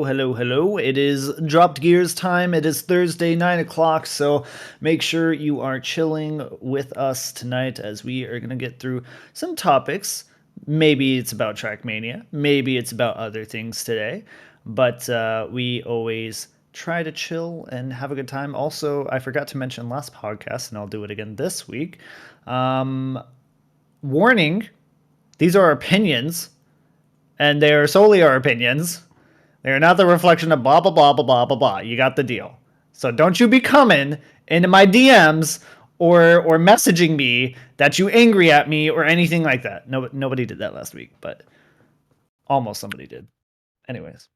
Hello, hello. It is Dropped Gears time. It is Thursday, 9 o'clock, so make sure you are chilling with us tonight as we are going to get through some topics. Maybe it's about Trackmania, maybe it's about other things today, but we always try to chill and have a good time. Also, I forgot to mention last podcast, and I'll do it again this week. Warning, these are our opinions, and they are solely our opinions. They are not the reflection of blah, blah, blah, blah, blah, blah, blah. You got the deal. So don't you be coming into my DMs or messaging me that you angry at me or anything like that. No, nobody did that last week, but almost somebody did. Anyways,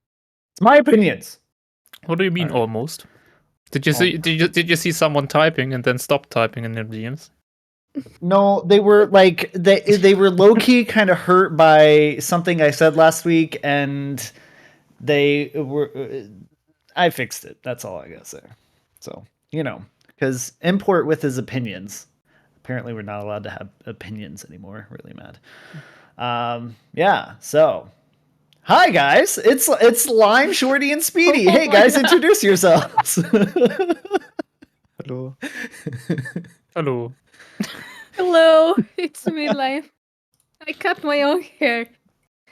it's my opinions. What do you mean almost? Did you see someone typing and then stop typing in their DMs? No, they were like they were low key kind of hurt by something I said last week, and they were. I fixed it. That's all I gotta say. So because import with his opinions. Apparently, we're not allowed to have opinions anymore. Really mad. Yeah. So, hi guys. It's Lime, Shorty, and Speedy. Hey guys, introduce yourselves. Hello. Hello. Hello, it's me, Lime. I cut my own hair,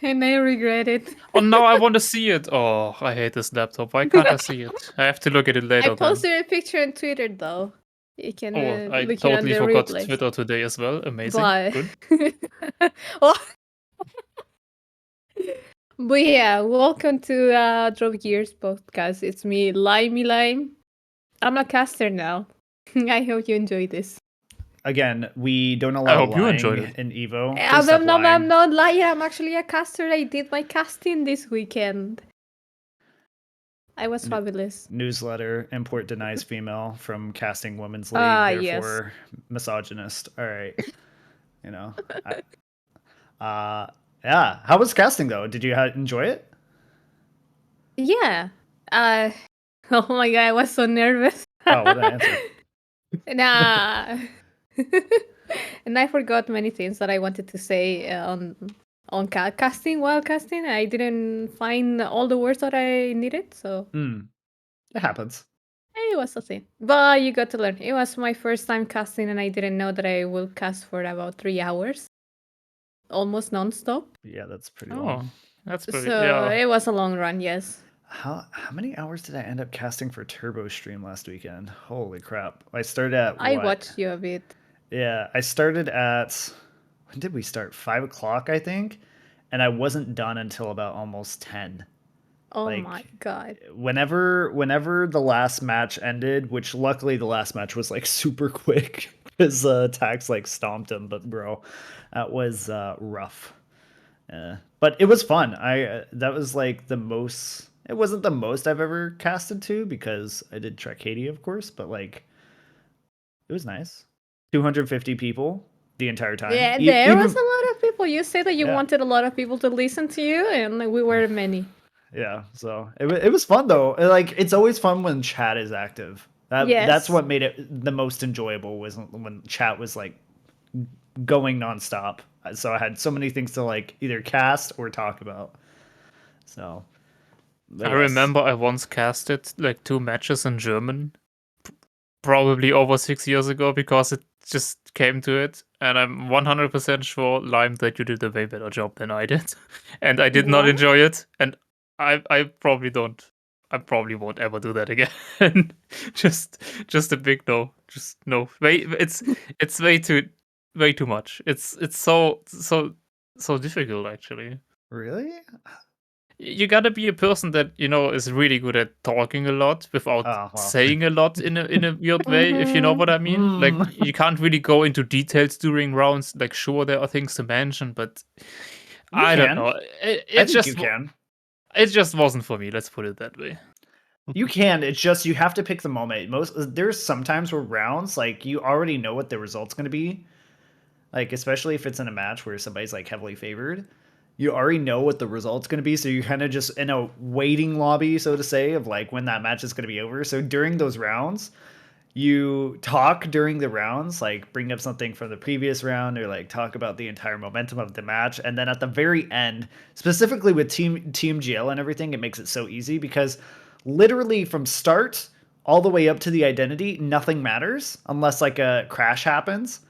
and I regret it. Oh, now I want to see it. Oh, I hate this laptop. Why can't I see it? I have to look at it later. I posted a picture on Twitter, though. You can I look totally it on the forgot replays. Twitter today as well. Amazing. But... Good. But yeah, welcome to Drop Gears podcast. It's me, Lime. I'm a caster now. I hope you enjoy this. Again, we don't allow I hope you lying enjoyed it. in Evo. I'm not lying. I'm actually a caster. I did my casting this weekend. I was fabulous. Newsletter: Import denies female from casting women's league. Therefore, yes. Misogynist. All right. Yeah. How was casting though? Did you enjoy it? Yeah. Oh my god, I was so nervous. Oh, what an answer. Nah. And I forgot many things that I wanted to say on casting while casting. I didn't find all the words that I needed, so it happens. It was a thing, but you got to learn. It was my first time casting, and I didn't know that I will cast for about 3 hours, almost non-stop. Yeah, that's pretty long. That's pretty. So yeah. It was a long run, yes. How many hours did I end up casting for Turbo Stream last weekend? Holy crap! I started at I watched you a bit. Yeah, I started at, when did we start? 5 o'clock, I think, and I wasn't done until about almost 10. Oh my god! Whenever the last match ended, which luckily the last match was like super quick because Tax like stomped him, but bro, that was rough. But it was fun. That was like the most. It wasn't the most I've ever casted to because I did Trackmania, of course, but like it was nice. 250 people the entire time. Yeah, there was a lot of people. You said that you wanted a lot of people to listen to you, and we were many. Yeah, so it was fun though. Like it's always fun when chat is active. That's what made it the most enjoyable, was when chat was like going nonstop. So I had so many things to like either cast or talk about. So I remember I once casted like 2 matches in German, probably over 6 years ago, because it just came to it, and I'm 100% sure, Lime, that you did a way better job than I did, and I did not enjoy it, and I probably don't. I probably won't ever do that again. just a big no. Just no. It's way too much. It's so difficult, actually. Really? You gotta be a person that is really good at talking a lot without saying a lot in a weird way, if you know what I mean. Like you can't really go into details during rounds. Like sure, there are things to mention, but I don't know. I think you can. It just wasn't for me. Let's put it that way. You can. It's just you have to pick the moment. There's sometimes where rounds like you already know what the result's going to be. Like especially if it's in a match where somebody's like heavily favored, you already know what the result's going to be. So you're kind of just in a waiting lobby, so to say, of like when that match is going to be over. So during those rounds, you talk during the rounds, like bring up something from the previous round or like talk about the entire momentum of the match. And then at the very end, specifically with TMGL and everything, it makes it so easy because literally from start all the way up to the identity, nothing matters unless like a crash happens.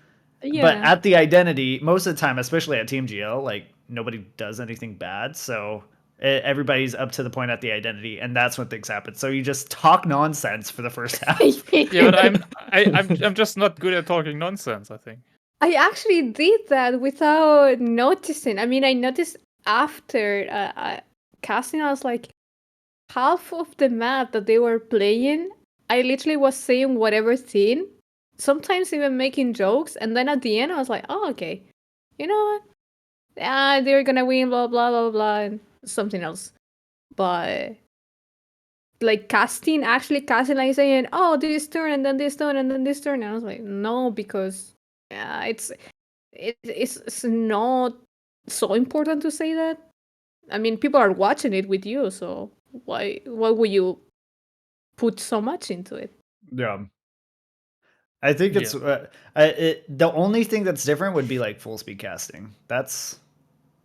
But Yeah. at the identity, most of the time, especially at TMGL, like nobody does anything bad. So everybody's up to the point at the identity, and that's when things happen. So you just talk nonsense for the first half. Yeah, but I'm just not good at talking nonsense, I think. I actually did that without noticing. I mean, I noticed after casting, I was like, half of the map that they were playing, I literally was saying whatever thing, sometimes even making jokes, and then at the end, I was like, oh, okay, you know what? They're gonna win, blah, blah, blah, blah, and something else. But like actually casting, like saying, oh, this turn, and then this turn, and then this turn, and I was like, no, because it's not so important to say that. I mean, people are watching it with you, so why would you put so much into it? Yeah. I think it's the only thing that's different would be like full speed casting. That's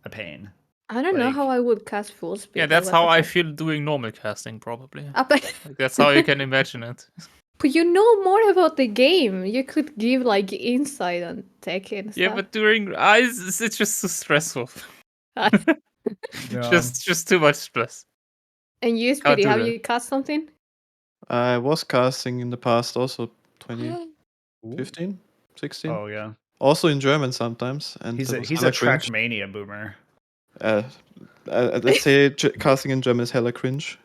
a pain. I don't know Like- how I would cast full speed. Yeah, like, that's what how the I fuck? feel doing normal casting, probably. But Like, that's how you can imagine it. but you know more about the game. You could give like insight on tech and Yeah, stuff. but during it's just too stressful. Yeah. Just too much stress. And you, Can't Speedy, do have that. you cast something? I was casting in the past, also 2015, 16. Oh yeah. Also in German sometimes. And He's that a was he's hella a cringe. Trackmania boomer. Let's say casting in German is hella cringe.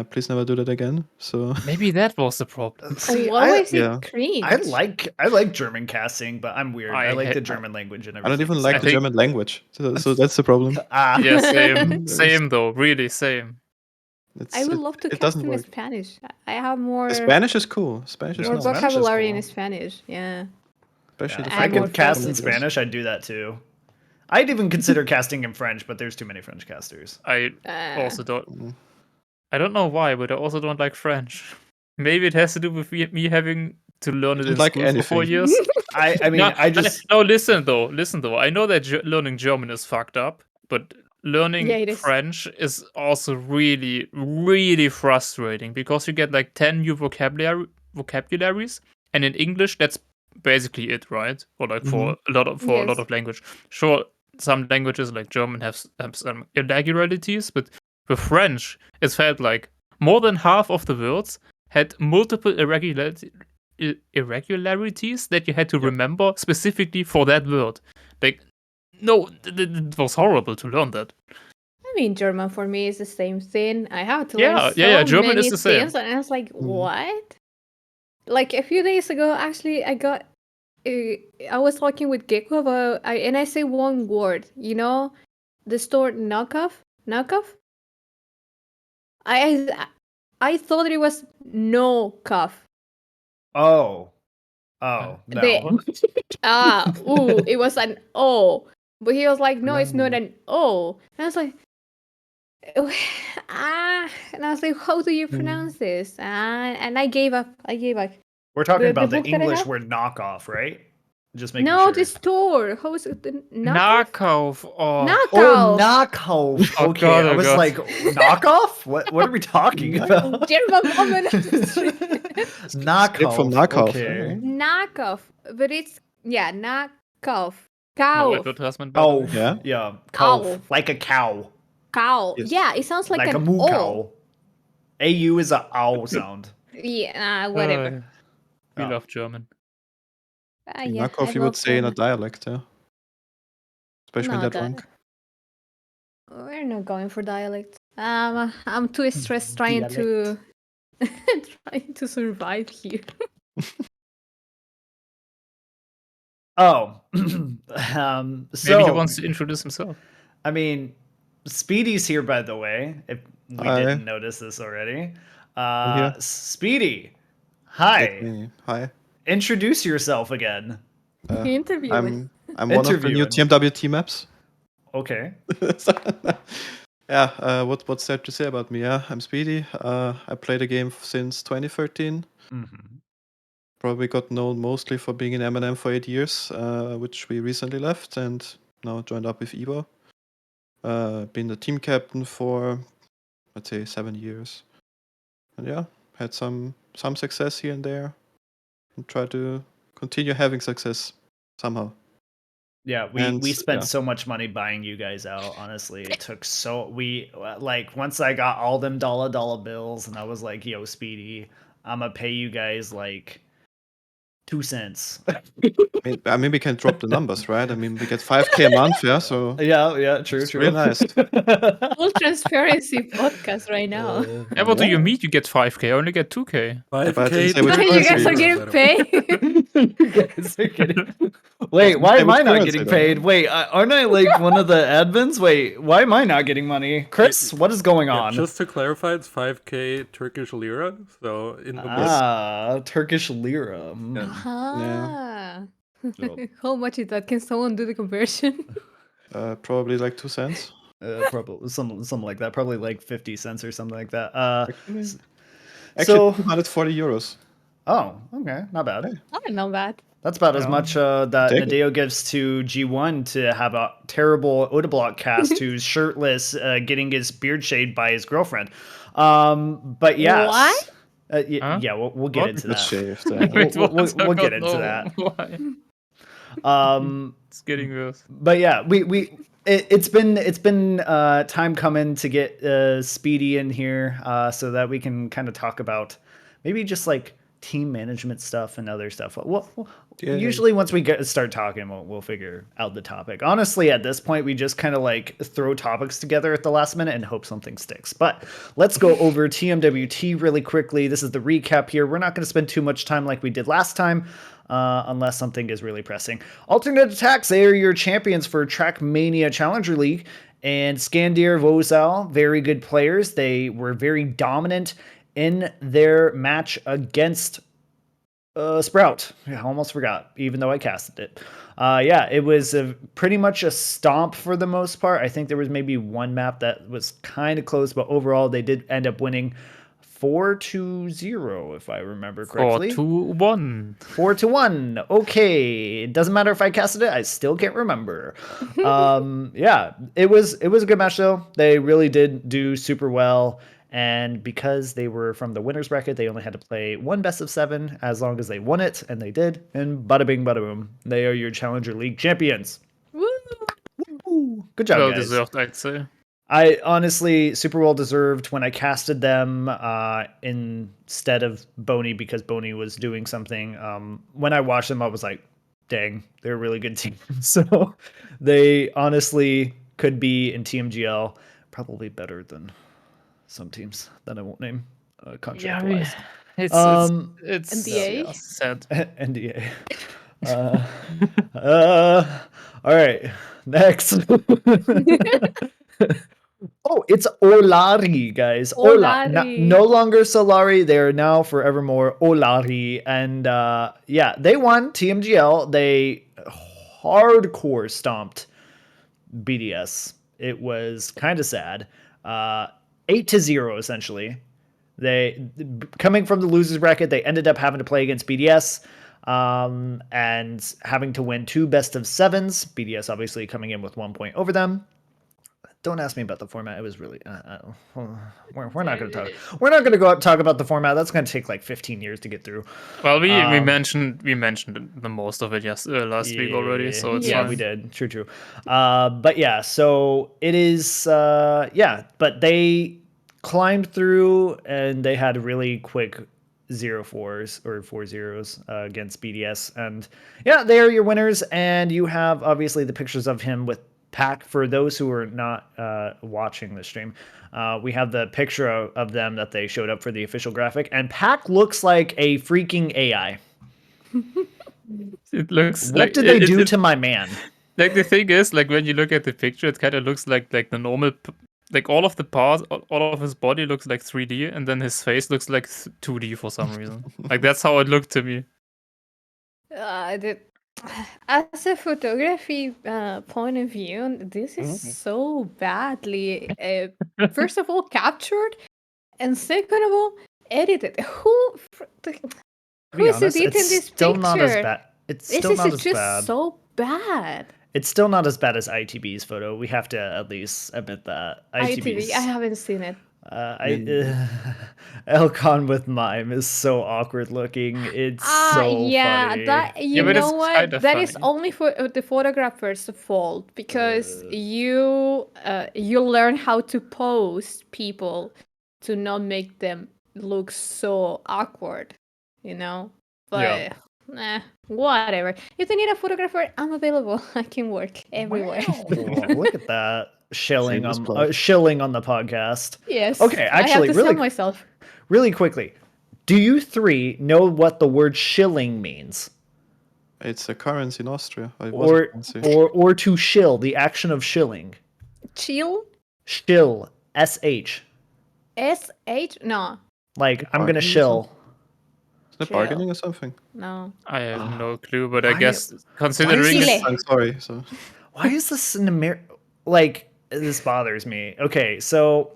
Please never do that again. So Maybe that was the problem. See, Why is it yeah. cringe? I like German casting, but I'm weird. I like I- the German language and I everything. don't even like I the think- German language. So that's the problem. Yeah, same, There's- same though. Really, same. I would love to it cast doesn't in work. Spanish. I have more Spanish is cool. Spanish is Yeah, more nice. Spanish is vocabulary cool. in Spanish. Yeah. Especially the If I And more could cast in phrases. Spanish, I'd do that too. I'd even consider casting in French, but there's too many French casters. I Uh, also don't. Mm. I don't know why, but I also don't like French. Maybe it has to do with me having to learn it don't in like school for 4 anything. years. I mean, No, I just no. Listen though. I know that learning German is fucked up, but learning Yeah, it is. French is also really, really frustrating because you get like 10 new vocabularies, and in English that's basically it, right? Or like for a lot Yes. of language. Sure, some languages like German have some irregularities, but with French, it felt like more than half of the words had multiple irregularities that you had to remember specifically for that word. Like, no, it was horrible to learn that. I mean, German for me is the same thing. I have to Yeah, learn so yeah, German many is the same. things, and I was like, what? Like a few days ago, actually, I was talking with Gecko about, and I say one word. You know, the store knockoff. I thought it was no cuff. oh no. It was an O. But he was like, no, it's not No. an O. And I was like, and I was like, how do you pronounce this? And I gave up. We're talking The about the book that I English have? word knockoff, right? Just making No, sure. the store. How is it? The knockoff? Nahkauf. Oh, Knockoff. knockoff. Oh, Okay, God, I oh, was God. like, knockoff? What are we talking about? German woman. Knockoff. from knockoff, Okay. Knockoff. But it's, knockoff. no Cow. advertisement. By the way. Kauf. Yeah. Yeah. Ow. Kauf. Like a cow. Cow. Yes. Yeah, it sounds like Like a an moo O. cow. AU is a ow sound. Yeah, whatever. We Oh. love German. Yeah, Knockoff, I you love would say in a German. dialect, yeah. Especially when No, they're drunk. We're not going for dialect. I'm too stressed trying to trying to survive here. Oh. Maybe he wants to introduce himself. I mean, Speedy's here, by the way, if we Hi. didn't notice this already. here. Speedy, That's hi. me. Hi. Introduce yourself again. Interviewing. I'm one of the new Interviewing. TMWT maps. Okay. Yeah, what's there to say about me? Yeah, I'm Speedy. I play the game since 2013. Mm-hmm. probably got known mostly for being in M&M for 8 years, which we recently left and now joined up with Evo. Been the team captain for, let's say, 7 years. And yeah, had some success here and there and try to continue having success somehow. Yeah, And, we spent yeah. so much money buying you guys out. Honestly, it took like once I got all them dollar bills, and I was like, "Yo, Speedy, I'm gonna pay you guys like 2 cents." I mean, we can drop the numbers, right? I mean, we get 5K a month, yeah. So yeah, true, it's true. really nice. Full transparency podcast right now. Yeah, what do you Yeah. mean you get 5K? I only get 2K. but I 5K. didn't say which You guys currency. are getting paid. You guys are getting. Wait, why am I not getting paid? Wait, aren't I like one of the admins? Wait, why am I not getting money? Chris, what is going Yeah, on? just to clarify, it's 5K Turkish lira. So in the Turkish lira. Ah. So, How much is that? Can someone do the conversion? Probably like 2 cents. probably something like that. Probably like 50 cents or something like that. Actually, So, 240 euros. oh, okay, not bad. Hey. Oh, not bad. That's about as much that Take it. Nadeo gives to G1 to have a terrible Odablock cast who's shirtless, getting his beard shaved by his girlfriend. But yes. What? Huh? Yeah, we'll get What? into Good that. shave. We'll get into that. Why? It's getting worse. But yeah, it's been time coming to get Speedy in here so that we can kind of talk about maybe just like team management stuff and other stuff. Usually once we start talking, we'll figure out the topic. Honestly, at this point, we just kind of like throw topics together at the last minute and hope something sticks. But let's go over TMWT really quickly. This is the recap here. We're not going to spend too much time like we did last time. Unless something is really pressing. Alternate Attacks, they are your champions for Trackmania Challenger League. And Skandir, Vozal, very good players. They were very dominant in their match against Sprout. Yeah, I almost forgot, even though I casted it. Yeah, it was pretty much a stomp for the most part. I think there was maybe one map that was kind of close, but overall they did end up winning 4-0, if I remember correctly. 4-1. 4-1. Okay. It doesn't matter if I casted it. I still can't remember. Yeah, it was a good match though. They really did do super well. And because they were from the winner's bracket, they only had to play one best of 7 as long as they won it, and they did. And bada bing, bada boom. They are your Challenger League champions. Woo! Woo. Good job, Well guys. deserved, I'd say. I honestly super well deserved when I casted them instead of Boney because Boney was doing something. When I watched them, I was like, dang, they're a really good team. So they honestly could be in TMGL probably better than some teams that I won't name contract wise. It's NDA? yeah, sad. NDA. All right, next. Oh, it's Olari, guys. Olari. No longer Solari. They are now forevermore Olari. And yeah, they won TMGL. They hardcore stomped BDS. It was kind of sad. 8-0, essentially. They coming from the losers bracket, they ended up having to play against BDS and having to win 2 best of 7s. BDS obviously coming in with 1 point over them. Don't ask me about the format. It was really. We're not going to talk. We're not going to go up talk about the format. That's going to take like 15 years to get through. Well, we mentioned the most of it last week already, so it's yeah, fine. we did. True. But yeah, so it is. Yeah, but they climbed through and they had really quick 0-4s or 4-0s against BDS, and yeah, they are your winners. And you have obviously the pictures of him with Pack. For those who are not watching the stream, we have the picture of them that they showed up for the official graphic, and Pack looks like a freaking AI. It looks What like did they do to my man? Like the thing is, like when you look at the picture, it kind of looks like the normal, like all of the parts, all of his body looks like 3D, and then his face looks like 2D for some reason. Like that's how it looked to me. As a photography point of view, this is so badly, first of all, captured, and second of all, edited. To Who be is honest, editing it's this still not as picture? bad. It's This still is not as just bad. so bad. It's still not as bad as ITB's photo. We have to at least admit that. ITV, I haven't seen it. Elcon with mime is so awkward looking. It's so yeah, funny. that Yeah, but know it's what? kind of That is funny. only for the photographer's fault because you learn how to pose people to not make them look so awkward, you know. But whatever. If they need a photographer, I'm available. I can work everywhere. Wow, look at that shilling Shameless on plug. shilling on the podcast. Yes. Okay, I have actually, to sell myself. really quickly, do you three know what the word shilling means? It's a currency in Austria. It was a Or currency. or to shill, the action of shilling. Chill. Shill, SH. SH? No. Like I'm gonna Bargaining or shill. Isn't it Chill. bargaining or something? No. I have no clue, but I Why- guess considering this- it's Chile. I'm sorry. So Why is this in America? Like this bothers me. Okay, so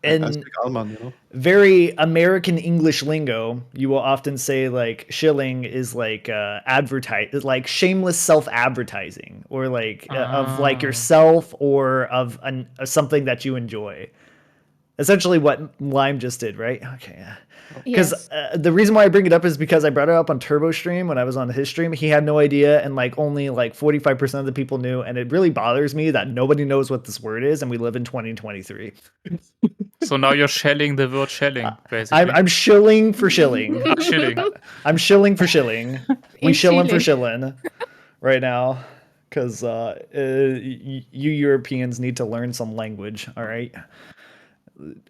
I in speak Alman, you know. very American English lingo, you will often say like shilling is like like shameless self-advertising or like of like yourself or of something that you enjoy. Essentially what Lime just did, right? Okay. Because Yes. the reason why I bring it up is because I brought it up on Turbo Stream when I was on his stream. He had no idea, and like only like 45% of the people knew. And it really bothers me that nobody knows what this word is, and we live in 2023. so now you're shelling the word shelling, basically. I'm shilling for shilling. Shilling. I'm shilling for shilling. We In shilling for Chile. shilling right now. Because you Europeans need to learn some language, all right?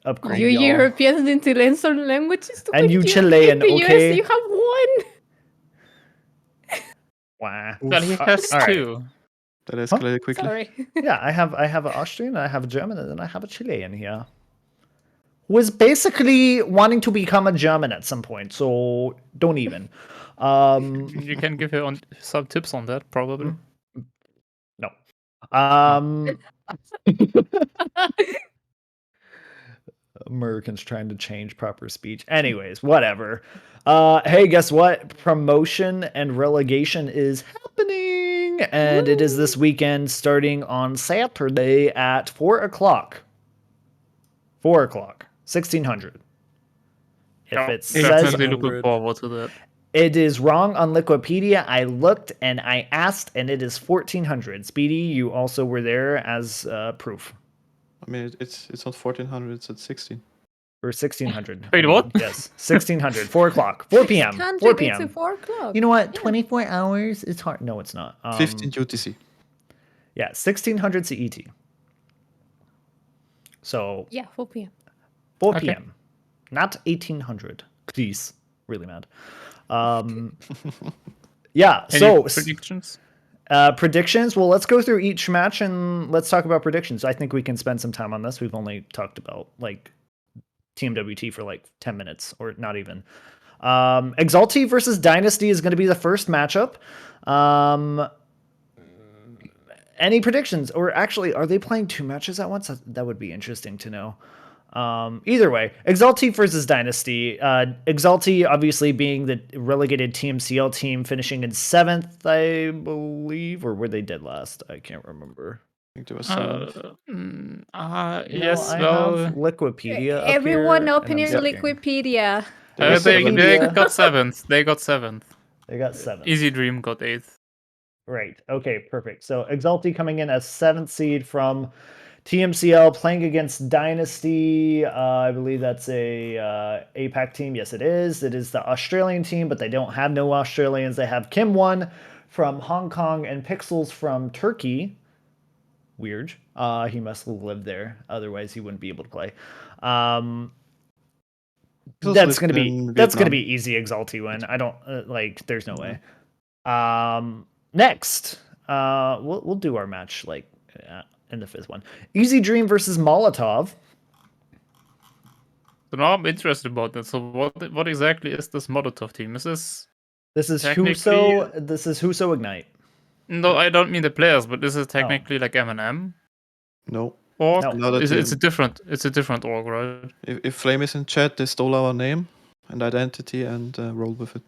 Upgrade You y'all. Europeans need to learn some languages to And when you you Chilean, in the okay? US, you have one. Wah. Well, he has all right. two. That escalated quickly. Sorry. Yeah, I have an Austrian, I have a German, and then I have a Chilean here. Who is basically wanting to become a German at some point, so don't even. You can give her some tips on that, probably. No. Americans trying to change proper speech. Anyways, whatever. Hey, guess what? Promotion and relegation is happening, and it is this weekend starting on Saturday at 4 o'clock. 4 o'clock, 1600. If it says Definitely looking 800. forward to that. it is wrong on Wikipedia, I looked and I asked, and it is 1400. Speedy, you also were there as proof. I mean, it's not 1400. It's at 16. Or 1600. Wait, what? Yes, 1600. 4 o'clock. 4 p.m. 4 It's p.m. at 4 o'clock. You know what? Yeah. 24 hours is hard. No, it's not. 15 UTC. Yeah, 1600 CET. So Yeah, 4 p.m. 4 Okay. p.m. Not 1800. Please. Really mad. Yeah, Any so predictions? predictions. Well, let's go through each match and let's talk about predictions. I think we can spend some time on this. We've only talked about like TMWT for like 10 minutes or not even. Exalti versus Dynasty is going to be the first matchup. Any predictions? Or actually, are they playing two matches at once? That would be interesting to know. Either way, Exalti versus Dynasty. Exalti obviously being the relegated TMCL team, finishing in 7th, I believe, or were they dead last? I can't remember. I think there was 7. Yes, I well, have Wikipedia up Everyone here, open and I'm your looking. Wikipedia. They they Wikipedia. got 7th. They got 7th. They got 7th. Easy Dream got 8th. Right. Okay, perfect. So Exalti coming in as 7th seed from TMCL, playing against Dynasty. I believe that's a APAC team. Yes, it is. It is the Australian team, but they don't have no Australians. They have Kim1 from Hong Kong and Pixels from Turkey. Weird. He must have lived there. Otherwise, he wouldn't be able to play. That's gonna be easy Exalti win. I don't there's no way. Next, we'll do our match like in the 5th one. Easy Dream versus Molotov. So now I'm interested about that. So what exactly is this Molotov team? Is this This is technically- Huso. This is Huso Ignite. No, I don't mean the players, but this is technically like M&M No. org. No. Another It's a team. different org, right? If Flame is in chat, they stole our name and identity and roll with it.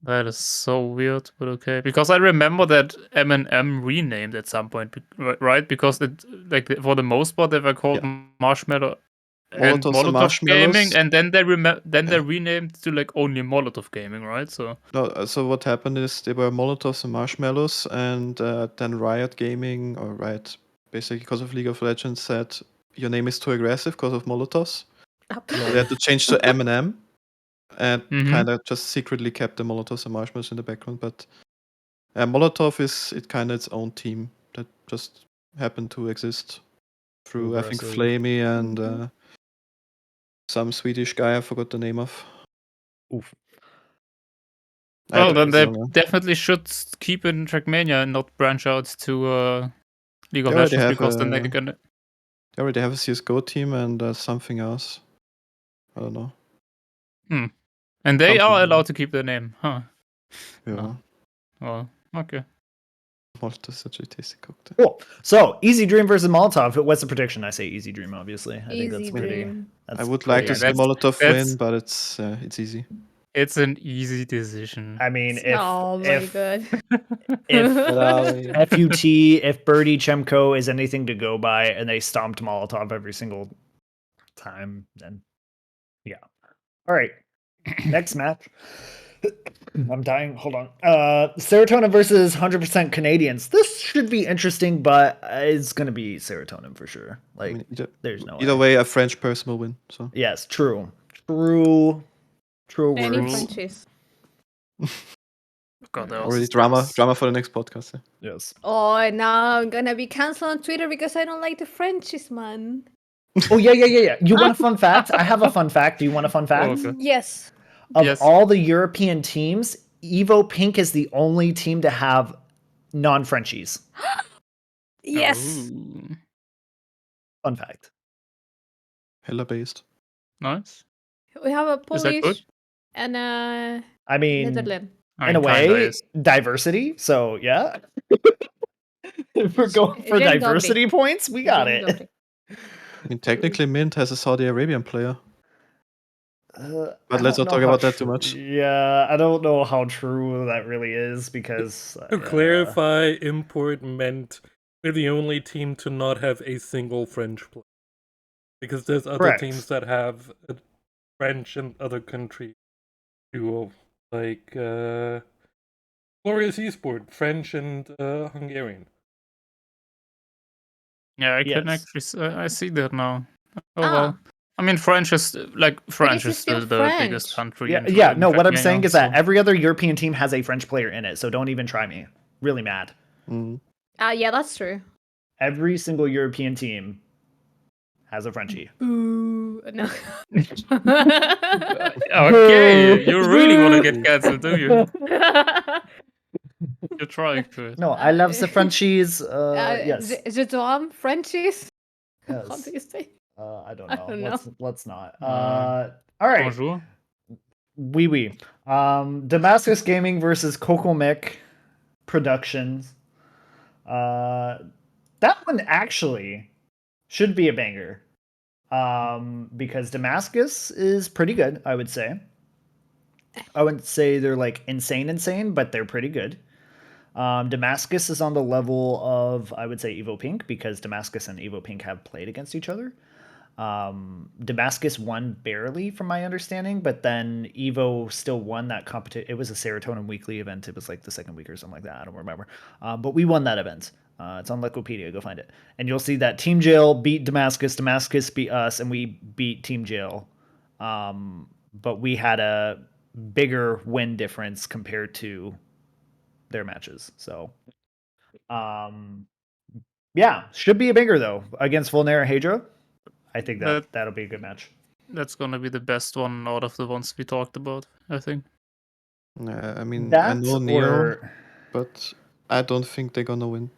That is so weird, but okay. Because I remember that M&M renamed at some point, right? Because for the most part they were called Marshmallow and Molotovs and Molotov Gaming, Marshmallows. and then they renamed to like only Molotov Gaming, right? So No, so what happened is they were Molotovs and Marshmallows, and then Riot Gaming, or Riot, basically because of League of Legends, said your name is too aggressive because of Molotovs. So they had to change to M&M, and kind of just secretly kept the Molotovs and Marshmallows in the background. But Molotov is kind of its own team that just happened to exist through, I think, Aggressive. Flamey and some Swedish guy I forgot the name of. Oof. well, then they don't know. definitely should keep in Trackmania and not branch out to League of They already Legends have because then a- they're gonna. They already have a CSGO team and something else. I don't know. And they are Something. allowed to keep their name, huh? Yeah. No. Well, okay. Malt is such a tasty cocktail. Cool. So, Easy Dream versus Molotov. What's the prediction? I say Easy Dream, obviously. I think that's Easy pretty. Dream. That's I would like to Yeah, see that's- Molotov that's- win, but it's easy. It's an easy decision. I mean, if Oh my god. if FUT, if Birdie Chemco is anything to go by, and they stomped Molotov every single time, then yeah. All right. Next match. I'm dying. Hold on. Serotonin versus 100% Canadians. This should be interesting, but it's gonna be Serotonin for sure. Like, I mean, there's no either way, a French person will win. So Yes, true Any words. Frenchies. God, that already was drama for the next podcast. Yeah. Yes. Oh, now I'm gonna be cancelled on Twitter because I don't like the Frenchies, man. Oh yeah. You want a fun fact? I have a fun fact. Do you want a fun fact? okay. Yes. Of Yes. all the European teams, Evo Pink is the only team to have non-Frenchies. Yes. Ooh. Fun fact. Hella based. Nice. We have a Is that good? Polish and a I mean, Netherlands. in a kinda way, is. diversity. So yeah. If we're going for Dzień diversity dobry. points, we got Dzień it. dobry. I mean, technically, Mint has a Saudi Arabian player. But I let's don't not know talk how about that too true- much. Yeah, I don't know how true that really is because To clarify, import meant we're the only team to not have a single French player. Because there's other Correct. teams that have French and other country duo. Like Glorious Esport, French and Hungarian. Yeah, I can Yes. actually. I see that now. Oh Ah. well. I mean, French is French it's is still the biggest French. country. Yeah. in No, what I'm Trackmania, saying is that so- every other European team has a French player in it, so don't even try me. Really mad. Mm. Yeah, that's true. Every single European team has a Frenchie. Boo. No. Okay, you really want to get cancelled, do you? You're trying to it. No, I love the Frenchies. Yes. Je t'aime, Frenchies. How Yes. do you say? I don't I know. don't know. Let's not. Uh, All right. Bonjour. Oui. Damascus Gaming versus Coco Mick Productions. That one actually should be a banger. Because Damascus is pretty good, I would say. I wouldn't say they're like insane, but they're pretty good. Damascus is on the level of, I would say, Evo Pink, because Damascus and Evo Pink have played against each other. Damascus won barely, from my understanding, but then Evo still won that competition. It was a Serotonin Weekly event. It was like the second week or something like that. I don't remember. But we won that event. It's on Wikipedia. Go find it. And you'll see that Team Jail beat Damascus. Damascus beat us, and we beat Team Jail. But we had a bigger win difference compared to their matches. So, yeah, should be a banger though against Volnera Hadra. I think that'll be a good match. That's gonna be the best one out of the ones we talked about, I think. I mean, I That know Neil, but I don't think they're gonna win.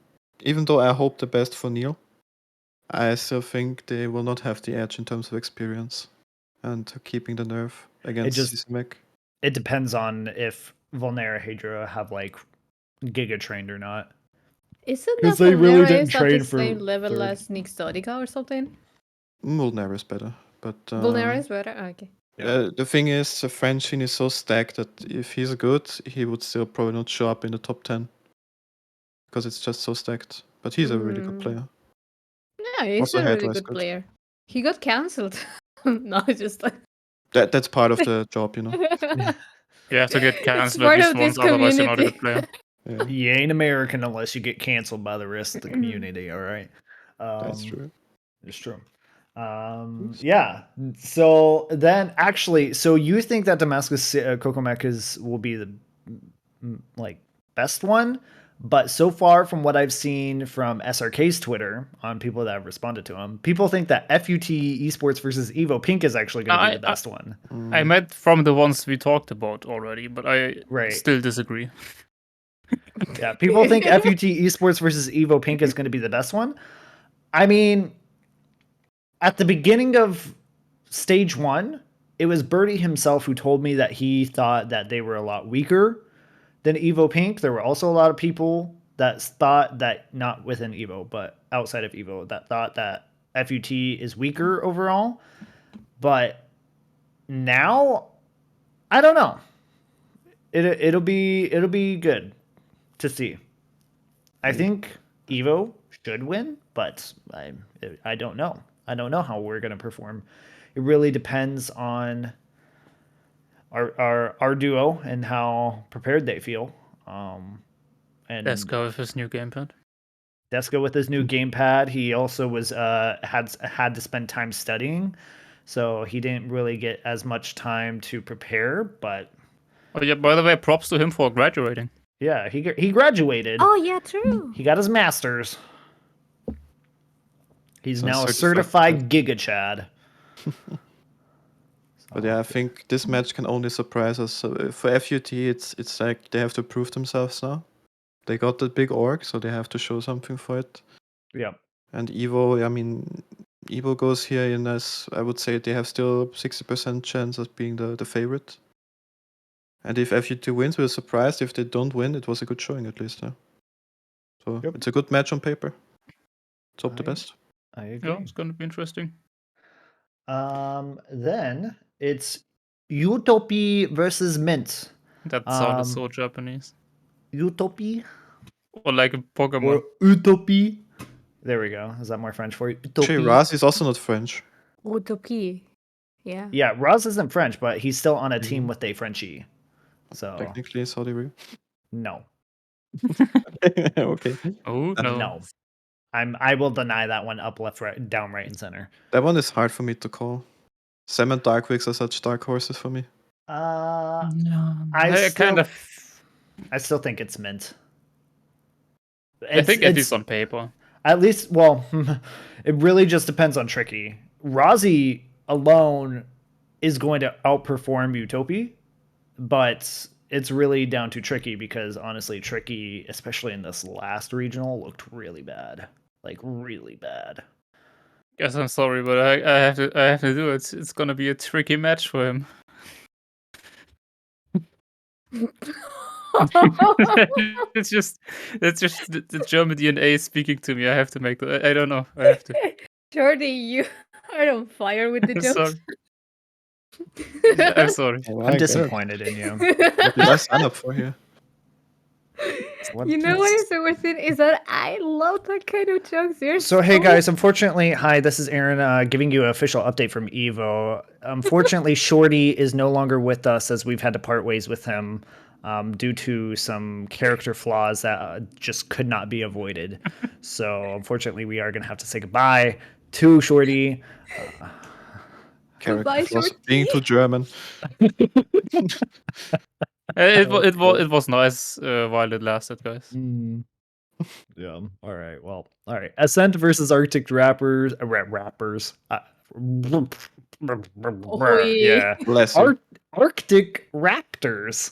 Even though I hope the best for Neil, I still think they will not have the edge in terms of experience and keeping the nerve against Sisimek. It depends on if Volnera Hadra have like Giga trained or not. Isn't 'Cause that they really Volnera didn't is at train the for same level third. as Nixodica or something? Volnera is better, but Volnera is better? Okay. The thing is, the French scene is so stacked that if he's good, he would still probably not show up in the top 10 because it's just so stacked. But he's a really good player. Yeah, he's Also, a really head-wise good good. player. He got cancelled. No, just like That's part of the job, you know. You have to get it's cancelled at part least of once, this otherwise you're not a good community. player. Yeah, You ain't American unless you get canceled by the rest of the community. All right. that's true. It's true. Yeah. So then, actually, so you think that Damascus Kokomek will be the like best one, but so far from what I've seen from SRK's Twitter on people that have responded to him, people think that FUT Esports versus Evo Pink is actually going to be the best one. I met from the ones we talked about already, but I Right. still disagree. Yeah, people think FUT Esports versus Evo Pink is going to be the best one. I mean, at the beginning of stage 1, it was Birdie himself who told me that he thought that they were a lot weaker than Evo Pink. There were also a lot of people that thought that, not within Evo, but outside of Evo, that thought that FUT is weaker overall. But now, I don't know. It'll be good to see. I think Evo should win, but I don't know. I don't know how we're gonna perform. It really depends on our duo and how prepared they feel. And Let's go with his new gamepad. Deska with his new gamepad, he also was had to spend time studying, so he didn't really get as much time to prepare. But Oh yeah, by the way, props to him for graduating. yeah, he graduated. Oh yeah, true. He got his master's. He's So now a certified certified Giga Chad. But yeah, I think this match can only surprise us. So for FUT, it's like they have to prove themselves now. They got the big org, so they have to show something for it. Yeah. And Evo, I mean, Evo goes here in as, I would say they have still 60% chance of being the favorite. And if FUT wins, we're surprised. If they don't win, it was a good showing at least. Yeah. So Yep. it's a good match on paper. Let's hope the best. I agree. Yeah, it's gonna be interesting. Then it's Utopia versus Mint. That sounded so Japanese. Utopia Or like a Pokemon. or Utopia. There we go. Is that more French for you? Actually, Utopia. Raz is also not French. Utopia. Yeah. Yeah, Raz isn't French, but he's still on a team with a Frenchie. So Technically, Saudi Arabia. no. Okay. Oh no. No. I will deny that one up, left, right, down, right, and center. That one is hard for me to call. Sam and Darkwigs are such dark horses for me. I still think it's Mint. I think at least on paper. At least, well, it really just depends on Tricky. Rozzy alone is going to outperform Utopia, but it's really down to Tricky because honestly, Tricky, especially in this last regional, looked really bad. Like really bad. Guess I'm sorry, but I have to do it. It's gonna be a tricky match for him. it's just the German DNA speaking to me. I have to make that. I don't know. I have to. Shorty, you are on fire with the jokes. Sorry. I'm sorry. I'm disappointed in you. What did I sign up for here? You know what is the worst thing is that I love that kind of jokes. They're So hey guys, unfortunately, hi, this is Aaron giving you an official update from Evo. Unfortunately, Shorty is no longer with us as we've had to part ways with him due to some character flaws that just could not be avoided. So unfortunately, we are going to have to say goodbye to Shorty. Goodbye, Character flaws Shorty. being too German. It was nice while it lasted, guys. Yeah. All right. Well. All right. Ascent versus Arctic Rappers. Rappers. Yeah. Bless you. Arctic Raptors.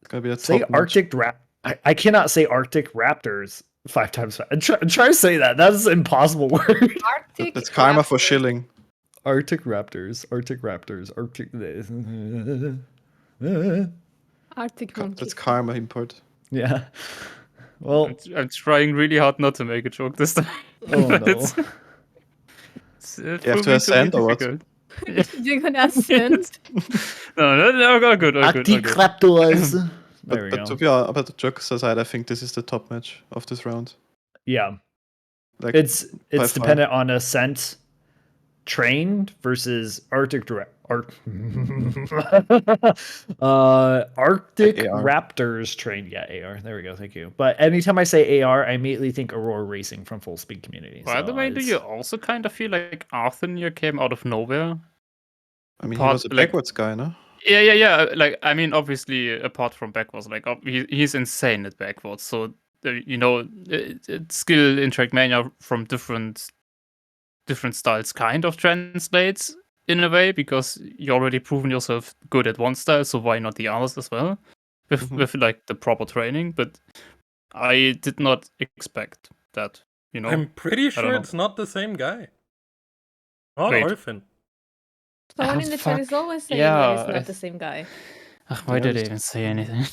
It's gonna be a Say top match. Arctic Rap. I cannot say Arctic Raptors 5 times fast. Try to say that. That's an impossible word. Arctic. That's karma for Raptor. shilling. Arctic Raptors. Arctic Raptors. Arctic. Arctic monkey. That's karma import. Yeah. Well. I'm trying really hard not to make a joke this time. Oh no. It's You have to ascend or what? You're gonna ascend. No, all good. Anti-Raptors. There we But go. to be honest, about the jokes aside, I think this is the top match of this round. Yeah, Like it's by far. dependent on Ascent trained versus Arctic Arctic AR. Raptors trained. Yeah, AR. There we go. Thank you. But anytime I say AR, I immediately think Aurora Racing from Full Speed Community. By the way, do you also kind of feel like Arthur came out of nowhere? I mean, he was a backwards guy, no? Yeah. Like, I mean, obviously, apart from backwards, like he's insane at backwards. So skill in Trackmania from different styles kind of translates in a way, because you already proven yourself good at one style, so why not the others as well with like the proper training. But I did not expect that. I'm pretty I don't sure know. it's not the same guy. Not Wait. Arfin. Someone in the chat is always saying that it's not the same guy. Why did I even say anything?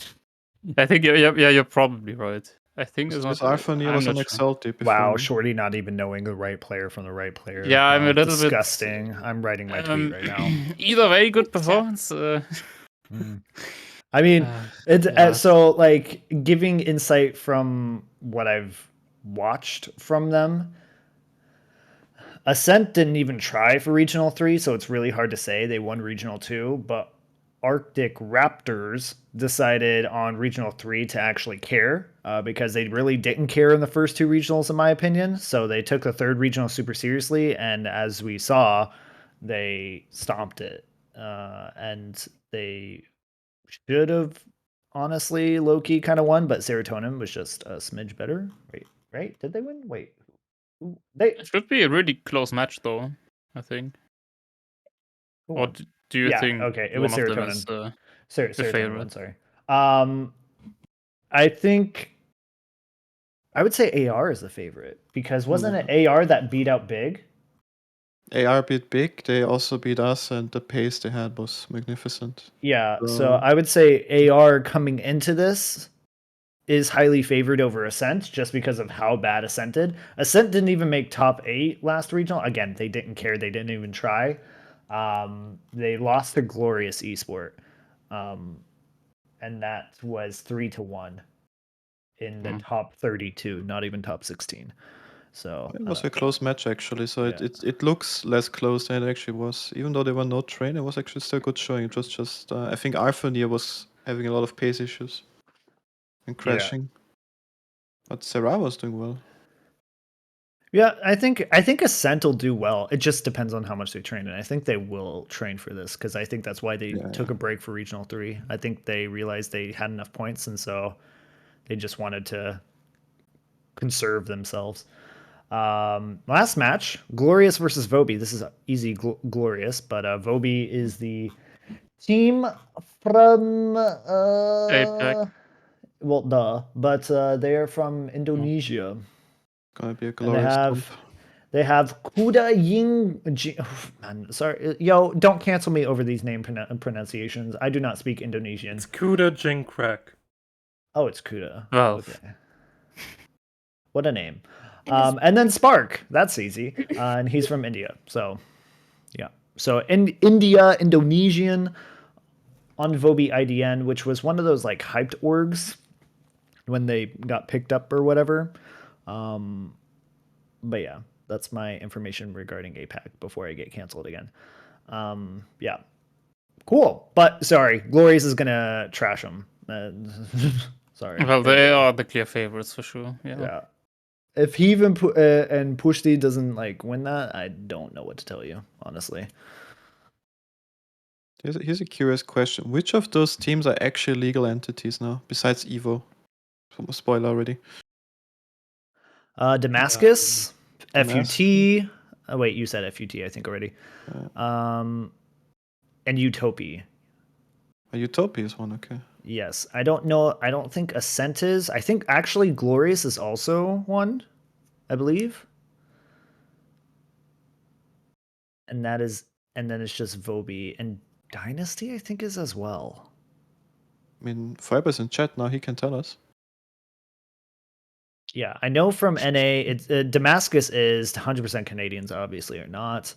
I think you're probably right. I think it's This not. Arfan I'm was not on sure. Exalted before. Wow, me. Shorty not even knowing the right player from the right player. Yeah, I'm a little bit disgusting. I'm writing my tweet right now. Either way, good performance. I mean, it's yeah. so like giving insight from what I've watched from them. Ascent didn't even try for Regional 3, so it's really hard to say. They won Regional 2, but Arctic Raptors decided on Regional 3 to actually care because they really didn't care in the first two regionals, in my opinion. So they took the third regional super seriously, and as we saw, they stomped it. And they should have, honestly, low-key kind of won, but Serotonin was just a smidge better. Wait, right? Did they win? Wait. It should be a really close match, though, I think. Or do you think okay, it one was of them Serotonin. is the Serotonin favorite? one, sorry. I think I would say AR is the favorite because wasn't it AR that beat out Big? AR beat Big. They also beat us, and the pace they had was magnificent. Yeah, so I would say AR coming into this is highly favored over Ascent just because of how bad Ascent did. Ascent didn't even make top 8 last regional. Again, they didn't care. They didn't even try. They lost to Glorious Esport. And that was 3-1 in the top 32, not even top 16. So it was a close match actually. So it looks less close than it actually was. Even though they were not trained, it was actually still good showing. It was just I think Arfania was having a lot of pace issues and crashing. But Serra was doing well. Yeah, I think Ascent will do well. It just depends on how much they train, and I think they will train for this because I think that's why they took a break for Regional 3. I think they realized they had enough points, and so they just wanted to conserve themselves. Last match, Glorious versus Vobi. This is easy Glorious, but Vobi is the team from APAC. well, duh, but they are from Indonesia. Gonna be a And glorious they have Kuda Ying. Man, sorry, yo, don't cancel me over these name pronunciations. I do not speak Indonesian. It's Kuda Jinkrak. Oh, it's Kuda. Well, okay. What a name. And then Spark. That's easy. And he's from India. So, yeah. So in India, Indonesian on Vobi IDN, which was one of those like hyped orgs when they got picked up or whatever. But yeah, that's my information regarding APAC before I get canceled again. Yeah. Cool. But sorry, Glorious is going to trash them. Sorry. Well, they are the clear favorites for sure. Yeah. If he even and Pushti doesn't like win that, I don't know what to tell you, honestly. Here's a curious question. Which of those teams are actually legal entities now, besides Evo? Spoiler already. Damascus, Damascus. FUT. Oh, wait, you said FUT, I think already. And Utopia. Utopia is one, okay. Yes, I don't know. I don't think Ascent is. I think actually Glorious is also one, I believe. And then it's just Vobi and Dynasty, I think, is as well. I mean, Fiber's in chat now. He can tell us. Yeah, I know from NA, it's Damascus is 100% Canadians, obviously, or not.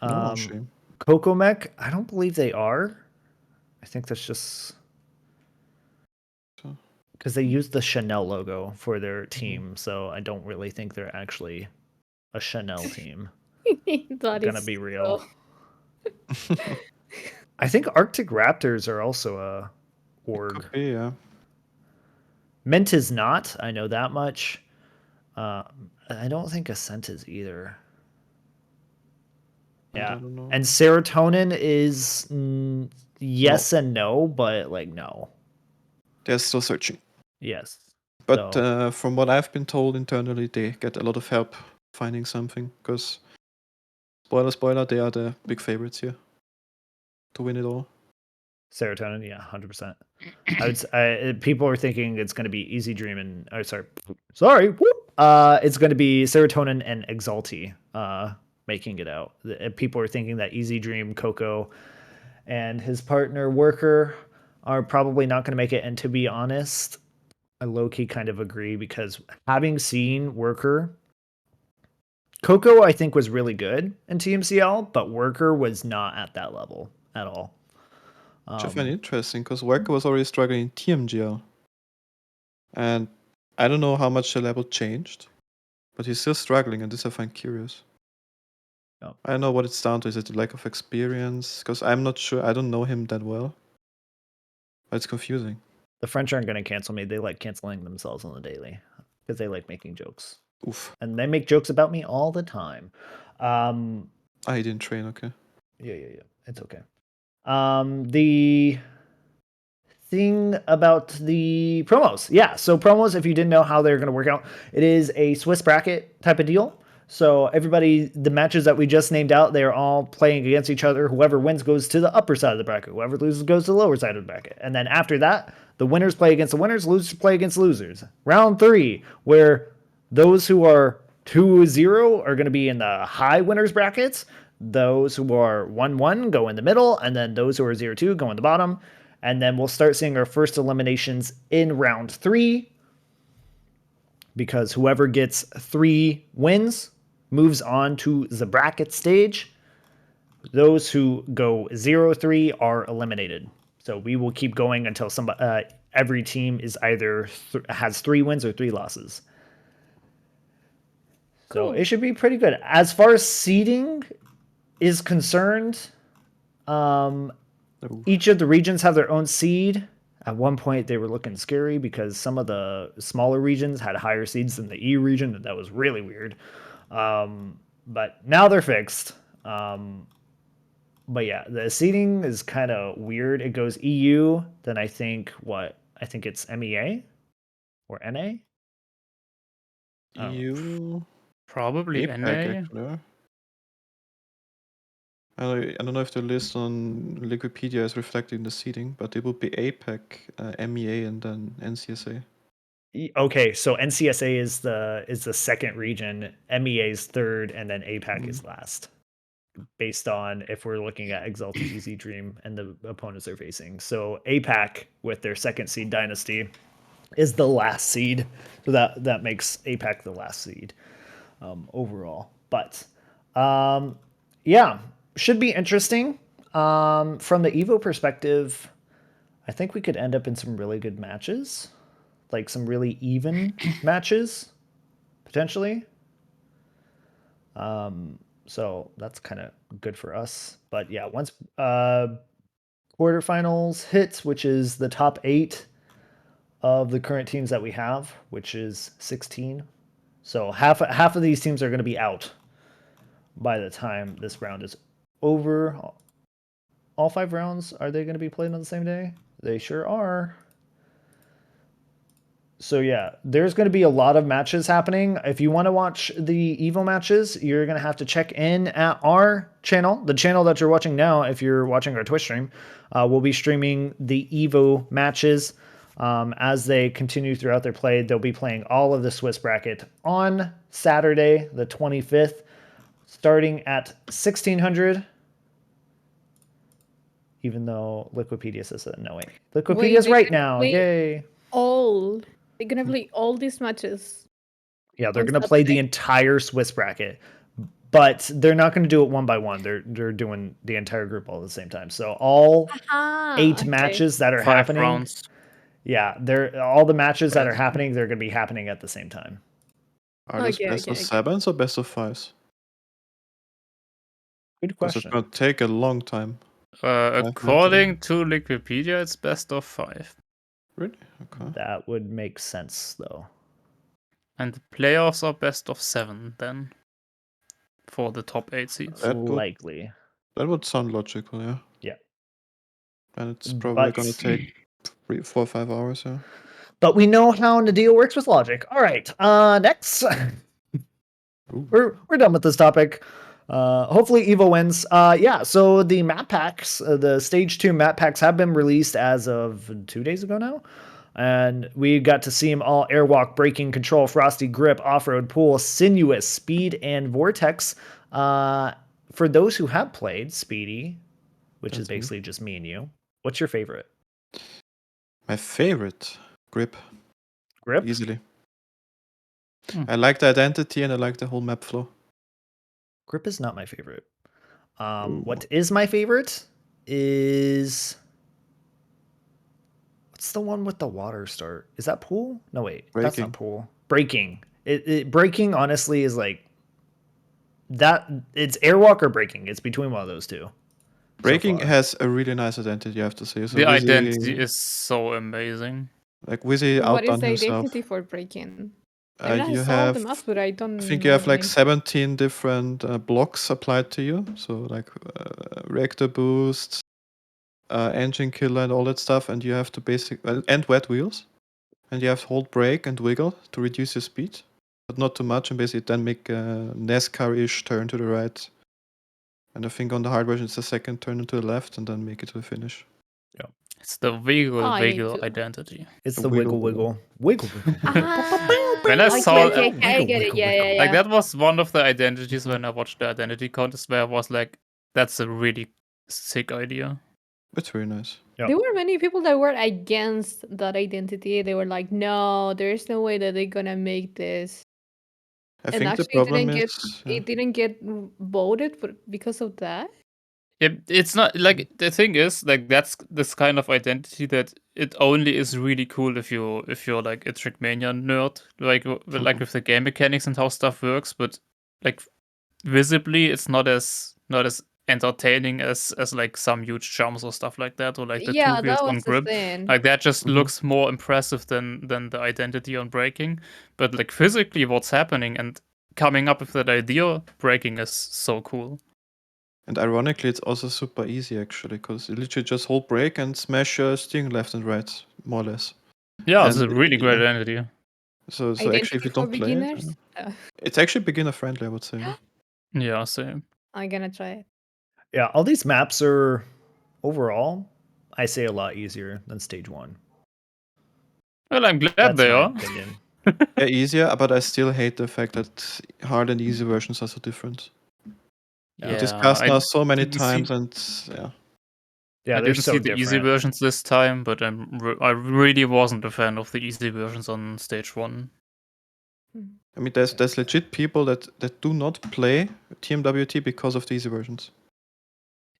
shame. Kokomech, I don't believe they are. I think that's just So, because they use the Chanel logo for their team, so I don't really think they're actually a Chanel team. That Gonna is be real. so- I think Arctic Raptors are also a org. could be, yeah. Mint is not. I know that much. I don't think Ascent is either. And Yeah. I don't know. And Serotonin is yes and no, but like no. They're still searching. Yes. But So, from what I've been told internally, they get a lot of help finding something. Because, spoiler, they are the big favorites here to win it all. Serotonin, yeah, 100%. I would say, people are thinking it's going to be Easy Dream and it's going to be Serotonin and Exalti making it out. People are thinking that Easy Dream, Coco, and his partner Worker are probably not going to make it. And to be honest, I low key kind of agree because having seen Worker, Coco I think was really good in TMCL, but Worker was not at that level at all. Which I find interesting because Worker was already struggling in TMGL. And I don't know how much the level changed, but he's still struggling, and this I find curious. Oh. I don't know what it's down to. Is it the lack of experience? Because I'm not sure. I don't know him that well. But it's confusing. The French aren't going to cancel me. They like canceling themselves on the daily because they like making jokes. Oof. And they make jokes about me all the time. He didn't train, okay. Yeah. It's okay. The thing about the promos. Yeah, so promos, if you didn't know how they're going to work out, it is a Swiss bracket type of deal. So everybody, the matches that we just named out, they're all playing against each other. Whoever wins goes to the upper side of the bracket. Whoever loses goes to the lower side of the bracket. And then after that, the winners play against the winners, losers play against losers. Round 3, where those who are 2-0 are going to be in the high winners brackets. Those who are 1-1 go in the middle, and then those who are 0-2 go in the bottom. And then we'll start seeing our first eliminations in round 3, because whoever gets 3 wins moves on to the bracket stage. Those who go 0-3 are eliminated. So we will keep going until every team is either has 3 wins or 3 losses. Cool. So it should be pretty good. As far as seeding is concerned, each of the regions have their own seed. At one point, they were looking scary because some of the smaller regions had higher seeds than the E region, and that was really weird. But now they're fixed. But yeah, the seeding is kind of weird. It goes EU, then I think it's MEA or NA. EU. Probably APAC, NA. actually. I don't know if the list on Wikipedia is reflecting the seeding, but it would be APAC, MEA, and then NCSA. Okay, so NCSA is the second region, MEA is third, and then APAC is last, based on if we're looking at Exalted Easy Dream and the opponents they're facing. So APAC with their second seed Dynasty is the last seed, so that makes APAC the last seed overall. But yeah, should be interesting. From the Evo perspective, I think we could end up in some really good matches, like some really even matches, potentially. So that's kind of good for us. But yeah, once quarterfinals hits, which is the top 8 of the current teams that we have, which is 16. So half of these teams are going to be out by the time this round is over. All 5 rounds, are they going to be played on the same day? They sure are. So yeah, there's going to be a lot of matches happening. If you want to watch the Evo matches, you're going to have to check in at our channel, the channel that you're watching now. If you're watching our Twitch stream, we'll be streaming the Evo matches as they continue throughout their play. They'll be playing all of the Swiss bracket on Saturday, the 25th, starting at 1600. Even though Wikipedia says that, no, wait. Wikipedia's right now. Yay. They're gonna play all these matches. Yeah, they're on going to play the Saturday. entire Swiss bracket. but they're not going to do it one by one. They're doing the entire group all at the same time. So all 8 matches that are 5 happening, rounds. yeah, they're all the matches that are Basically. happening. They're going to be happening at the same time. Are those Okay, best okay, of okay. sevens or best of fives? Good Because it's question. gonna take a long time. According to Wikipedia, it's best of 5. Really? Okay. That would make sense though. And the playoffs are best of 7 then. For the top 8 seeds. Likely. That would sound logical, yeah. Yeah. And it's probably But- gonna take 3, 4, 5 hours, yeah. But we know how Nadeo works with logic. All right. Next. We're done with this topic. Hopefully Evo wins. Yeah, so the map packs, the stage 2 map packs have been released as of 2 days ago now. And we got to see them all: Airwalk, Braking, Control, Frosty, Grip, Off-Road, Pool, Sinuous, Speed, and Vortex. For those who have played Speedy, which is That's me. basically just me and you, what's your favorite? My favorite, Grip, Grip? easily. Hmm. I like the identity and I like the whole map flow. Grip is not my favorite. What is my favorite is... What's the one with the water start? Is that Pool? No, wait. That's Braking. not Pool. Braking. Braking, honestly, is like... that. It's Airwalk or Braking. It's between one of those two. Braking far. has a really nice identity, I have to say. So The Wizzy, identity is so amazing. like Wizzy What is outdone the himself. identity for break-in? I mean, I You saw have, the maps, but I don't I think you know have the like names. 17 different blocks applied to you. So like reactor boost, engine killer, and all that stuff. And you have to and wet wheels, and you have to hold brake and wiggle to reduce your speed, but not too much. And basically then make a NASCAR-ish turn to the right. And I think on the hard version it's a second turn to the left, and then make it to the finish. It's the wiggle I need wiggle to- identity. It's The the wiggle wiggle. Wiggle, wiggle. When I Okay, saw okay, okay, I get it. Yeah, yeah, yeah. like that was one of the identities when I watched the identity contest where I was like, that's a really sick idea. It's very nice. Yep. There were many people that were against that identity. They were like, "No, there's no way that they're gonna make this." I And think the actually, it problem didn't get is it didn't get voted because of that. It's not like the thing is like that's this kind of identity that it only is really cool if you're like a Trackmania nerd, like with the game mechanics and how stuff works, but like visibly it's not as entertaining as like some huge jumps or stuff like that, or like the Yeah, two wheels that on was the grip. thing. Like that just Mhm. looks more impressive than the identity on braking. But like physically what's happening and coming up with that idea braking is so cool. And ironically, it's also super easy actually, because you literally just hold brake and smash your steering left and right, more or less. Yeah, it's a And, really great yeah. identity. So actually, if Identity you for don't play it, beginners. it's actually beginner friendly, I would say. Yeah, same. I'm gonna try it. Yeah, all these maps are overall, I say, a lot easier than stage 1. Well, I'm glad That's they my are. opinion. They're easier, but I still hate the fact that hard and easy versions are so different. Yeah. We discussed now so many didn't see- times, and yeah, Yeah, I they're didn't so see the easy different. versions this time, but I really wasn't a fan of the easy versions on stage 1. I mean, there's legit people that do not play TMWT because of the easy versions.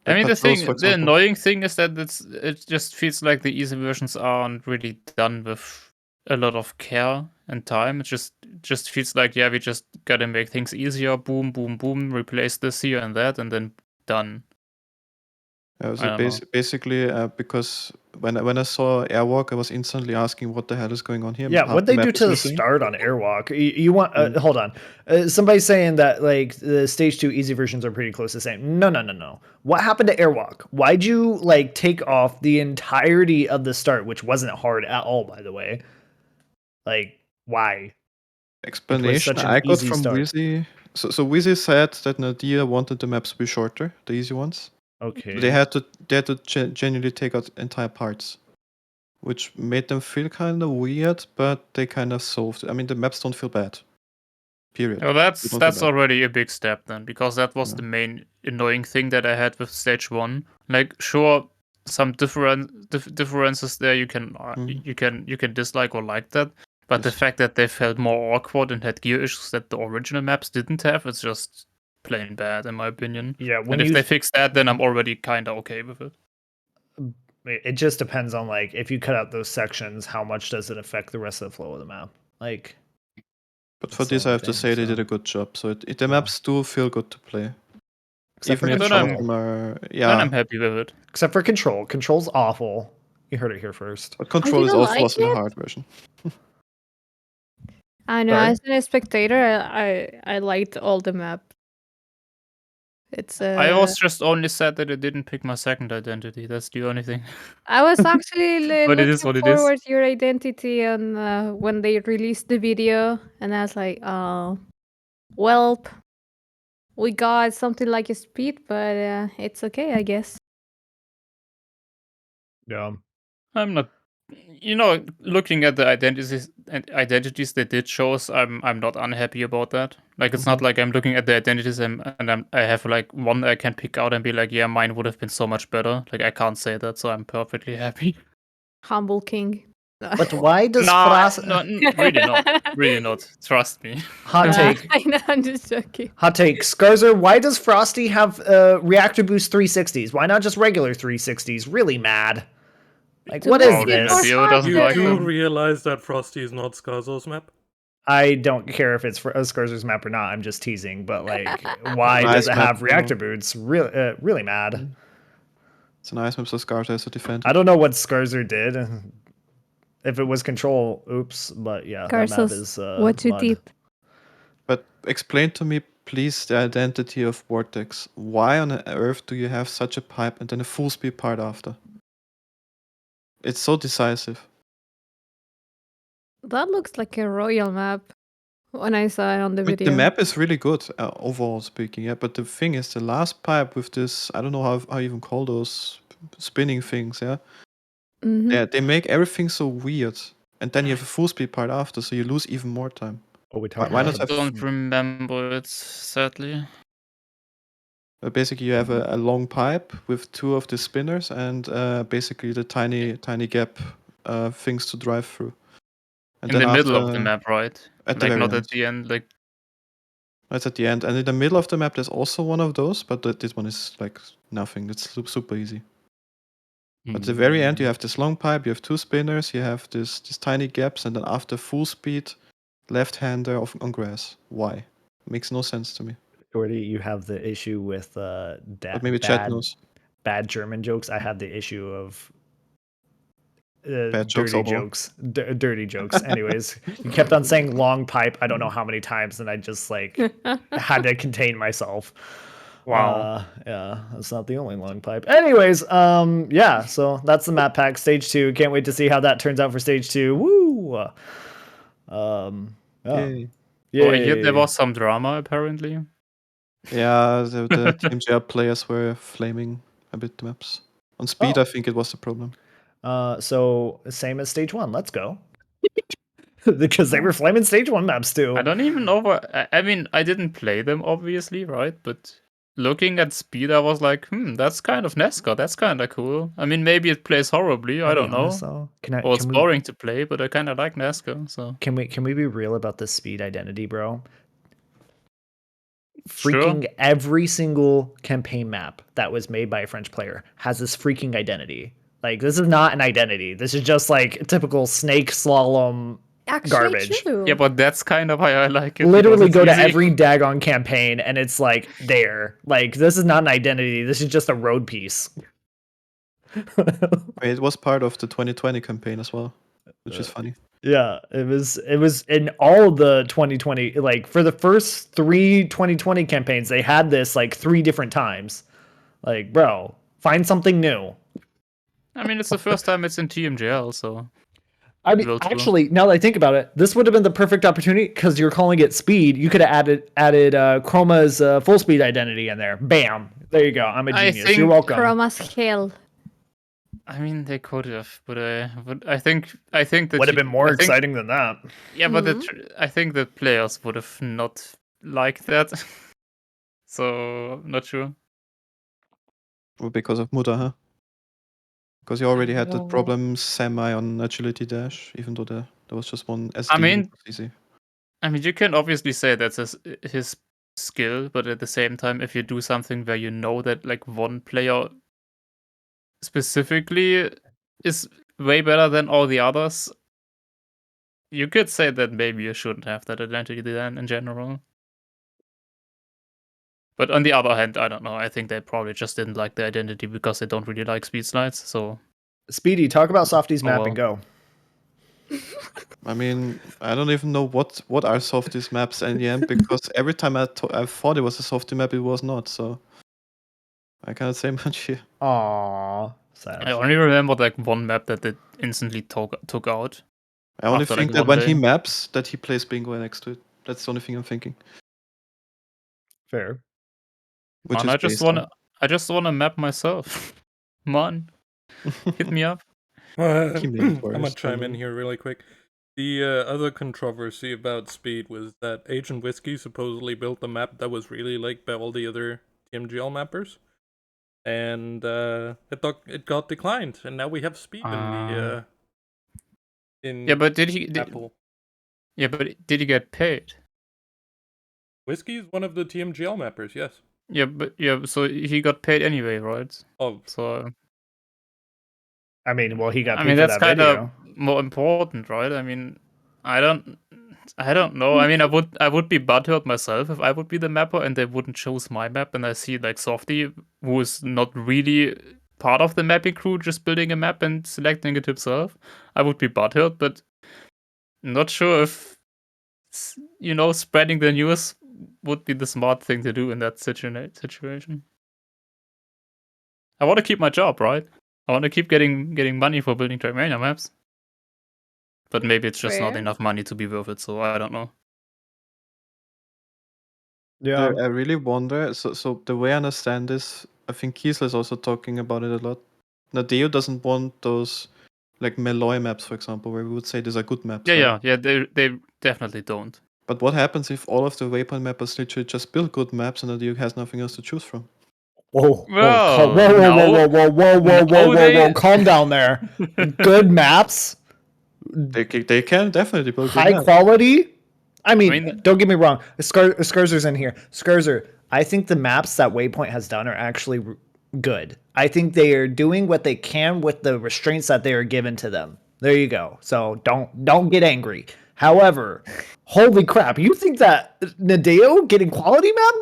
I Like mean, the Patrols, thing, for the example. annoying thing is that it just feels like the easy versions aren't really done with a lot of care and time. It just feels like, yeah, we just gotta make things easier. Boom, boom, boom. Replace this here and that, and then done. So I don't know. basically, because when I saw Airwalk, I was instantly asking what the hell is going on here. Yeah, Half what the they map do is to the missing. start on Airwalk? You want? Mm. Hold on. Somebody's saying that like the stage 2 easy versions are pretty close to the same. No. What happened to Airwalk? Why'd you like take off the entirety of the start, which wasn't hard at all, by the way? Like, why? Explanation such an I got easy from start. Wizzy. So Wizzy said that Nadeo wanted the maps to be shorter, the easy ones. Okay. They had to genuinely take out entire parts, which made them feel kind of weird, but they kind of solved it. I mean, the maps don't feel bad. Period. Well, They that's don't feel bad. already a big step then, because that was Yeah. the main annoying thing that I had with stage 1. Like, sure, some differences there you can you can dislike or like that, but the Yes. fact that they felt more awkward and had gear issues that the original maps didn't have, it's just plain bad, in my opinion. Yeah, And if they fix that, then I'm already kind of okay with it. it just depends on like if you cut out those sections, how much does it affect the rest of the flow of the map? Like, But for that's the this, I only have to thing, say they did so- a good job. So the maps do feel good to play. Except for Even if some of control. them are, Then yeah. I'm happy with it. Except for control. Control's awful. You heard it here first. But control is didn't also like was in the it? hard version. I know. Sorry? As a spectator, I liked all the map. It's I was just only sad that it didn't pick my second identity. That's the only thing. I was actually But it is looking what it is. forward to your identity on when they released the video, and I was like, oh, welp, we got something like a speed, but it's okay, I guess. Yeah. I'm not, looking at the identities they did show us, I'm not unhappy about that. Like, it's not like I'm looking at the identities and I have like one I can pick out and be like, yeah, mine would have been so much better. Like, I can't say that, so I'm perfectly happy. Humble king. But why does No, Frost really not. Really not. Trust me. hot take? I know, I'm just joking. Hot take. Scarzer, why does Frosty have reactor boost 360s? Why not just regular 360s? Really mad. Like, To what make is Probably it more this? Nadeo doesn't You like do them. realize that Frosty is not Skazo's map? I don't care if it's for Skarzer's map or not. I'm just teasing. But like, why Nice does it map, have though. reactor boots? Really mad. It's a nice map, so Scarta has to defend it. I don't know what Scarzer did. If it was control, oops. But yeah, that map Carsos, is what too mud. deep? But explain to me, please, the identity of Vortex. Why on earth do you have such a pipe and then a full speed part after? It's so decisive. That looks like a royal map when I saw it on the I mean, video. the map is really good, overall speaking, yeah. But the thing is, the last pipe with this, I don't know how you even call those spinning things, yeah. Mhm. Yeah, they make everything so weird, and then you have a full speed part after, so you lose even more time. Oh, we Why not I have? don't remember it, sadly. Basically, you have a long pipe with two of the spinners, and basically the tiny gap things to drive through. And In then the middle of the after- map, right? At the Like, very not end. at the end. Like, That's at the end, and in the middle of the map, there's also one of those, but this one is like nothing. It's super easy. At the very end, you have this long pipe, you have two spinners, you have these tiny gaps, and then after full speed, left-hander on grass. Why? Makes no sense to me. Shorty, you have the issue with But maybe chat knows. bad German jokes. I have the issue of Bad jokes dirty overall. jokes. Dirty jokes. Anyways, you kept on saying long pipe. I don't know how many times, and I just like had to contain myself. wow. Yeah, that's not the only long pipe. Anyways, yeah, so that's the map pack, stage 2. Can't wait to see how that turns out for stage 2. Woo! Yeah. Yay. Oh, I hear Yay. there was some drama, apparently. Yeah, the TMWT players were flaming a bit the maps. On speed, Oh. I think it was the problem. So same as stage 1. Let's go. Because they were flaming stage 1 maps too. I don't even know what. I mean, I didn't play them, obviously, right? But looking at speed, I was like, that's kind of NASCAR. That's kind of cool. I mean, maybe it plays horribly. I don't know. So, Or it's boring to play, but I kind of like NASCAR. So Can we be real about the speed identity, bro? Sure. Freaking every single campaign map that was made by a French player has this freaking identity. Like, this is not an identity. This is just like typical snake slalom Actually, garbage. true. Yeah, but that's kind of how I like it. Literally because go it's to easy. every daggone campaign and it's like there. Like, this is not an identity. This is just a road piece. It was part of the 2020 campaign as well, which is funny. Yeah, it was in all of the 2020, like for the first 3 2020 campaigns, they had this like 3 different times. Like, bro, find something new. I mean, it's the first time it's in TMGL, so. I mean, World Tour. actually, now that I think about it, this would have been the perfect opportunity because you're calling it speed. You could have added Chroma's full speed identity in there. Bam, there you go. I'm a I genius. You're think- welcome. Chroma's hell. I mean, they could have, but I think that Would have been more I think- exciting than that. Yeah, but I think the players would have not liked that. So I'm not sure. Well, because of Muda, huh? Because you already had No. that problem semi on agility dash, even though there was just one SD. I mean- which was easy. I mean, you can obviously say that's his skill, but at the same time, if you do something where you know that like one player specifically is way better than all the others, you could say that maybe you shouldn't have that identity then in general. But on the other hand, I don't know. I think they probably just didn't like the identity because they don't really like speed slides. So Speedy, talk about Softy's Oh, map well. and go. I mean, I don't even know what are Softy's maps in the end, because every time I thought it was a Softy map, it was not. So I cannot say much here. Aww, sad. I only remember like one map that they instantly took out. I only After, think like, that one when he day. maps, that he plays bingo next to it. That's the only thing I'm thinking. Fair. Which Man, is I just wanna map myself. Man, hit me up. He made it I'm gonna worse, chime in probably. here really quick. The other controversy about speed was that Agent Whiskey supposedly built a map that was really liked by all the other TMGL mappers, and it got declined, and now we have speed in the Yeah, but did he Apple. did he get paid? Whiskey is one of the TMGL mappers, yes. Yeah, so he got paid anyway, right? Oh, So I mean, well, he got I paid mean, for that's that kind of video. more important, right? I mean, I don't know. I mean, I would be butthurt myself if I would be the mapper and they wouldn't choose my map, and I see like Softy, who is not really part of the mapping crew, just building a map and selecting it himself. I would be butthurt, but not sure if spreading the news would be the smart thing to do in that situation. I want to keep my job, right? I want to keep getting money for building Trackmania maps. But maybe it's just not Fair. enough money to be worth it, so I don't know. Yeah. I really wonder. So the way I understand this, I think Kiesler is also talking about it a lot. Nadeo doesn't want those like Meloy maps, for example, where we would say these are good maps. right? Yeah. They definitely don't. But what happens if all of the Waypoint mappers literally just build good maps and Nadeo has nothing else to choose from? Whoa, Well, whoa, calm down there. Good maps, They can definitely build good high maps. quality. I mean, mean- don't get me wrong. Skurzer's in here. Skurzer, I think the maps that Waypoint has done are actually good. I think they are doing what they can with the restraints that they are given to them. There you go. So don't get angry. However, holy crap, you think that Nadeo getting quality map?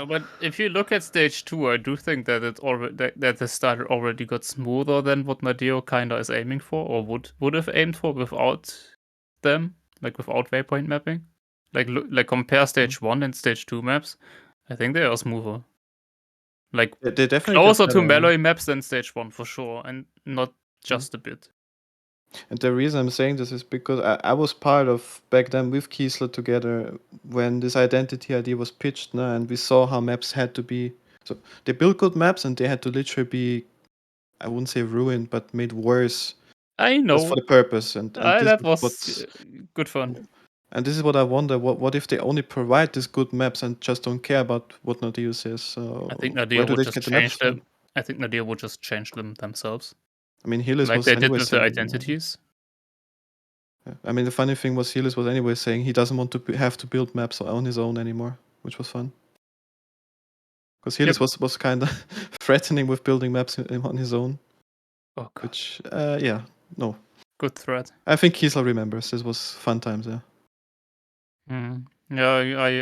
But if you look at stage 2, I do think that that the start already got smoother than what Nadeo kinda is aiming for, or would have aimed for without them, like without waypoint mapping. Like compare stage 1 and stage 2 maps. I think they are smoother. Like They definitely closer get to better. Melee maps than stage 1 for sure, and not just a bit. And the reason I'm saying this is because I was part of back then with Kiesler together when this identity idea was pitched, and we saw how maps had to be. So they built good maps and they had to literally be, I wouldn't say ruined, but made worse I just for know. the purpose. And this That is was what's, good fun. and this is what I wonder. What if they only provide these good maps and just don't care about what Nadeo says? So I think where Nadeo do would they just get the maps change them. from? I think Nadeo would just change them themselves, I mean, Hillis like was they did anyway with the saying. identities. I mean, the funny thing was Hillis was anyway saying he doesn't want to have to build maps on his own anymore, which was fun. Because Hillis was kind of threatening with building maps on his own. Oh god. Which, yeah, no. Good threat. I think Kiesler remembers. This was fun times, yeah. Yeah,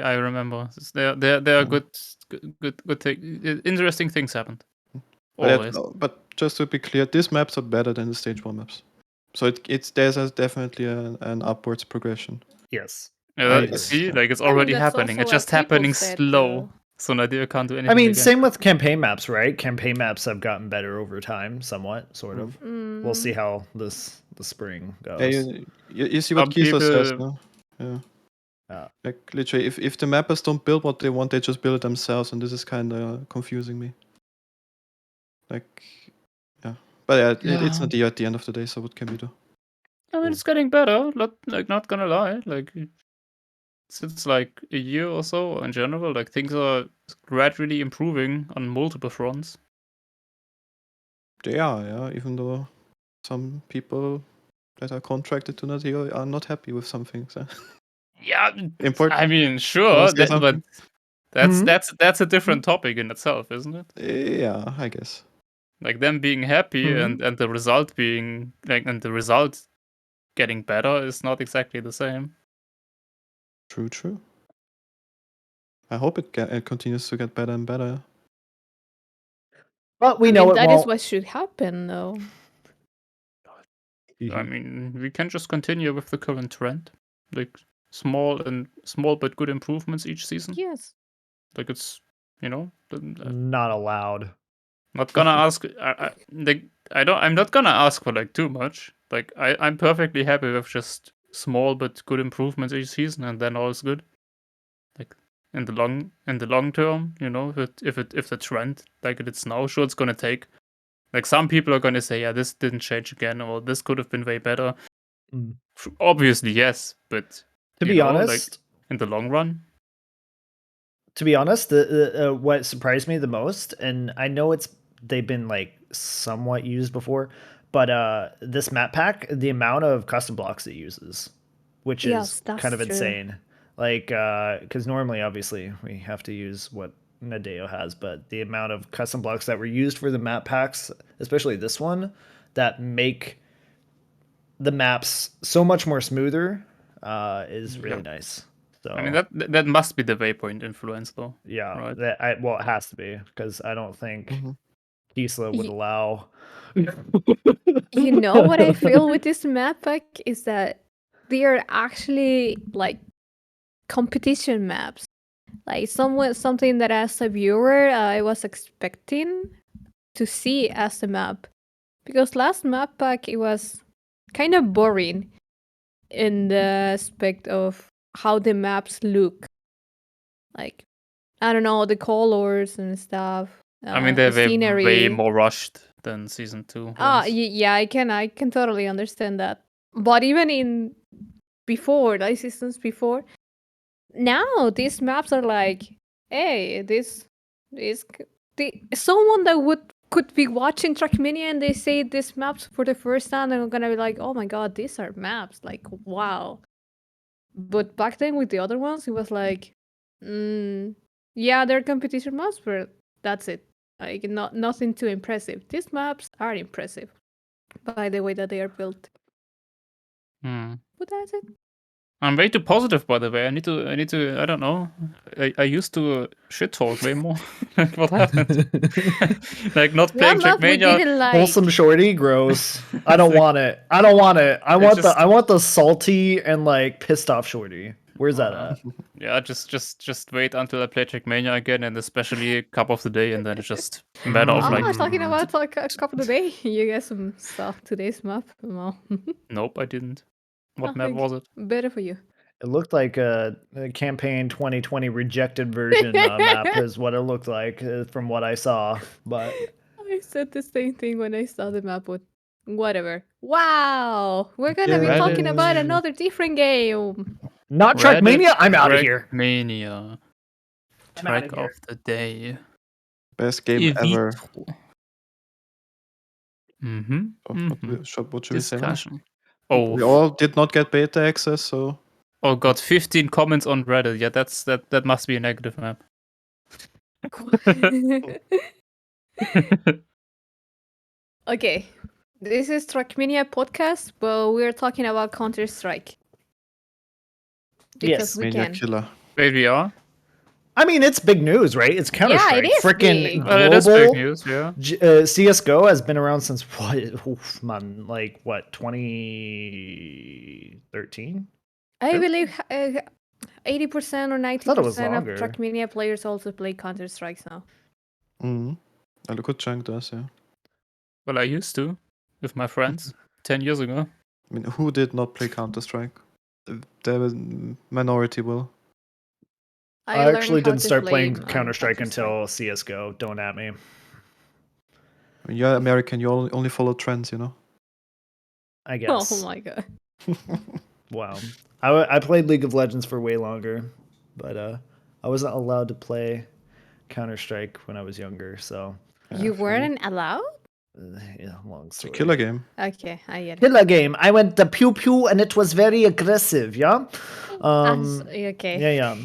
I remember. There are good interesting things happened. Always. But just to be clear, these maps are better than the stage 1 maps. So there's definitely an upwards progression. Yes. Yeah, I see, agree. like it's I mean, already that's happening. It's also just what people happening said, slow. So Nadeo can't do anything. I mean, against same it. with campaign maps, right? Campaign maps have gotten better over time, somewhat, sort of. We'll see how the spring goes. Yeah, you see what Some Kiesler says, people- no? Yeah. Like literally, if the mappers don't build what they want, they just build it themselves, and this is kind of confusing me. Like, yeah, but yeah, it's not at the end of the day. So what can we do? I mean, it's getting better. Not gonna lie. Like since like a year or so in general, like things are gradually improving on multiple fronts. They are, yeah. Even though some people that are contracted to Nadeo are not happy with some things. Yeah, Important. I mean, Wanna sure, say but something? that's a different topic in itself, isn't it? Yeah, I guess. Like them being happy Mhm. and the result being like and the result getting better is not exactly the same. True. I hope it continues to get better and better. But we I know mean, it that is won't. what should happen, though. I mean, we can just continue with the current trend, like small but good improvements each season. Yes. Like it's Not allowed. not gonna ask. I'm not gonna ask for like too much. Like I'm perfectly happy with just small but good improvements each season, and then all is good. Like in the long term, if the trend like it is now, sure it's gonna take. Like some people are gonna say, yeah, this didn't change again, or this could have been way better. Mm. Obviously, yes, but To you be know, like honest, in the long run, what surprised me the most, and I know they've been like somewhat used before, but this map pack, the amount of custom blocks it uses, which is Yes, that's kind of true. insane. Like, because normally, obviously, we have to use what Nadeo has, but the amount of custom blocks that were used for the map packs, especially this one, that make the maps so much more smoother, is really nice. So I mean that must be the Waypoint influence, though. yeah, Right. well, it has to be because I don't think Mhm. Kisla would Ye- allow. You know what I feel with this map pack is that they are actually like competition maps. Like something that as a viewer I was expecting to see as a map. Because last map pack it was kind of boring in the aspect of how the maps look. Like I don't know, the colors and stuff. I mean, The they were scenery. way more rushed than season 2 was. Yeah, I can totally understand that. But even in before, like seasons before, now these maps are like, hey, someone that could be watching Trackmania and they say these maps for the first time, and I'm gonna be like, oh my god, these are maps, like wow. But back then with the other ones, it was like, yeah, they're competition maps, but that's it. Like nothing too impressive. These maps are impressive by the way that they are built. Hmm. But that's it. I'm way too positive, by the way. I need to. I don't know. I used to shit talk way more. Like what happened? Like not playing One map we Trackmania. didn't like. Wholesome shorty, gross. I It's don't like- want it. I don't want it. I want just- I want the salty and like pissed off shorty. Where's that at? Yeah, just wait until I play Trackmania again, and especially Cup of the Day, and then it's just a matter of like, Talking about like a couple of days. You guys some stuff today's map. Well, nope, I didn't. What I map think was it? better for you. It looked like a campaign 2020 rejected version map is what it looked like from what I saw. But I said the same thing when I saw the map, but whatever. Wow, we're gonna be Yeah. talking about Reddit. another different game. not Trackmania. I'm out of here. Trackmania. I'm outta Track here. of the Day. Best game ever. Mm-hmm. What should we say now? Discussion. Oh, We all did not get beta access, so oh god, 15 comments on Reddit. Yeah, that must be a negative map. Okay, this is Trackmania podcast, but we're talking about Counter Strike because Yes. we Mania can. killer. Wait, we are? I mean, it's big news, right? It's Counter Strike. Yeah, it is Freaking big. Well, it is big global. news, yeah. CS:GO has been around since what? Oof, man, like what? 2013. I believe 80% or thought it was 90% of longer. Trackmania players also play Counter Strike now. Mm-hmm. A good chunk does, yeah. Well, I used to with my friends 10 years ago. I mean, who did not play Counter Strike? The minority will. I learned actually how didn't to start play playing on Counter Strike Counter-Strike. until CS:GO. Don't at me. I mean, you're American. You only follow trends, you know. I guess. Oh my god. Wow. I played League of Legends for way longer, but I wasn't allowed to play Counter Strike when I was younger. So You weren't allowed? Yeah, long It's a story. killer game. Okay, I get it. Killer game. I went the pew pew and it was very aggressive. Yeah. Okay. Yeah.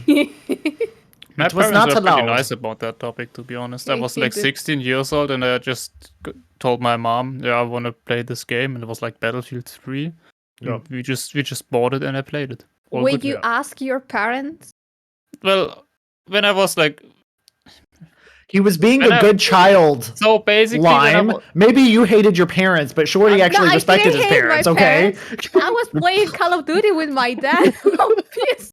My It was parents not were pretty allowed. nice about that topic, to be honest. I was He like did. 16 years old, and I just told my mom, "Yeah, I want to play this game," and it was like Battlefield 3. Yeah. We just bought it and I played it. All Will good. you yeah. ask your parents? Well, when I was like, He was being When a I- good child. so basically, when I Lime. wa- Maybe you hated your parents, but Shorty No, actually I respected didn't his hate my parents. Okay. I was playing Call of Duty with my dad on PS2.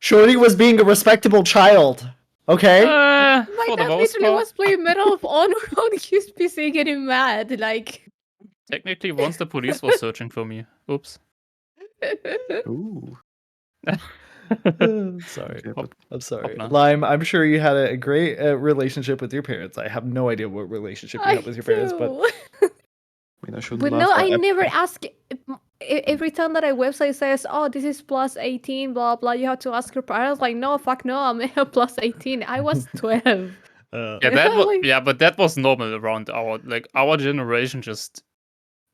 Shorty was being a respectable child. Okay. My for the dad most literally part, was playing Medal of Honor on his PC getting mad. Like, technically, once the police was searching for me. Oops. Ooh. Sorry. Okay, but I'm sorry. Hopla. Lime, I'm sure you had a great relationship with your parents. I have no idea what relationship you I have with your parents, but do. I mean, I shouldn't But laugh no, at I Ep- never ask. Every time that a website says, "Oh, this is plus 18," blah blah, you have to ask your parents. Like, no, fuck no, I'm plus 18. I was 12. Yeah, but that was normal around our generation.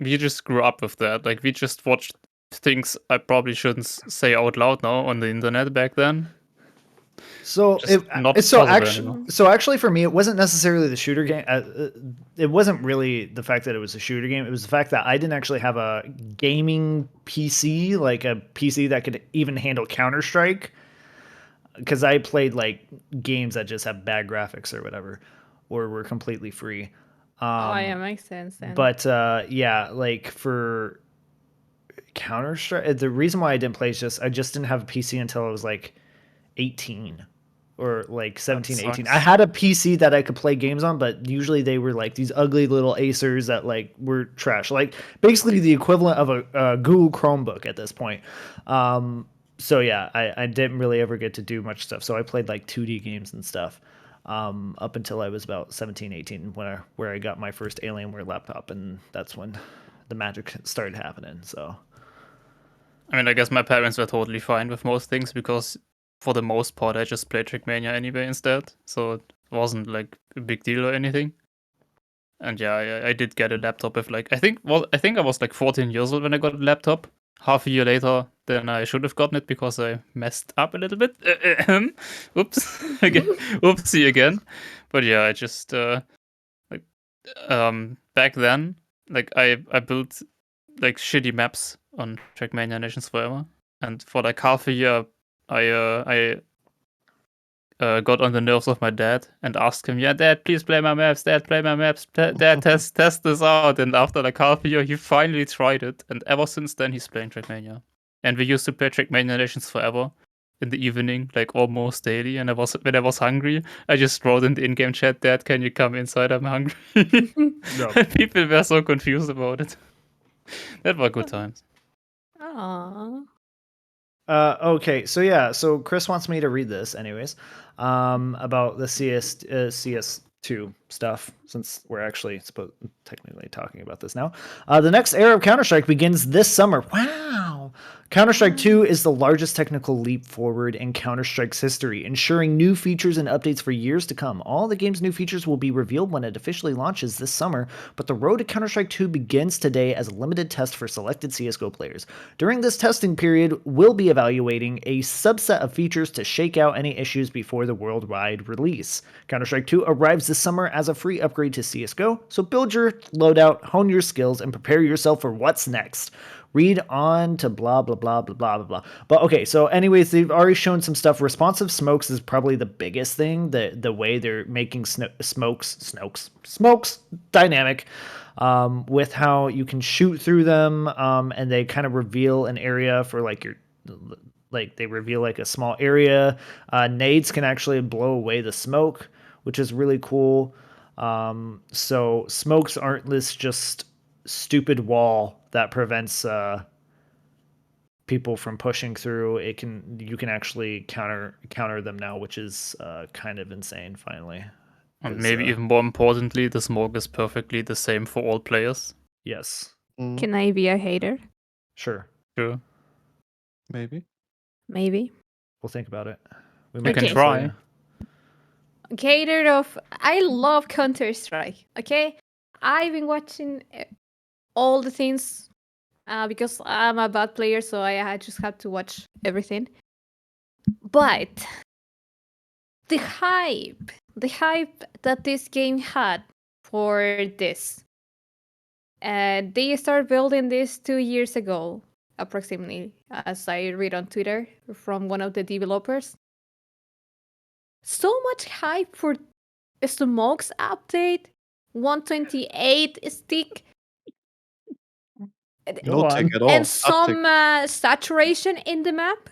We just grew up with that. Like, we just watched things I probably shouldn't say out loud now on the internet back then. So Just not so possible actually, anymore. so actually for me, it wasn't necessarily the shooter game. It wasn't really the fact that it was a shooter game. It was the fact that I didn't actually have a gaming PC, like a PC that could even handle Counter-Strike. Because I played like games that just have bad graphics or whatever, or were completely free. Oh, yeah, makes sense then. But yeah, like for Counter Strike, the reason why I didn't play is just I just didn't have a PC until I was like 18 or like 17, 18. sucks. I had a PC that I could play games on, but usually they were like these ugly little Acers that like were trash, like basically the equivalent of a Google Chromebook at this point. So yeah, I didn't really ever get to do much stuff. So I played like 2D games and stuff. Up until I was about 17, 18, where I got my first Alienware laptop, and that's when the magic started happening. So I mean, I guess my parents were totally fine with most things because for the most part I just played Trackmania anyway instead, so it wasn't like a big deal or anything. And yeah, I did get a laptop with like I think I was like 14 years old when I got a laptop. Half a year later than I should have gotten it because I messed up a little bit. Oops, again, oopsie again. But yeah, I just like back then like I built like shitty maps on Trackmania Nations Forever, and for like half a year I got on the nerves of my dad and asked him, "Yeah, Dad, please play my maps. Dad, play my maps. Dad, test this out." And after like half a year, he finally tried it, and ever since then, he's playing Trackmania. And we used to play Trackmania Nations Forever in the evening, like almost daily. And when I was hungry, I just wrote in the in-game chat, "Dad, can you come inside? I'm hungry." And people were so confused about it. That were good times. Aww. Okay, so yeah, so Chris wants me to read this, anyways, about the CS2 stuff, since we're actually technically talking about this now. The next era of Counter-Strike begins this summer. Wow! Counter-Strike 2 is the largest technical leap forward in Counter-Strike's history, ensuring new features and updates for years to come. All the game's new features will be revealed when it officially launches this summer, but the road to Counter-Strike 2 begins today as a limited test for selected CSGO players. During this testing period, we'll be evaluating a subset of features to shake out any issues before the worldwide release. Counter-Strike 2 arrives this summer as a free upgrade to CSGO, so build your loadout, hone your skills, and prepare yourself for what's next. Read on to blah, blah, blah, blah, blah, blah, blah. But okay, so anyways, they've already shown some stuff. Responsive smokes is probably the biggest thing, the way they're making smokes dynamic, with how you can shoot through them, and they kind of reveal an area for they reveal like a small area. Nades can actually blow away the smoke, which is really cool. So smokes aren't this just stupid wall that prevents people from pushing through. You can actually counter them now, which is kind of insane. Finally, And maybe even more importantly, the smoke is perfectly the same for all players. yes, Can I be a hater? sure, Sure. Maybe. Maybe. we'll think about it. We You can Okay. try. hater of. I love Counter Strike. Okay, I've been watching all the things because I'm a bad player, so I just have to watch everything. But the hype that this game had for this, they started building this 2 years ago, approximately, as I read on Twitter from one of the developers. So much hype for Smokes update, 128 stick, Go No tick on. at all. and Uptick. some saturation in the map.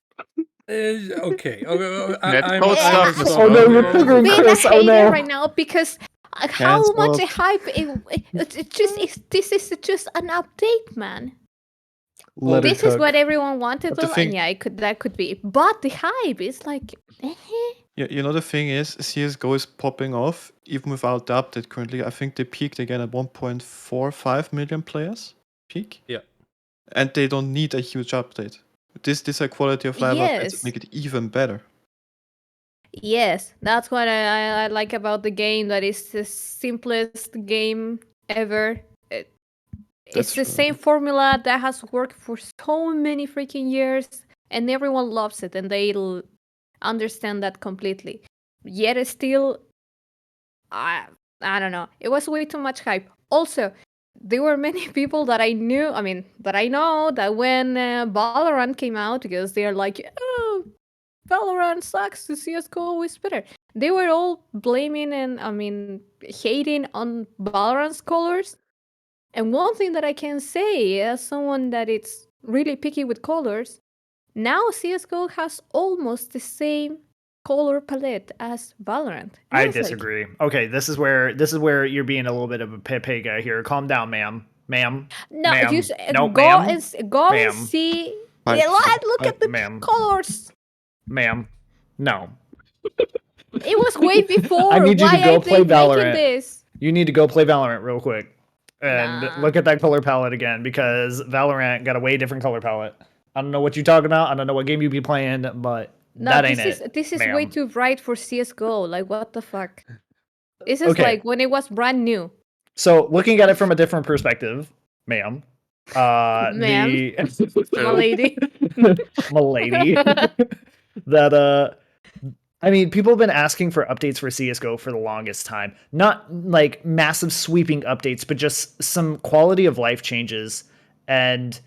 Okay. Netcode I'm stuff is Oh no, you're well, triggering Being a Chris. Oh hater no. right now because how Hands much up. hype this is just an update, man. Let her This is cook. what everyone wanted, But the and thing- yeah, that could be. But the hype is like, Yeah, you know the thing is, CS:GO is popping off even without the update currently. I think they peaked again at 1.45 million players peak. Yeah. And they don't need a huge update. This a quality of life updates that yes, make it even better. yes, that's what I like about the game. That is the simplest game ever. It's That's the true. same formula that has worked for so many freaking years, and everyone loves it, and they understand that completely. Yet still, I don't know. It was way too much hype. Also, there were many people that I knew. I mean, that I know that when Valorant came out, because they're like, oh, Valorant sucks. The CS:GO is better. They were all blaming and hating on Valorant's colors. And one thing that I can say, as someone that is really picky with colors, now CS:GO has almost the same color palette as Valorant. And I was like, disagree. Okay, this is where you're being a little bit of a Pepe guy here. Calm down, ma'am. Ma'am. no, Ma'am. you No, go ma'am. and go and Ma'am. see. Hi, Yeah, look at the ma'am. colors. Ma'am. No. It was way before. I need you to Why go are play they making Valorant. this? You need to go play Valorant real quick. And Nah. look at that color palette again because Valorant got a way different color palette. I don't know what you're talking about. I don't know what game you be playing, but No, that ain't it. this is ma'am. way too bright for CS:GO. Like, what the fuck? This is Okay. like when it was brand new. So looking at it from a different perspective, ma'am. Ma'am. My lady. Milady. That I mean, people have been asking for updates for CS:GO for the longest time. Not like massive sweeping updates, but just some quality of life changes. And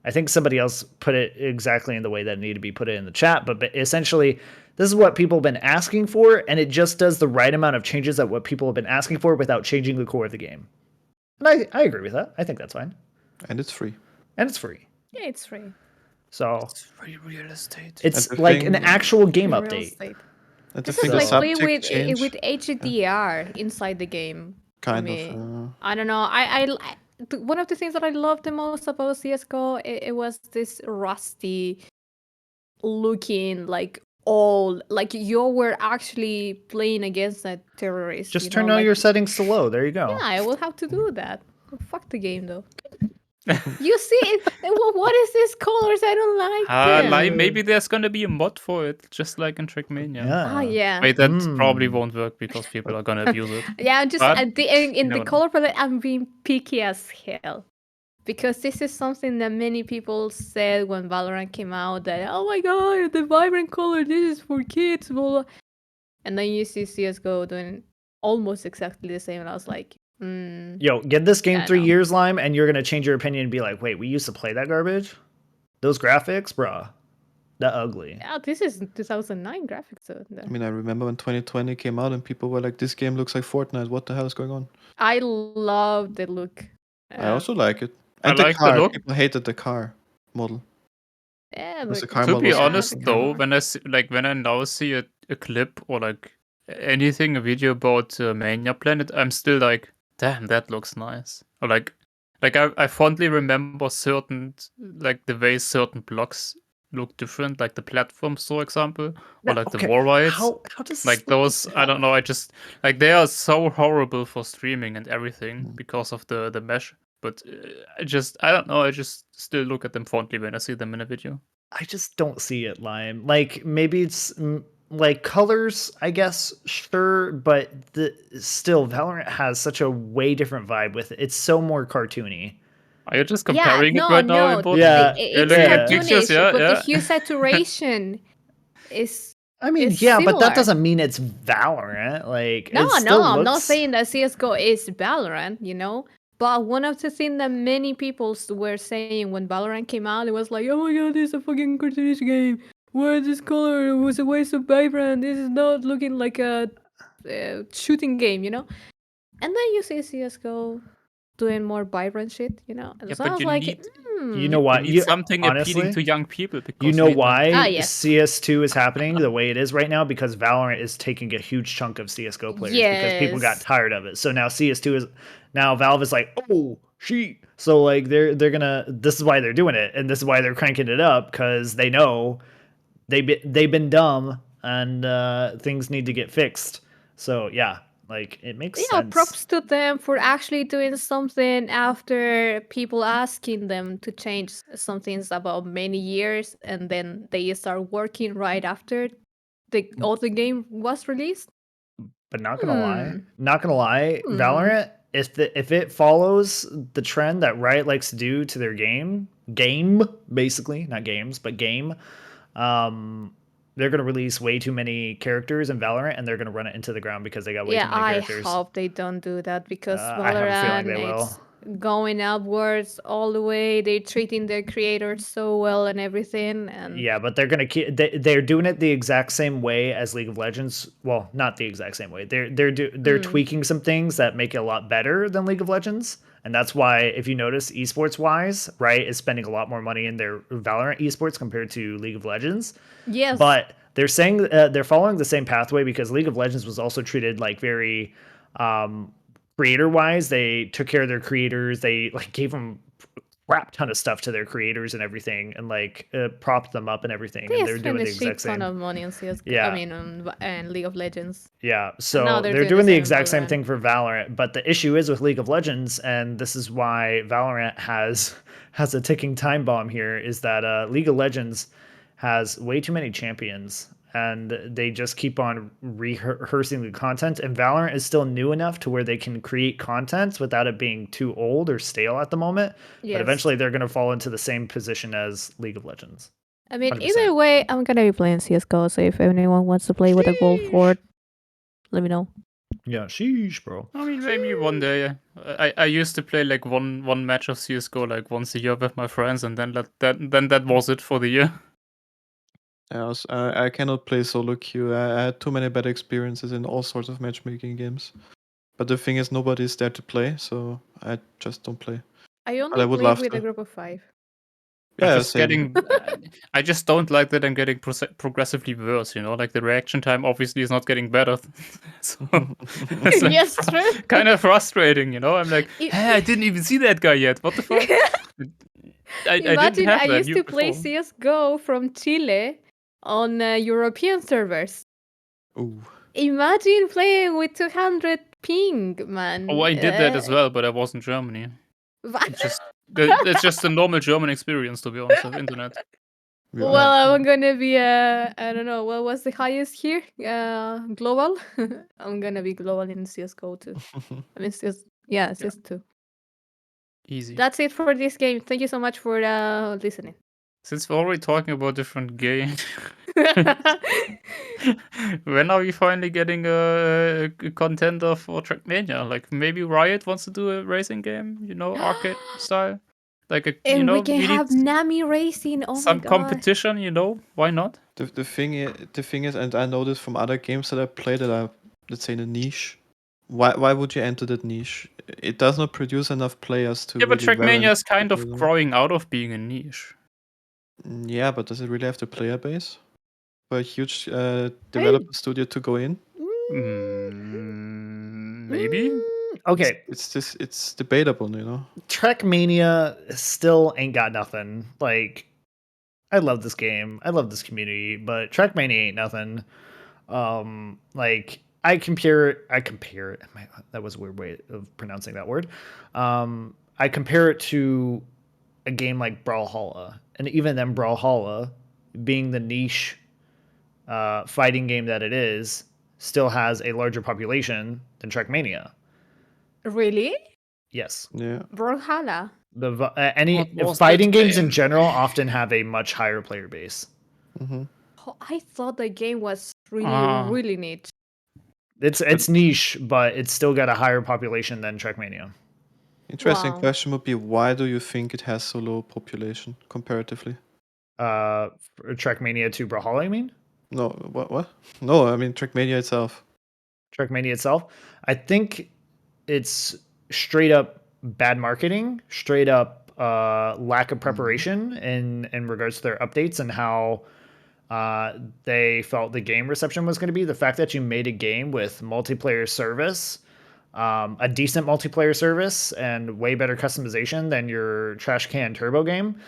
I think somebody else put it exactly in the way that it needed to be put it in the chat. But essentially, this is what people have been asking for, and it just does the right amount of changes at what people have been asking for without changing the core of the game. And I agree with that. I think that's fine. And it's free. And it's free. Yeah, it's free. So it's free real estate. it's And the like thing- an actual game Real update. estate. And the This is thing, like the playing subtick change, with HDR inside the game. kind me. of. I don't know. One of the things that I love the most about CS:GO, it was this rusty looking, like old, like you were actually playing against a terrorist. Just you turn know, all like, your settings to low. There you go. yeah, I will have to do that. Oh, fuck the game though. You see it? What is this colors? I don't like them. Like maybe there's gonna be a mod for it, just like in Trackmania. Ah, yeah. Wait, that probably won't work because people are gonna abuse it. Yeah, I'm just But in never the know. color palette, I'm being picky as hell. Because this is something that many people said when Valorant came out that, oh my god, the vibrant color, this is for kids, blah, blah. And then you see CS:GO doing almost exactly the same, and I was like, Yo, get this game I 3 know. years, Lime, and you're gonna change your opinion and be like, wait, we used to play that garbage? Those graphics, bruh. That ugly. yeah, this is 2009 graphics. So I mean, I remember when 2020 came out and people were like, this game looks like Fortnite. What the hell is going on? I love the look. I also like it. I And the like the car. look. People hated the car model. Yeah, Because the but car To model be was honest, the though, car. when when I now see a clip or like anything, a video about Mania Planet, I'm still like, damn, that looks nice. Or like I fondly remember certain like the way certain blocks look different, like the platforms, for example, or like the war riots. How does Like this look those, I don't know. I just like they are so horrible for streaming and everything because of the mesh. But I don't know. I just still look at them fondly when I see them in a video. I just don't see it, Lime. Like maybe it's like colors, I guess, sure, but still Valorant has such a way different vibe with it. It's so more cartoony. Are you just Yeah, comparing it no, right now, no. Import? Yeah, You're It's looking at yeah. pictures, cartoonish, but the yeah. hue saturation is I mean, is yeah, but that similar. doesn't mean it's Valorant. Like, No, it no, still I'm not looks. saying that CS:GO is Valorant, you know. But one of the things that many people were saying when Valorant came out, it was like, "Oh my god, this is a fucking cartoonish game. Where is this color? It was a waste of vibrant. This is not looking like a shooting game, you know." And then you see CS:GO doing more vibrant shit, you know. And Yeah, so I but was you like, need You know why? you need something appealing honestly, to young people you because know we like why yes. CS2 is happening the way it is right now? Because Valorant is taking a huge chunk of CSGO players because people got Yes. tired of it. So now CS2 is now Valve is like, oh she. So like they're gonna. This is why they're doing it, and this is why they're cranking it up because they know they've been dumb and things need to get fixed. So yeah, like it makes Yeah, sense. props to them for actually doing something after people asking them to change some things about many years, and then they start working right after the other game was released. But not gonna lie, Hmm. Valorant, if it follows the trend that Riot likes to do to their game basically, not games, but game, um, they're gonna release way too many characters in Valorant, and they're gonna run it into the ground because they got way Yeah, too many I characters. hope they don't do that because I have a feeling Valorant they will. it's going upwards all the way. They're treating their creators so well and everything, and Yeah, but they're gonna keep. They're doing it the exact same way as League of Legends. Well, not the exact same way. They're tweaking some things that make it a lot better than League of Legends, and that's why if you notice, esports wise, right, is spending a lot more money in their Valorant esports compared to League of Legends. yes, But they're saying they're following the same pathway because League of Legends was also treated like very creator wise. They took care of their creators. They like gave them crap ton of stuff to their creators and everything, and like propped them up and everything. And they they're spend doing a the shit exact ton same. of money on CS. I Yeah. mean, on League of Legends. Yeah, And now so they're they're doing the doing the same in exact same Valorant. thing for Valorant, but the issue is with League of Legends, and this is why Valorant has a ticking time bomb here, is that League of Legends has way too many champions, and they just keep on rehearsing the content, and Valorant is still new enough to where they can create content without it being too old or stale at the moment, but Yes. eventually they're going to fall into the same position as League of Legends. I mean, 100%. either way, I'm gonna be playing CS:GO. So if anyone wants to play with a gold fort, let me know. Yeah, sheesh, bro. I mean, maybe one day. I used to play like one match of CS:GO like once a year with my friends, and then that was it for the year. I cannot play solo queue. I had too many bad experiences in all sorts of matchmaking games. But the thing is, nobody's there to play, so I just don't play. I I only would played love with to. a group of 5. I'm Yeah, just same. I just don't like that I'm getting progressively worse. You know, like the reaction time obviously is not getting better. So it's like Yes, true. kind of frustrating. You know, I'm like, It- hey, I didn't even see that guy yet. What the fuck? I didn't Imagine have I that used to play before. CS:GO from Chile on European servers. Ooh. Imagine playing with 200 ping, man. Oh, I did that as well, but I was in Germany. It's just it's just a normal German experience, to be honest, of internet. We all Well, have I'm gonna be I don't know, what was the highest here? Global. I'm gonna be global in CS:GO too. I mean, CS2. Easy. That's it for this game. Thank you so much for listening. Since we're already talking about different games, when are we finally getting a contender for Trackmania? Like maybe Riot wants to do a racing game, you know, arcade style. Like And we can we need have Nami Racing. Oh my some god. competition, you know? Why not? the thing is, and I know this from other games that I played that are, let's say, in a niche. Why would you enter that niche? It does not produce enough players to Yeah, but really Trackmania warrant is kind of people. growing out of being a niche. Yeah, but does it really have the player base for a huge developer studio to go in? Maybe. Okay, It's debatable, you know. Trackmania still ain't got nothing. Like, I love this game. I love this community, but Trackmania ain't nothing. Like I compare it. That was a weird way of pronouncing that word. I compare it to a game like Brawlhalla, and even then, Brawlhalla being the niche fighting game that it is still has a larger population than Trackmania. Really? Yes. Yeah. Brawlhalla. Any What was fighting that games in game? general often have a much higher player base. Mm-hmm. Oh, I thought the game was really, Ah. really neat. It's niche, but it's still got a higher population than Trackmania. Interesting Wow. question would be, why do you think it has so low population comparatively? Trackmania to Brawlhalla, you mean? No, what? No, I mean Trackmania itself. Trackmania itself. I think it's straight up bad marketing, straight up lack of preparation in regards to their updates and how they felt the game reception was going to be. The fact that you made a game with multiplayer service, a decent multiplayer service, and way better customization than your trash can turbo game,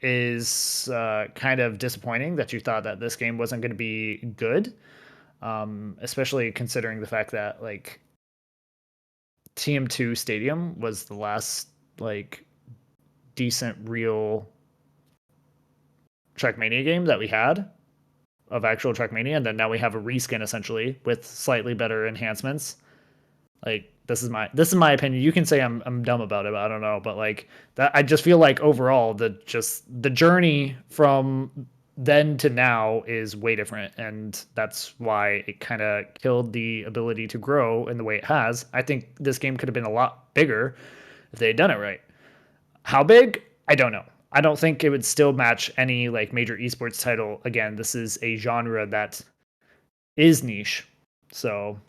is kind of disappointing that you thought that this game wasn't going to be good. Especially considering the fact that like TM2 Stadium was the last like decent real Trackmania game that we had of actual Trackmania, and then now we have a reskin essentially with slightly better enhancements. Like this is my opinion. You can say I'm dumb about it, but I don't know. But like that, I just feel like overall the journey from then to now is way different, and that's why it kind of killed the ability to grow in the way it has. I think this game could have been a lot bigger if they had done it right. How big? I don't know. I don't think it would still match any like major esports title. Again, this is a genre that is niche. So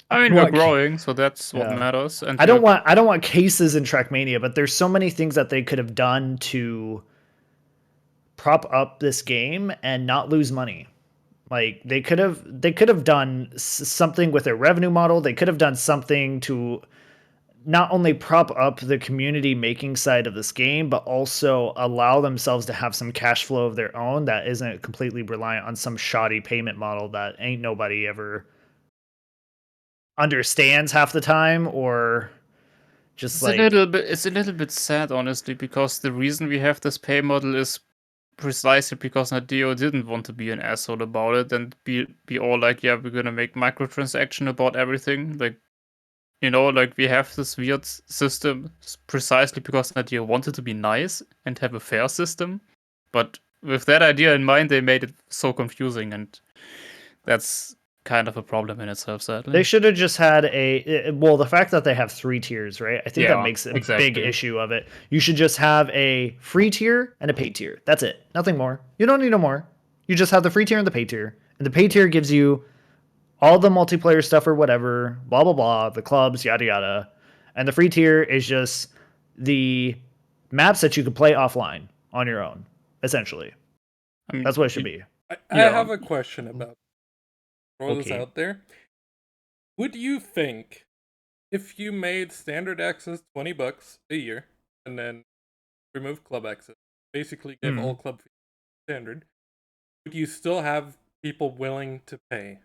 I mean, we're growing, so that's what Yeah. matters. And I don't want cases in Trackmania, but there's so many things that they could have done to prop up this game and not lose money. Like they could have done something with their revenue model. They could have done something to not only prop up the community making side of this game, but also allow themselves to have some cash flow of their own that isn't completely reliant on some shoddy payment model that ain't nobody ever understands half the time, or just It's like it's a little bit sad, honestly, because the reason we have this pay model is precisely because Nadeo didn't want to be an asshole about it and be all like, yeah, we're gonna make microtransaction about everything. Like, like we have this weird system precisely because Nadeo wanted to be nice and have a fair system. But with that idea in mind, they made it so confusing, and that's kind of a problem in itself, sadly. they should have just had the fact that they have 3 tiers, right? I think that Yeah, makes a big exactly. issue of it. You should just have a free tier and a paid tier. That's it. Nothing more. You don't need no more. You just have the free tier and the paid tier. And the paid tier gives you all the multiplayer stuff or whatever, blah blah blah, the clubs, yada yada. And the free tier is just the maps that you can play offline on your own, essentially. I mean, That's what it should be. I Yeah. have a question about throw this Okay. out there. Would you think if you made standard access $20 a year and then remove club access, basically give all club fees standard, would you still have people willing to pay?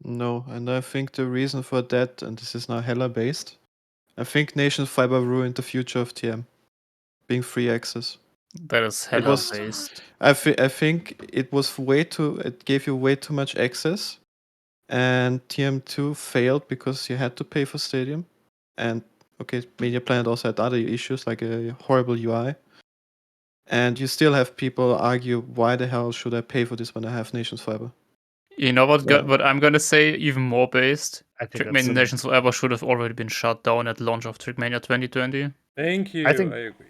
No, and I think the reason for that, and this is now hella based, I think Nation Fiber ruined the future of TM, being free access. That is hella was- based. I think it gave you way too much access, and TM2 failed because you had to pay for Stadium, and okay, Media Planet also had other issues like a horrible UI, and you still have people argue, why the hell should I pay for this when I have Nations Fiber? You know what? So- What I'm gonna say, even more based. I think Trackmania Nations Forever should have already been shut down at launch of Trackmania 2020. Thank you. I think- I agree.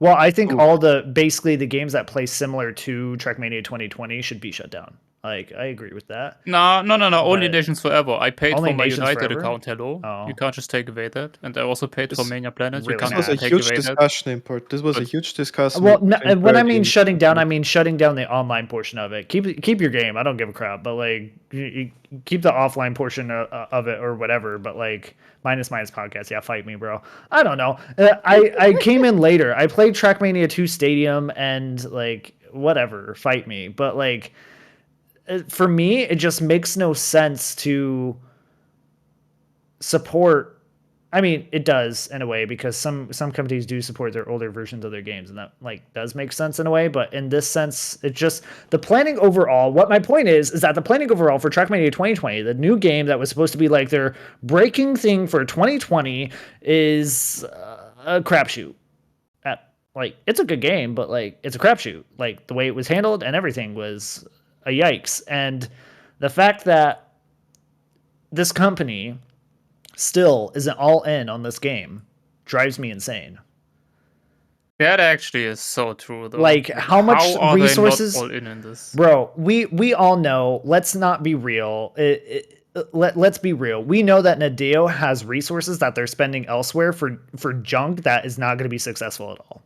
Well, I think Ooh. all basically the games that play similar to Trackmania 2020 should be shut down. Like, I agree with that. No. Only But- Nations Forever. I paid Only for my Nations United Forever? account. Hello, Oh. you can't just take away that. And I also paid for This- Mania Planet. really You can't This was just a take huge away that. discussion import. This was a But- huge discussion. Well, between when I Birdie mean and shutting down, I Birdie. mean shutting down the online portion of it. Keep your game. I don't give a crap. But like, you keep the offline portion of it or whatever. But like, minus podcast. Yeah, fight me, bro. I don't know. I came in later. I played Trackmania 2 Stadium and like whatever, fight me. But like, for me, it just makes no sense to support I mean, it does in a way because some companies do support their older versions of their games, and that like does make sense in a way. But in this sense, it's just the planning overall. What my point is that the planning overall for Trackmania 2020, the new game that was supposed to be like their breaking thing for 2020, is a crapshoot. Like it's a good game, but like it's a crapshoot. Like the way it was handled and everything was a yikes. And the fact that this company still isn't all in on this game drives me insane. That actually is so true, though. Like how much are resources, they not all in this? bro? We all know. Let's not be real. Let's be real. We know that Nadeo has resources that they're spending elsewhere for junk that is not going to be successful at all.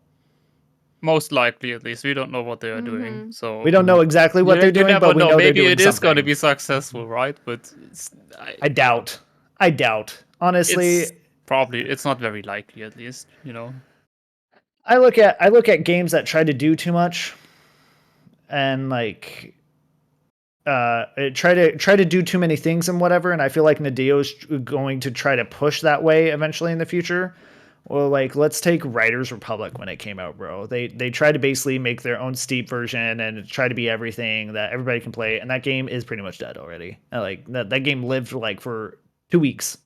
Most likely, at least. We don't know what they are doing, so We don't know exactly what they're doing, never but we know they're Maybe doing it is going to something. be successful, right? But I doubt. Honestly, it's not very likely, at least. I look at games that try to do too much, and like try to do too many things and whatever. And I feel like Nadeo's going to try to push that way eventually in the future. Well, like let's take Riders Republic when it came out, bro. They tried to basically make their own steep version and try to be everything that everybody can play, and that game is pretty much dead already. Like that game lived like for 2 weeks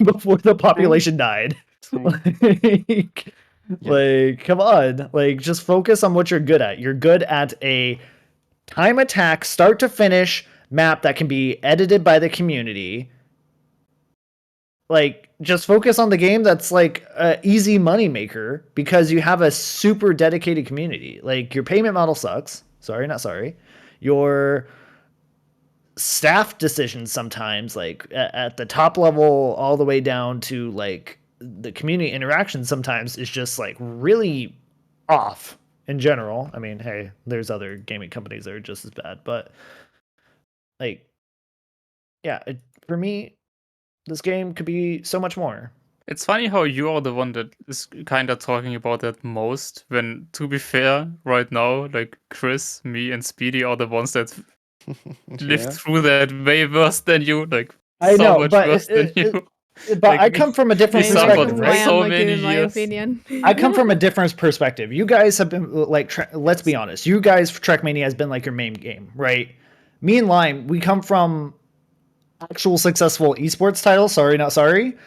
before the population died. Like, come on. Like, just focus on what you're good at. You're good at a time attack, start to finish map that can be edited by the community. Like, just focus on the game that's like an easy money maker because you have a super dedicated community. Like, your payment model sucks. Sorry, not sorry. Your staff decisions sometimes, like at the top level all the way down to like the community interaction sometimes is just like really off in general. I mean, hey, there's other gaming companies that are just as bad, but like, yeah, for me, this game could be so much more. It's funny how you are the one that is kind of talking about that most, when, to be fair, right now, like Chris, me, and Speedy are the ones that lived through that way worse than you. Like, I so know, much but worse than you. But Like, I come from a different we suffered perspective, for right? so I'm not many giving my years. opinion. I come from a different perspective. You guys have been like, let's be honest. You guys, Trackmania has been like your main game, right? Me and Lime, we come from actual successful esports titles. Sorry, not sorry.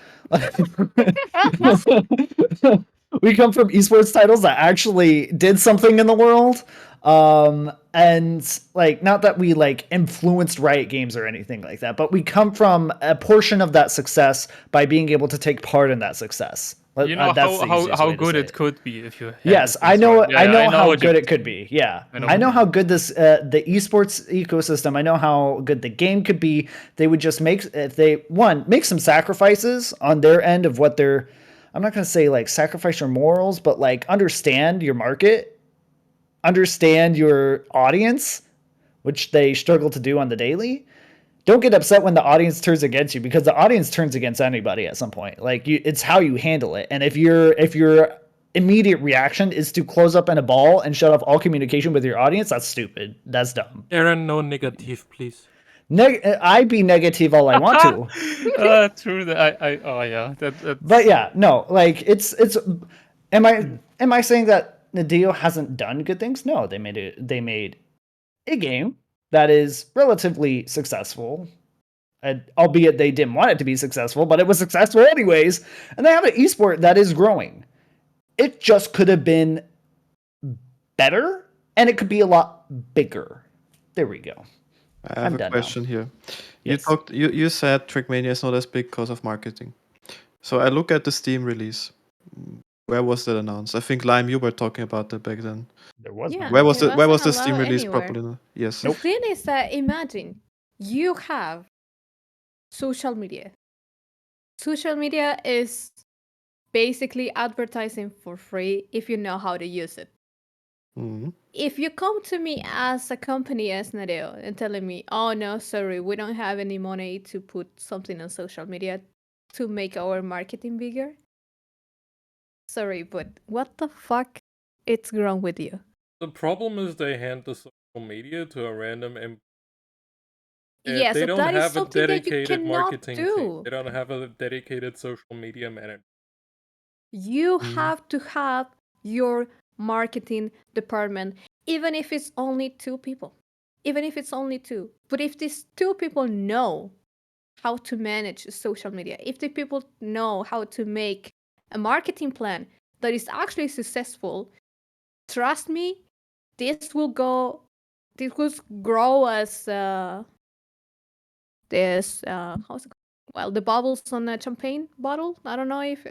We come from esports titles that actually did something in the world. And like, not that we like influenced Riot Games or anything like that, but we come from a portion of that success by being able to take part in that success. You know That's the easiest how way to good say it could be if you. Yes, I know. Right. Yeah, I know how what you- good it could be. Yeah, know I what know you how mean. good this the esports ecosystem. I know how good the game could be. They would just make if they make some sacrifices on their end of what they're. I'm not going to say like sacrifice your morals, but like understand your market, understand your audience, which they struggle to do on the daily. Don't get upset when the audience turns against you because the audience turns against anybody at some point. Like it's how you handle it. And if your immediate reaction is to close up in a ball and shut off all communication with your audience, that's stupid. That's dumb. Aaron, no negative, please. I be negative all I want to. True. That yeah. That's... But yeah, no, like it's. Am I saying that Nadeo hasn't done good things? No, they made a game that is relatively successful, albeit they didn't want it to be successful, but it was successful anyways. And they have an esport that is growing. It just could have been better, and it could be a lot bigger. There we go. I have a question here. Yes. You said Trackmania is not as big because of marketing. So I look at the Steam release. Where was that announced? I think Lime, you were talking about that back then. There was Yeah. Where was it the wasn't Steam allowed release anywhere. properly? Yes. The thing is that imagine you have social media. Social media is basically advertising for free if you know how to use it. Mhm. If you come to me as a company as Nadeo and telling me, oh no, sorry, we don't have any money to put something on social media to make our marketing bigger. Sorry, but what the fuck is wrong with you? The problem is they hand the social media to a random Yeah, They so don't that is have a something that you dedicated cannot marketing team. do. They don't have a dedicated social media manager. You Mm. have to have your marketing department, even if it's only 2 people. Even if it's only 2. But if these 2 people know how to manage social media, if the people know how to make a marketing plan that is actually successful, trust me, this will grow as this how's it called? Well, the bubbles on a champagne bottle. I don't know if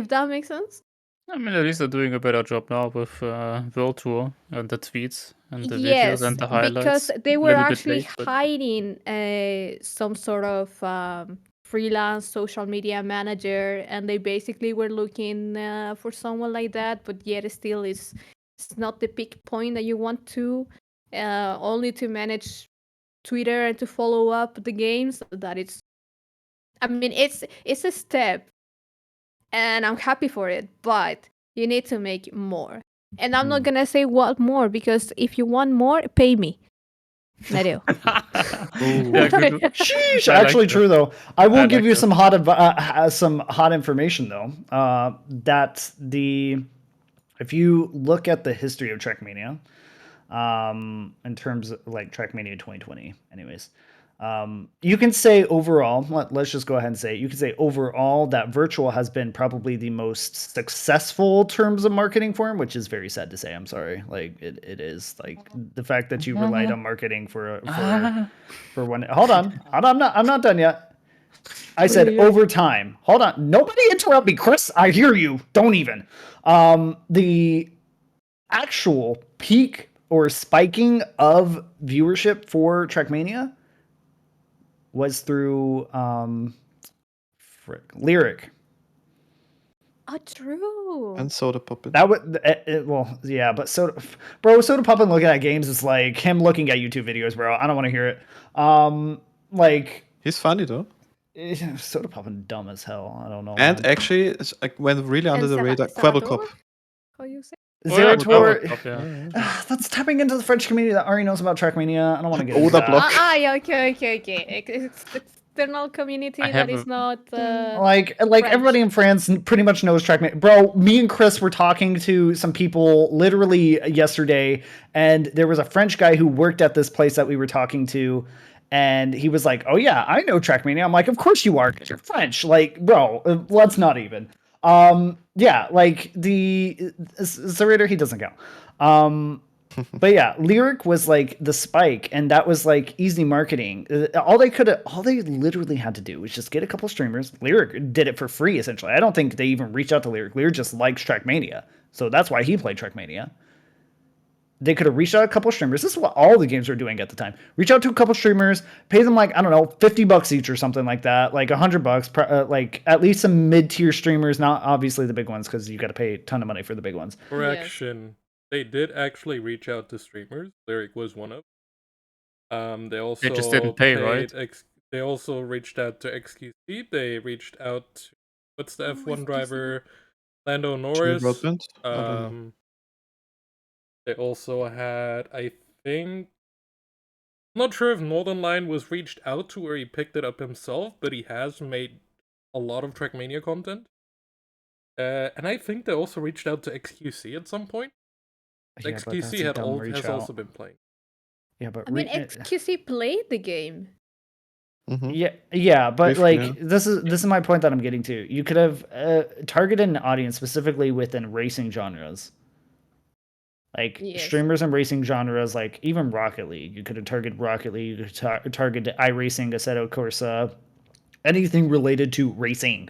that makes sense. I mean, at least they're doing a better job now with World Tour and the tweets and the videos Yes, and the because highlights. they A were little bit actually late, but hiding some sort of freelance social media manager, and they basically were looking for someone like that. But yet, still, it's not the peak point that you want to only to manage Twitter and to follow up the games. That it's, I mean, it's a step, and I'm happy for it, but you need to make more. And I'm not gonna say what more, because if you want more, pay me. Nadeo. yeah, good. Sheesh. I like Actually, that. true though. I will I give like you that. some hot information though. That if you look at the history of Trackmania, in terms of like Trackmania 2020, anyways. You can say overall, let's just go ahead and say, you can say overall that virtual has been probably the most successful terms of marketing for him, which is very sad to say. I'm sorry. Like it is like the fact that you relied on marketing for one. Hold on. I'm not done yet. I said over time. Hold on. Nobody interrupt me, Chris. I hear you. Don't even. The actual peak or spiking of viewership for Trackmania was through Lyric. Oh, true. And Soda Poppin. That would well, yeah, but Soda Poppin looking at games is like him looking at YouTube videos, bro. I don't want to hear it. Like He's funny though. Soda Poppin dumb as hell. I don't know. And man. actually, it's like went really under And the radar. Salvador? Quabblecop. How you say? Zero Tour. Yeah. That's tapping into the French community that already knows about Trackmania. I don't want to get into Oda that. Block. Yeah, okay. It's external community I that have is not Like French. everybody in France pretty much knows Trackmania. Bro, me and Chris were talking to some people literally yesterday, and there was a French guy who worked at this place that we were talking to, and he was like, "Oh yeah, I know Trackmania." I'm like, "Of course you are, 'cause you're French." Like, bro, let's not even. Yeah, like the Zerator, he doesn't count. But yeah, Lyric was like the spike, and that was like easy marketing. All they literally had to do was just get a couple streamers. Lyric did it for free, essentially. I don't think they even reached out to Lyric. Lyric just likes Trackmania, so that's why he played Trackmania. They could have reached out to a couple streamers. This is what all the games were doing at the time. Reach out to a couple streamers, pay them like, I don't know, $50 each or something like that, like $100, like at least some mid-tier streamers, not obviously the big ones because you got to pay a ton of money for the big ones. Correction. They did actually reach out to streamers. Lyric was one of. They also just didn't pay, right? They also reached out to XQC. They reached out to what's the F1 driver, Lando Norris. Broadband? I don't know. They also had, I think, I'm not sure if Northern Line was reached out to or he picked it up himself, but he has made a lot of Trackmania content. And I think they also reached out to XQC at some point. Yeah, XQC has also been playing. Yeah, but I mean, XQC played the game. Mm-hmm. Yeah, but Briefly, like this is my point that I'm getting to. You could have targeted an audience specifically within racing genres, like streamers and racing genres, like even Rocket League. You could have targeted Rocket League. You could target iRacing, Assetto Corsa, anything related to racing,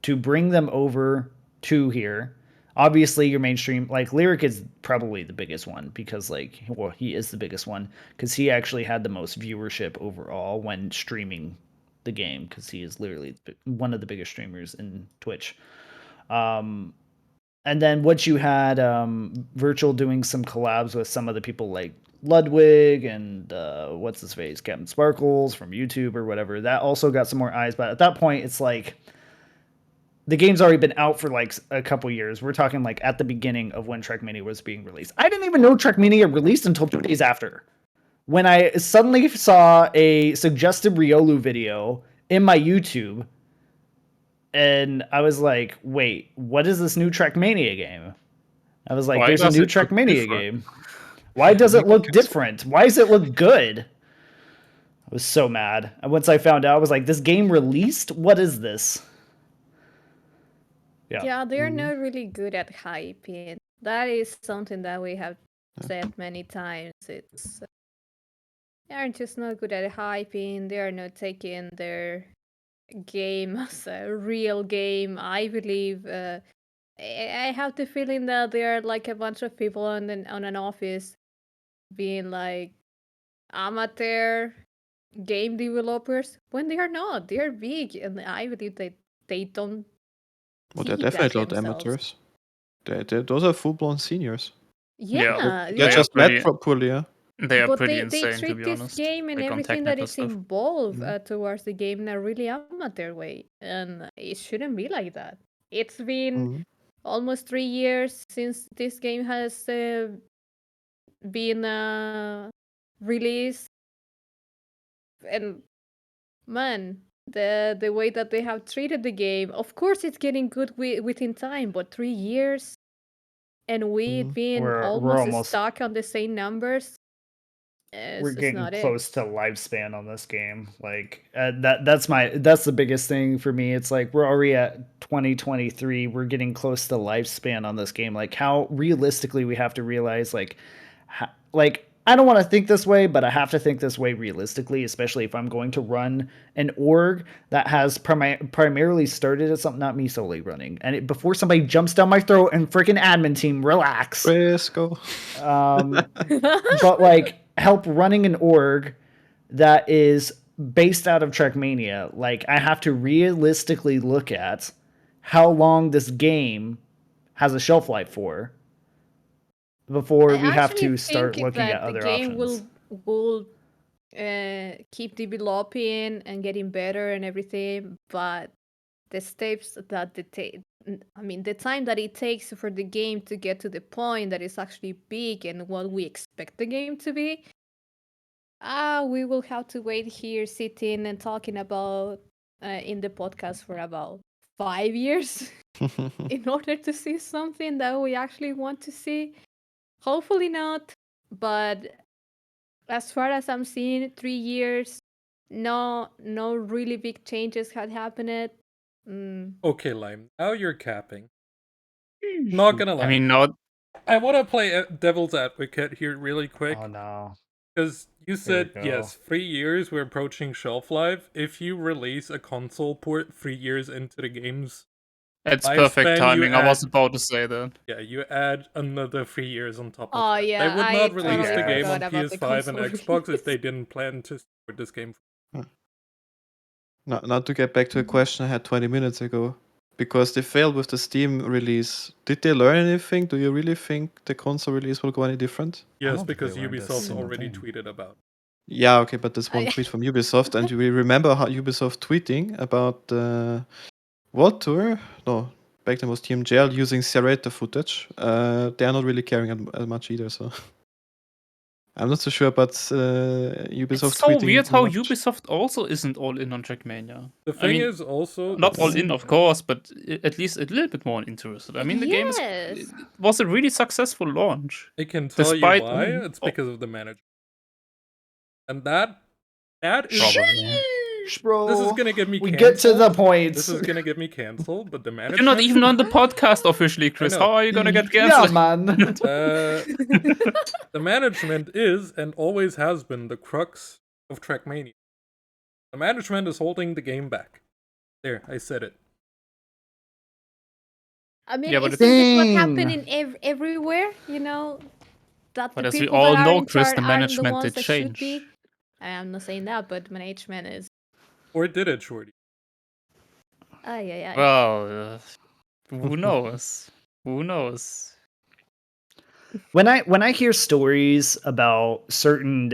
to bring them over to here. Obviously, your mainstream, like Lyric, is probably the biggest one because, like, well, he is the biggest one because he actually had the most viewership overall when streaming the game because he is literally one of the biggest streamers in Twitch. And then what you had, Virtual doing some collabs with some of the people like Ludwig and what's his face, Captain Sparkles from YouTube or whatever. That also got some more eyes, but at that point, it's like the game's already been out for like a couple years. We're talking like at the beginning of when Trackmania was being released. I didn't even know Trackmania released until 2 days after. when I suddenly saw a suggested Riolu video in my YouTube, and I was like, wait, what is this new Trackmania game? I was like, Why there's a does new it look Trackmania different? game. Why does it look different? Why does it look good? I was so mad. And once I found out, I was like, this game released? What is this? Yeah, they're not really good at hyping. That is something that we have said many times. It's they are just not good at hyping. They are not taking their game as a real game. I believe. I have the feeling that they are like a bunch of people on an office, being like amateur game developers when they are not. They are big, and I believe they don't. Well, they're see that definitely not themselves. amateurs. Those are full-blown seniors. Yeah, They're just pretty- met poorly, yeah. They are but pretty they insane, to treat be this honest. game and Like, on everything that technical is stuff. involved towards the game in a really amateur way, and it shouldn't be like that. It's been almost 3 years since this game has been released, and man, the way that they have treated the game, of course it's getting good within time, but 3 years and we've been We're almost almost stuck on the same numbers. we're It's getting not close it. to lifespan on this game. Like that's the biggest thing for me. It's like we're already at 2023. We're getting close to lifespan on this game. Like how realistically we have to realize like I don't want to think this way, but I have to think this way realistically, especially if I'm going to run an org that has primarily started as something, not me solely running. And before somebody jumps down my throat and freaking admin team, relax. Fresco. But like help running an org that is based out of Trackmania, like I have to realistically look at how long this game has a shelf life for before I we have actually to start think looking at that the other game options. will keep developing and getting better and everything, but the steps that the time that it takes for the game to get to the point that is actually big and what we expect the game to be, we will have to wait here sitting and talking about in the podcast for about 5 years in order to see something that we actually want to see. Hopefully not, but as far as I'm seeing, 3 years, no really big changes had happened. Okay, Lime. Now you're capping. Not gonna lie. I mean, not. I want to play devil's advocate here really quick. Oh no. Because you Here we said, go. yes, 3 years, we're approaching shelf life. If you release a console port 3 years into the game's It's lifespan, perfect you timing. I was add- about to say that. Yeah, you add another 3 years on top of Oh that. yeah, They would I not release totally the game forgot on about the PS5 and console Xbox if they release. didn't plan to support this game. Now to get back to a question I had 20 minutes ago. Because they failed with the Steam release, did they learn anything? Do you really think the console release will go any different? Yes, don't think because they learned a Ubisoft single already thing. tweeted about it. Yeah, okay, but this one tweet from Ubisoft, and you will remember how Ubisoft tweeting about the World Tour? No, back then was TMJL using Serrator footage. They are not really caring as much either, so I'm not so sure about Ubisoft It's so tweeting weird too how much. Ubisoft also isn't all in on Trackmania. The I thing mean, is also... not all in, of course, but at least a little bit more interested. I mean, the game Yes. was a really successful launch. I can tell Despite you why. It's because of the management. And that is... Probably. Bro, This is gonna get me we canceled. get to the point. This is gonna get me canceled, but the management... You're not even on the podcast officially, Chris. know. How are you gonna get Yeah, canceled? man. The management is and always has been the crux of Trackmania. The management is holding the game back. There, I said it. I mean, Yeah, but isn't it what Dang. happened in everywhere? You know, that But the as we people all that are know, in Chris, charge the aren't the management ones did that should change. be. I'm not saying that, but management is. Or did it, Shorty? Yeah. Well, who knows? Who knows? When I hear stories about certain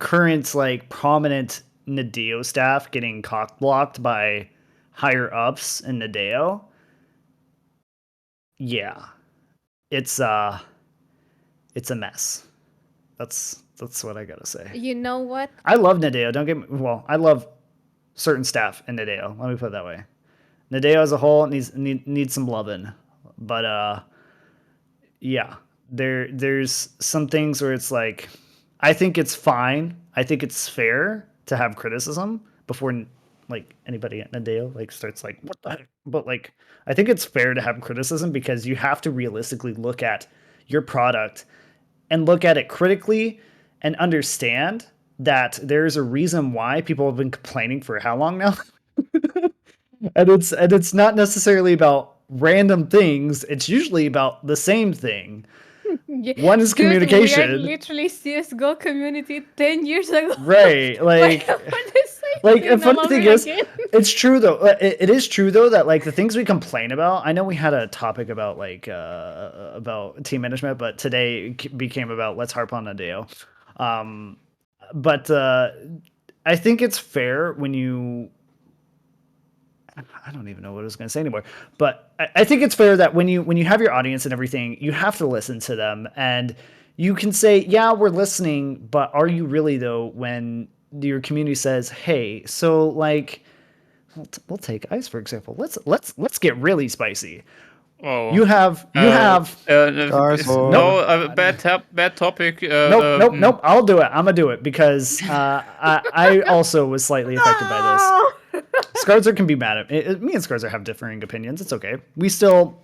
current like prominent Nadeo staff getting cock blocked by higher ups in Nadeo, yeah, it's a mess. That's what I gotta say. You know what? I love Nadeo. Don't get me. Well, I love certain staff in Nadeo. Let me put it that way. Nadeo as a whole needs some loving, but yeah, there's some things where it's like, I think it's fine. I think it's fair to have criticism before like anybody at Nadeo like starts like what the heck. But like, I think it's fair to have criticism because you have to realistically look at your product and look at it critically and understand that there's a reason why people have been complaining for how long now. And it's not necessarily about random things. It's usually about the same thing. One is Dude, we are communication. literally CS:GO community 10 years ago. Right. Like, what the same like thing the funny all thing over is, again. it's true though. It is true though that like the things we complain about. I know we had a topic about like about team management, but today it became about let's harp on Nadeo. But I think it's fair when you. I don't even know what I was going to say anymore. But I think it's fair that when you have your audience and everything, you have to listen to them, and you can say, yeah, we're listening, but are you really though? When your community says, hey, so like, we'll take ice for example. Let's get really spicy. Oh, You have Scars or- no, bad topic. Nope. I'll do it. I'm gonna do it because I also was slightly affected by this. Scarzer can be mad at me. Me and Scarzer have differing opinions. It's okay. We still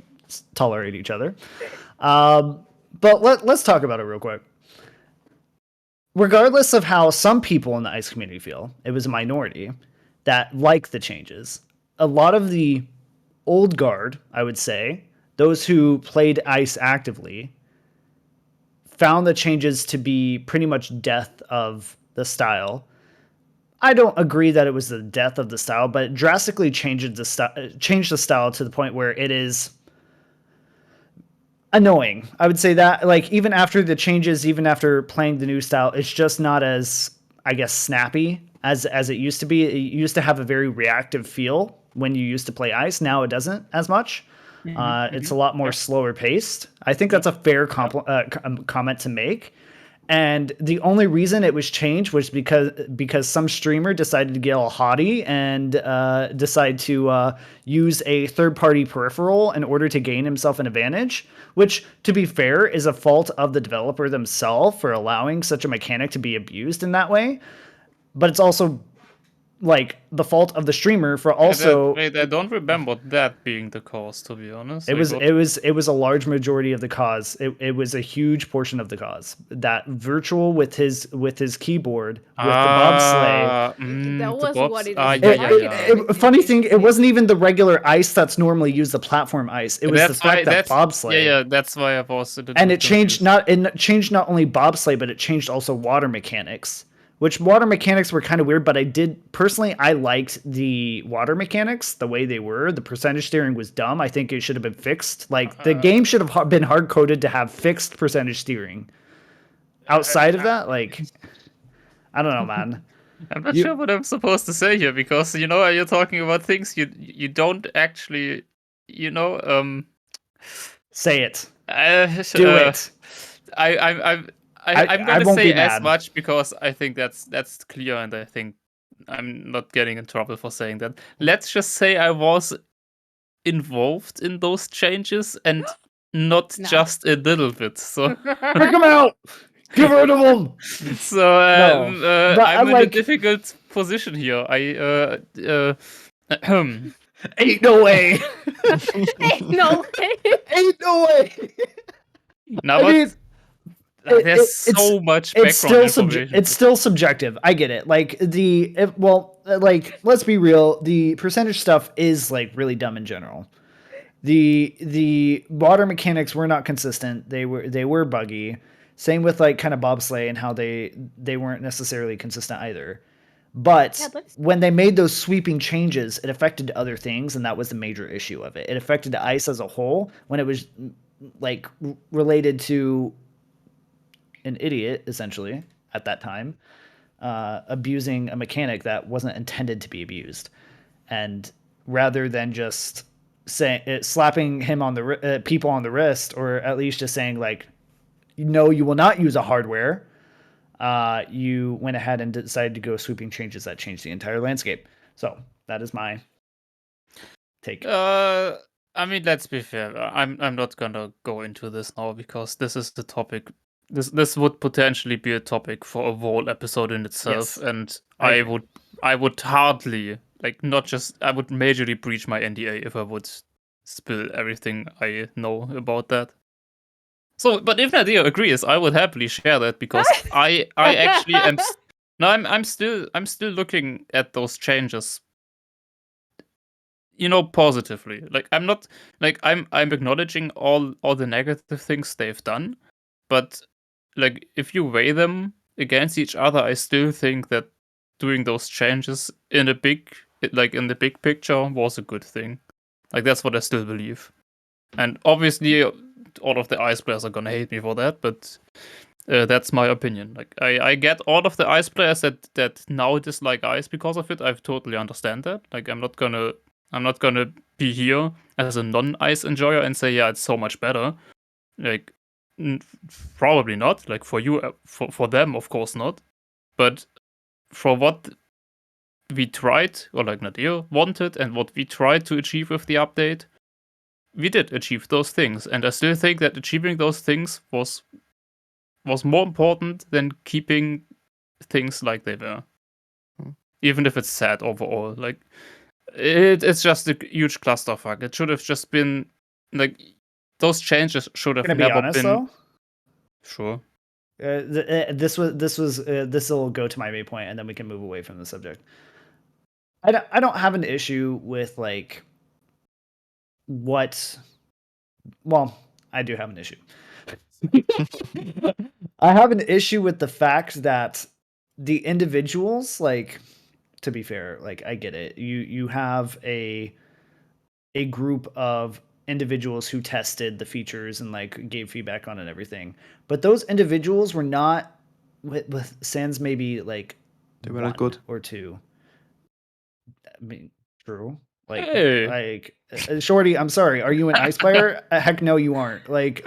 tolerate each other. But let's talk about it real quick. Regardless of how some people in the ice community feel, it was a minority that liked the changes. A lot of the old guard, I would say, those who played ice actively, found the changes to be pretty much death of the style. I don't agree that it was the death of the style, but it drastically changed the style to the point where it is annoying. I would say that, like, even after the changes, even after playing the new style, it's just not as, I guess, snappy as it used to be. It used to have a very reactive feel when you used to play ice. Now it doesn't as much. It's a lot more slower paced. I think that's a fair comment to make. And the only reason it was changed was because some streamer decided to get all haughty and decide to use a third-party peripheral in order to gain himself an advantage, which, to be fair, is a fault of the developer themselves for allowing such a mechanic to be abused in that way. But it's also like the fault of the streamer for also. I don't remember that being the cause, to be honest. It was a large majority of the cause. It was a huge portion of the cause. That virtual with his keyboard with the bobsleigh. That was what it is. Funny thing, it wasn't even the regular ice that's normally used, the platform ice. It was the fact that bobsleigh. Yeah, that's why I was. And it changed not only bobsleigh, but it changed also water mechanics. Which water mechanics were kind of weird, but I liked the water mechanics the way they were. The percentage steering was dumb. I think it should have been fixed. Like, the game should have been hard coded to have fixed percentage steering. Outside of that, like, I don't know, man. I'm not sure what I'm supposed to say here, because you're talking about things you don't actually say it. Do it. I'm gonna say as much because I think that's clear, and I think I'm not getting in trouble for saying that. Let's just say I was involved in those changes, and not just a little bit. So pick them out, get rid of them. So I'm in a difficult position here. Ain't no way. Ain't no way. Ain't no way. No, but there's so much background information. It's still subjective. I get it. Like let's be real. The percentage stuff is like really dumb in general. The water mechanics were not consistent. They were buggy. Same with like kind of bobsleigh and how they weren't necessarily consistent either. But when they made those sweeping changes, it affected other things, and that was the major issue of it. It affected the ice as a whole when it was like related to an idiot, essentially, at that time, abusing a mechanic that wasn't intended to be abused. And rather than just slapping him on the people on the wrist, or at least just saying like, no, you will not use a hardware, you went ahead and decided to go sweeping changes that changed the entire landscape. So that is my take. I mean, let's be fair. I'm not gonna go into this now because this is the topic. This would potentially be a topic for a whole episode in itself, Yes, and I I would hardly not just I would majorly breach my NDA if I would spill everything I know about that. So, but if Nadeo agrees, I would happily share that because I actually am. No, I'm still looking at those changes. Positively. I'm not I'm acknowledging all the negative things they've done, but if you weigh them against each other, I still think that doing those changes in the big picture was a good thing. That's what I still believe. And obviously all of the ice players are gonna hate me for that, but that's my opinion. I get all of the ice players that now dislike ice because of it. I totally understand that. I'm not gonna be here as a non-ice enjoyer and say, yeah, it's so much better. Probably not. For you, for them, of course not. But for what we tried, or Nadeo wanted, and what we tried to achieve with the update, we did achieve those things. And I still think that achieving those things was more important than keeping things like they were. Even if it's sad overall. It's just a huge clusterfuck. It should have just been those changes should have never honest, been. though? Sure. This will go to my main point, and then we can move away from the subject. I don't have an issue with what. Well, I do have an issue. I have an issue with the fact that the individuals, to be fair, I get it. You have a group of individuals who tested the features and gave feedback on it and everything. But those individuals were not with sans maybe They were not good. or two. I mean, true. Hey. Shorty, I'm sorry. Are you an ice player? Heck no, you aren't. Let's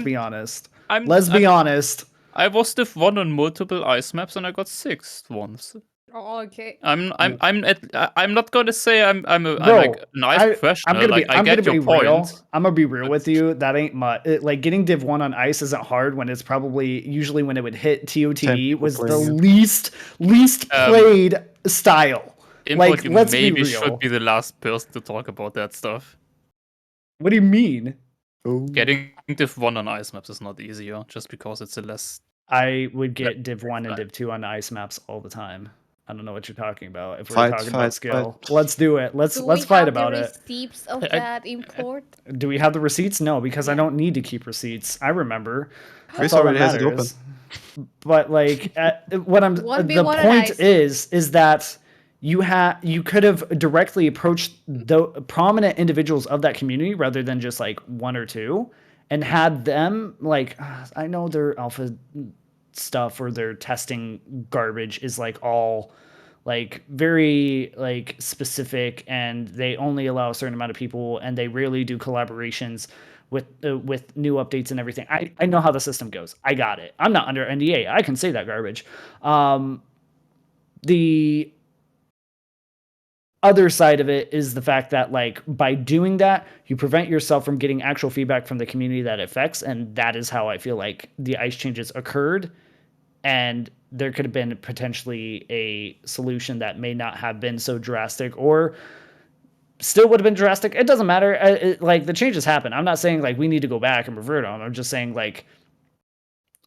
be honest. Let's be honest. I was Div 1 on multiple ice maps and I got 6th once. Oh, okay. I'm not gonna say I'm an ice professional. I'm get gonna your be point. real. I'm gonna be real with you. That ain't much. Getting Div 1 on ice isn't hard when it's probably usually when it would hit TOTD was the least played style. Import, you let's maybe be real. should be the last person to talk about that stuff. What do you mean? Getting Div 1 on ice maps is not easier, just because it's a less. I would get Div 1 and Div 2 on ice maps all the time. I don't know what you're talking about. If we're talking about skill, let's do it. Let's fight about it. Do we have the receipts of that import? Do we have the receipts? No, because I don't need to keep receipts. I remember. Chris already has it open. But the point is that you could have directly approached the prominent individuals of that community rather than just one or two, and had them I know their alpha stuff or their testing garbage is all very specific, and they only allow a certain amount of people, and they rarely do collaborations with new updates and everything. I know how the system goes. I got it. I'm not under NDA. I can say that garbage. The other side of it is the fact that by doing that, you prevent yourself from getting actual feedback from the community that it affects, and that is how I feel the ice changes occurred. And there could have been potentially a solution that may not have been so drastic, or still would have been drastic. It doesn't matter. The changes happen. I'm not saying we need to go back and revert on. I'm just saying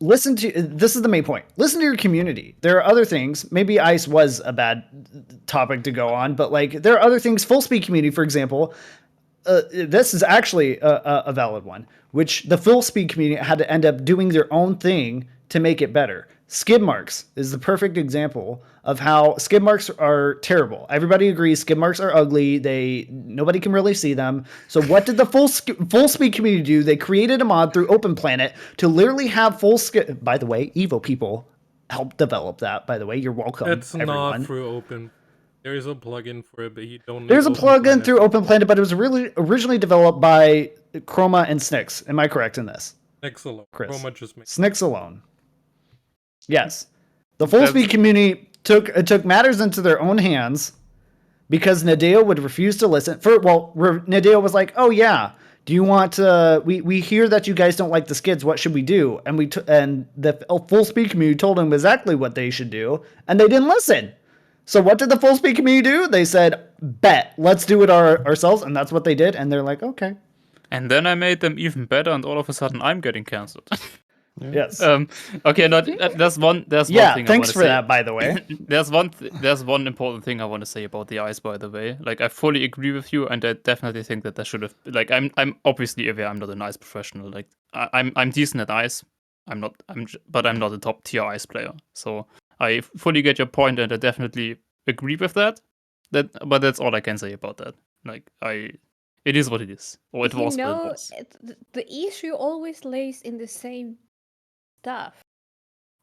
listen to, this is the main point. Listen to your community. There are other things. Maybe ice was a bad topic to go on, but there are other things. Full speed community, for example. This is actually a valid one, which the full speed community had to end up doing their own thing to make it better. Skid marks is the perfect example of how skid marks are terrible. Everybody agrees skid marks are ugly. Nobody can really see them. So what did the full speed community do? They created a mod through Open Planet to literally have full skid. By the way, Evo people helped develop that. By the way, you're welcome. It's everyone. not through Open. There is a plugin for it, but you don't. There's a plugin through Open Planet, but it was really originally developed by Chroma and Snyx. Am I correct in this? Snyx alone. Chris. Chroma just makes Snyx alone. Yes. The full speed community took matters into their own hands because Nadeo would refuse to listen. Nadeo was like, "Oh yeah, do you want to? We hear that you guys don't like the skids. What should we do?" And the full speed community told him exactly what they should do, and they didn't listen. So what did the full speed community do? They said, "Bet, let's do it ourselves," and that's what they did. And they're like, "Okay." And then I made them even better, and all of a sudden I'm getting cancelled. Yes. Okay, no, there's one. There's one Yeah. thing. Thanks I for say. that, by the way. There's one important thing I want to say about the ice. By the way, like I fully agree with you, and I definitely think that there should have. Like I'm obviously aware I'm not an ice professional. Like I'm decent at ice. But I'm not a top tier ice player. So I fully get your point, and I definitely agree with that. But that's all I can say about that. Like it is what it is, or it was what it was. The issue always lays in the same stuff.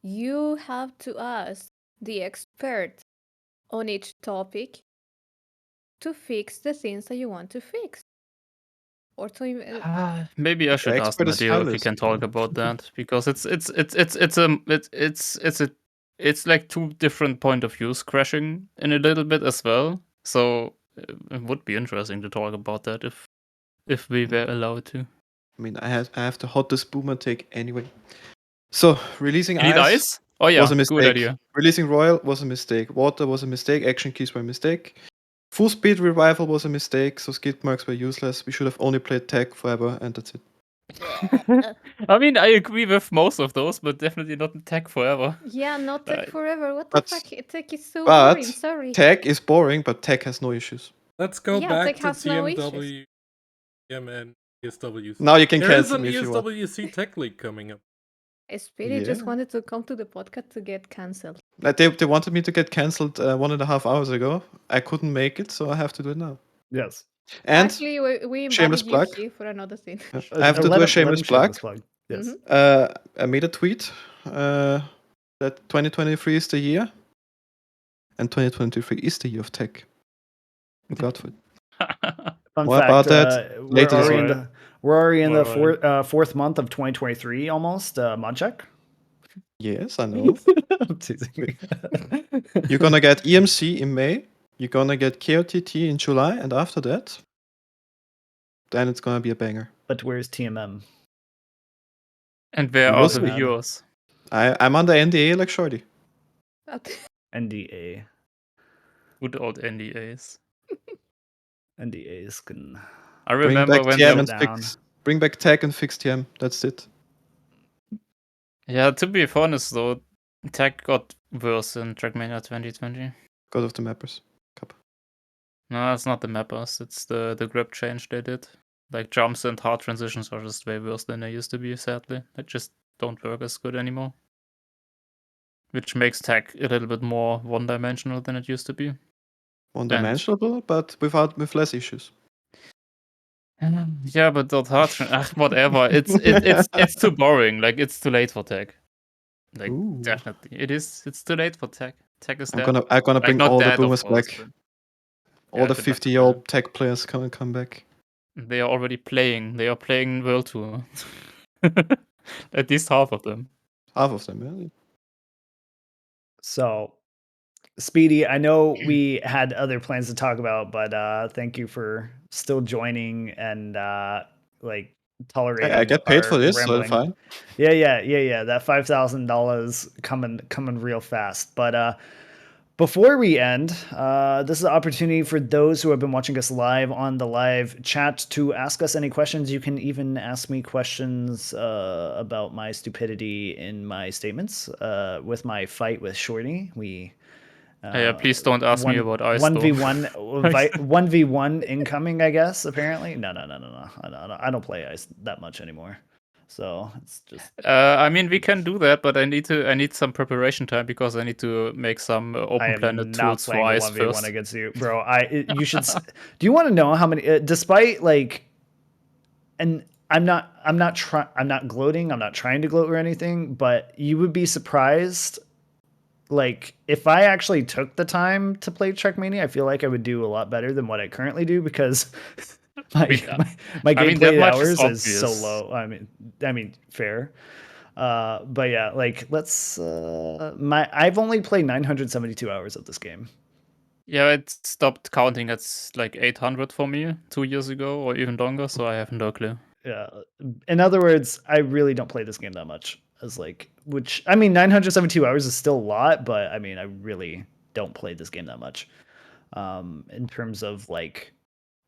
You have to ask the expert on each topic to fix the things that you want to fix. Or to Maybe I should ask expert is Nadeo if we finalist, can talk about that, because it's like two different point of views crashing in a little bit as well. So it would be interesting to talk about that if we were allowed to. I mean, I have the hottest boomer take anyway. So releasing Elite ice Ice? Oh yeah, was a good mistake. idea. Releasing Royal was a mistake. Water was a mistake. Action keys were a mistake. Full speed revival was a mistake. So skid marks were useless. We should have only played tag forever, and that's it. I mean, I agree with most of those, but definitely not tech forever. Yeah, not tech forever. What the but- fuck? Tech is so But boring. Sorry. tag is boring, but tag has no issues. Let's go Yeah, back Tech to has no issues. TMWM and ESWC. Now you can There is cancel an me if you want. ESWC Tech League coming up. Spirit just Yeah. wanted to come to the podcast to get cancelled. They wanted me to get cancelled 1.5 hours ago. I couldn't make it, so I have to do it now. Yes. And Actually, we shameless invited you plug. Shi, for another thing. I have to do a shameless plug. Yes. Mhm. I made a tweet that 2023 is the year, and 2023 is the year of tech. Look out for it. Fun More fact, about that we're later this already in year. we're already in the Alright. fourth month of 2023 almost. Mod check. Yes, I know. I'm teasing. You're gonna get EMC in May. You're gonna get KOTT in July, and after that, then it's gonna be a banger. But where's TMM? And where You are will the see. viewers? I'm under NDA like Shorty. NDA. Good old NDAs. NDAs can. I Bring remember back when TM they, and fix. Bring back tag and fix TM. That's it. yeah, to be honest though, tech got worse in Trackmania 2020. Because of the mappers. Cup. No, it's not the mappers. It's the grip change they did. Like jumps and hard transitions are just way worse than they used to be. Sadly, they just don't work as good anymore. Which makes tech a little bit more one-dimensional than it used to be. One-dimensional, but with less issues. Yeah, but that hard, whatever. It's too boring. Like it's too late for tech. Like Ooh. definitely, it is. It's too late for tech. Tech is I'm dead. gonna Like, bring not all the dead, of boomers course, back. but- All Yeah, the but not 50-year-old tech players come back. They are already playing. They are playing World Tour. At least half of them. Half of them, yeah. So, Speedy, I know we had other plans to talk about, but thank you for still joining and like tolerating. I get paid our for this, rambling. so fine. Yeah. That $5,000 coming real fast. But before we end, this is an opportunity for those who have been watching us live on the live chat to ask us any questions. You can even ask me questions about my stupidity in my statements with my fight with Shorty. Yeah, please don't ask me about ice. 1v1 1v1 incoming, I guess, apparently. No. I don't play ice that much anymore. So it's just I mean, we can do that, but I need some preparation time because I need to make some I Open am Planet not tools for playing a ice 1v1 first. against you, bro. You should do you want to know how many despite like, and I'm not gloating, I'm not trying to gloat or anything, but you would be surprised. Like, if I actually took the time to play Trackmania, I feel like I would do a lot better than what I currently do because my I mean, gameplay that much is hours is so obvious. low. I mean, fair. But yeah, like let's I've only played 972 hours of this game. Yeah, it stopped counting at like 800 for me 2 years ago or even longer, so I have no clue. Yeah. In other words, I really don't play this game that much. Which I mean, 972 hours is still a lot, but I mean, I really don't play this game that much. In terms of like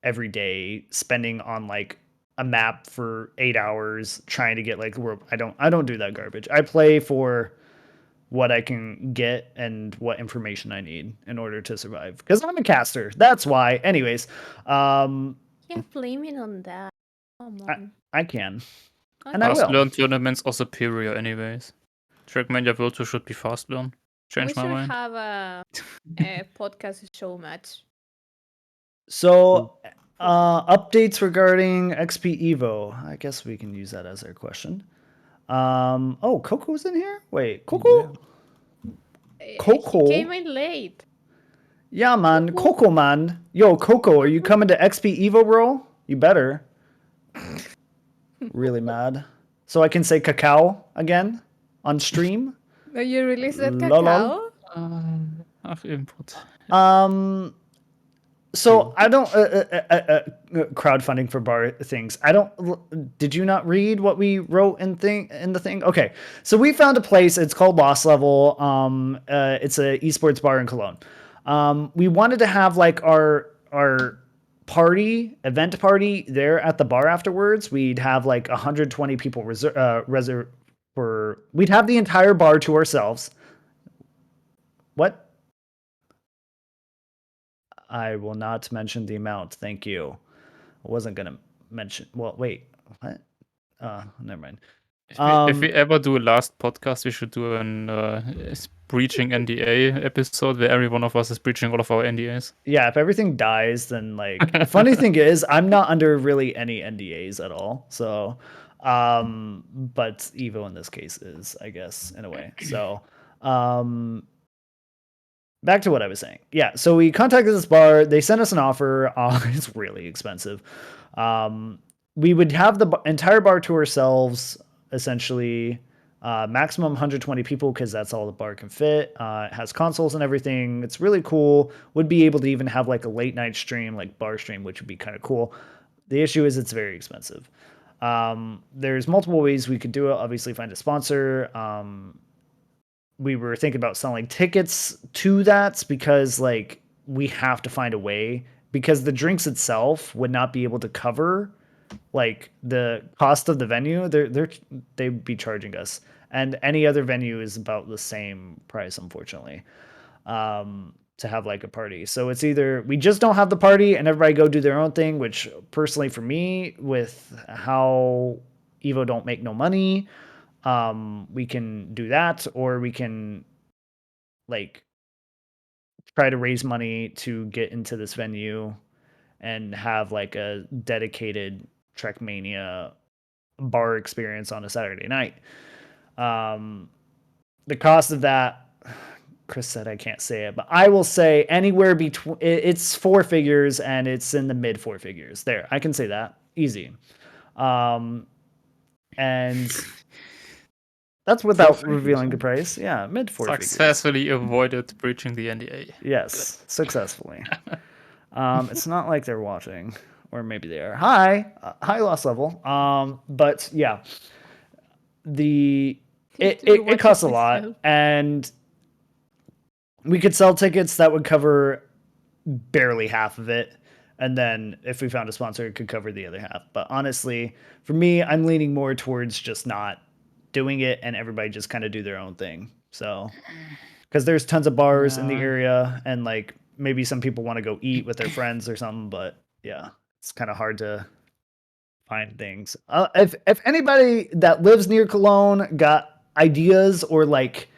every day spending on like a map for 8 hours trying to get like I don't do that garbage. I play for what I can get and what information I need in order to survive. Because I'm a caster. That's why. Anyways, You can't blame it on that. Come on. I can. Okay. And I Fast will. learn tournaments are superior anyways. Trackmania World Tour should be fast learn. We Change my should mind. have a podcast show match. So, updates regarding XP Evo. I guess we can use that as our question. Oh, Coco's in here? Wait, Coco? Coco? He came in late. Yeah, man. Coco. Coco, man. Yo, Coco, are you coming to XP Evo, bro? You better. Really mad. So I can say cacao again on stream? No, you released that Lol. cacao? Have input. So I don't crowdfunding for bar things. I don't. Did you not read what we wrote in the thing? Okay, so we found a place. It's called Lost Level. It's a esports bar in Cologne. We wanted to have like our event party there at the bar afterwards. We'd have like 120 people reserve for. We'd have the entire bar to ourselves. What? I will not mention the amount. Thank you. I wasn't gonna mention. Well, wait. What? Never mind. If we ever do a last podcast, we should do an breaching NDA episode where every one of us is breaching all of our NDAs. Yeah, if everything dies, then like the funny thing is I'm not under really any NDAs at all. So but Evo in this case is, I guess, in a way. So back to what I was saying. Yeah, so we contacted this bar. They sent us an offer. It's really expensive. We would have the entire bar to ourselves, essentially. Maximum 120 people because that's all the bar can fit. It has consoles and everything. It's really cool. Would be able to even have like a late night stream, like bar stream, which would be kind of cool. The issue is it's very expensive. There's multiple ways we could do it. Obviously, find a sponsor. We were thinking about selling tickets to that because like we have to find a way because the drinks itself would not be able to cover like the cost of the venue. They'd be charging us, and any other venue is about the same price, unfortunately, to have like a party. So it's either we just don't have the party and everybody go do their own thing, which personally for me, with how Evo don't make no money, we can do that, or we can like try to raise money to get into this venue and have like a dedicated Trackmania bar experience on a Saturday night. The cost of that, Chris said I can't say it, but I will say anywhere between, it's 4 figures and it's in the mid 4 figures. There, I can say that easy. And that's without revealing the price. Yeah, mid 4 figures. Successfully avoided breaching the NDA. Yes, successfully. It's not like they're watching, or maybe they are. Hi, Lost Level. But yeah, it costs a lot, and we could sell tickets that would cover barely half of it, and then if we found a sponsor, it could cover the other half. But honestly, for me, I'm leaning more towards just not doing it and everybody just kind of do their own thing. So, because there's tons of bars in the area, and like maybe some people want to go eat with their friends or something, but yeah, it's kind of hard to find things. If anybody that lives near Cologne got ideas, or like,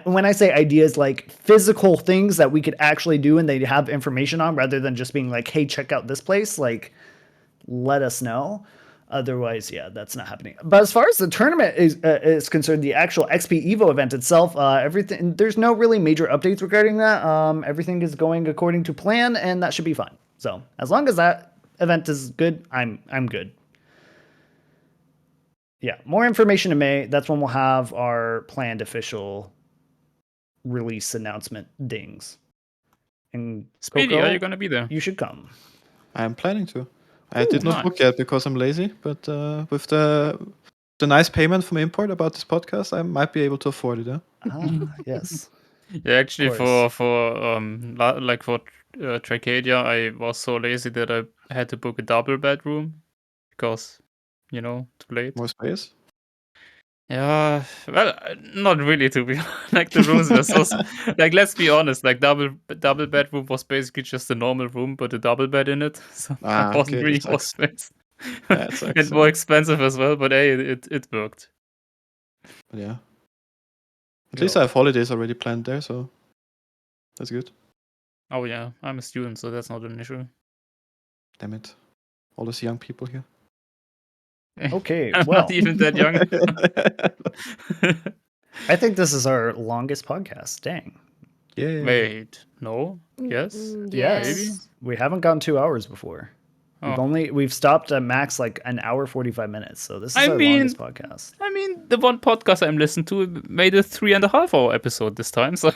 when I say ideas, like physical things that we could actually do and they have information on, rather than just being like, hey, check out this place, like, let us know. Otherwise, yeah, that's not happening. But as far as the tournament is concerned, the actual XP Evo event itself, everything, there's no really major updates regarding that. Everything is going according to plan, and that should be fine. So as long as that event is good, I'm good. Yeah, more information in May. That's when we'll have our planned official release announcement dings. And Speedy, Coco, are you gonna be there? you should come. I'm planning to. I did not nice. book yet because I'm lazy, but with the nice payment from import about this podcast, I might be able to afford it. Yes. Yeah, actually, course. for Trackmania, I was so lazy that I had to book a double bedroom because, too late. More space. Yeah, well, not really, to be like the rooms were so like, let's be honest, like double bedroom was basically just a normal room but a double bed in it, so there wasn't Okay, really that more sucks. space. Yeah, it sucks. And more expensive as well, but hey, it worked. But yeah. At least I have holidays already planned there, so that's good. Oh yeah, I'm a student, so that's not an issue. Damn it. All those young people here. Okay, I'm well, not even that young. I think this is our longest podcast. Dang. Yay. Wait, no? Yes? Yes. Maybe? We haven't gone 2 hours before. Oh. We've stopped at max like an hour 45 minutes. So this is I our mean- longest podcast. I mean, the one podcast I'm listening to made a 3.5-hour episode this time, so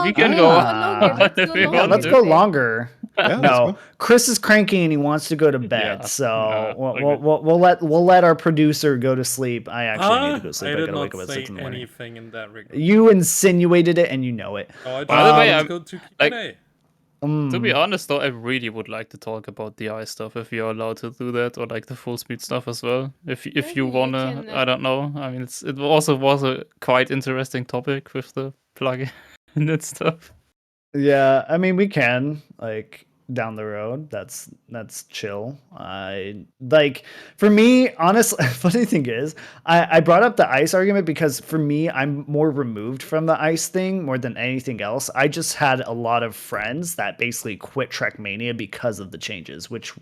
we can go Ah. Let's go if we longer. Yeah, want let's to. go longer. Yeah, let's No, go. Chris is cranky and he wants to go to bed. Yeah, So okay. we'll let our producer go to sleep. I actually need to go sleep. I I did gotta wake not up at say 6 in the morning. anything in that regard. You insinuated it and you know it. Oh, I By the way, let's I'm- go to like- Q&A. To be honest, though, I really would like to talk about the ice stuff if you're allowed to do that, or like the full speed stuff as well. If Maybe you you wanna, can, I don't know. I mean, it also was a quite interesting topic with the plugin and that stuff. Yeah, I mean we can like down the road. That's chill. I like for me, honestly, funny thing is, I brought up the ice argument because for me, I'm more removed from the ice thing more than anything else. I just had a lot of friends that basically quit Trackmania because of the changes, which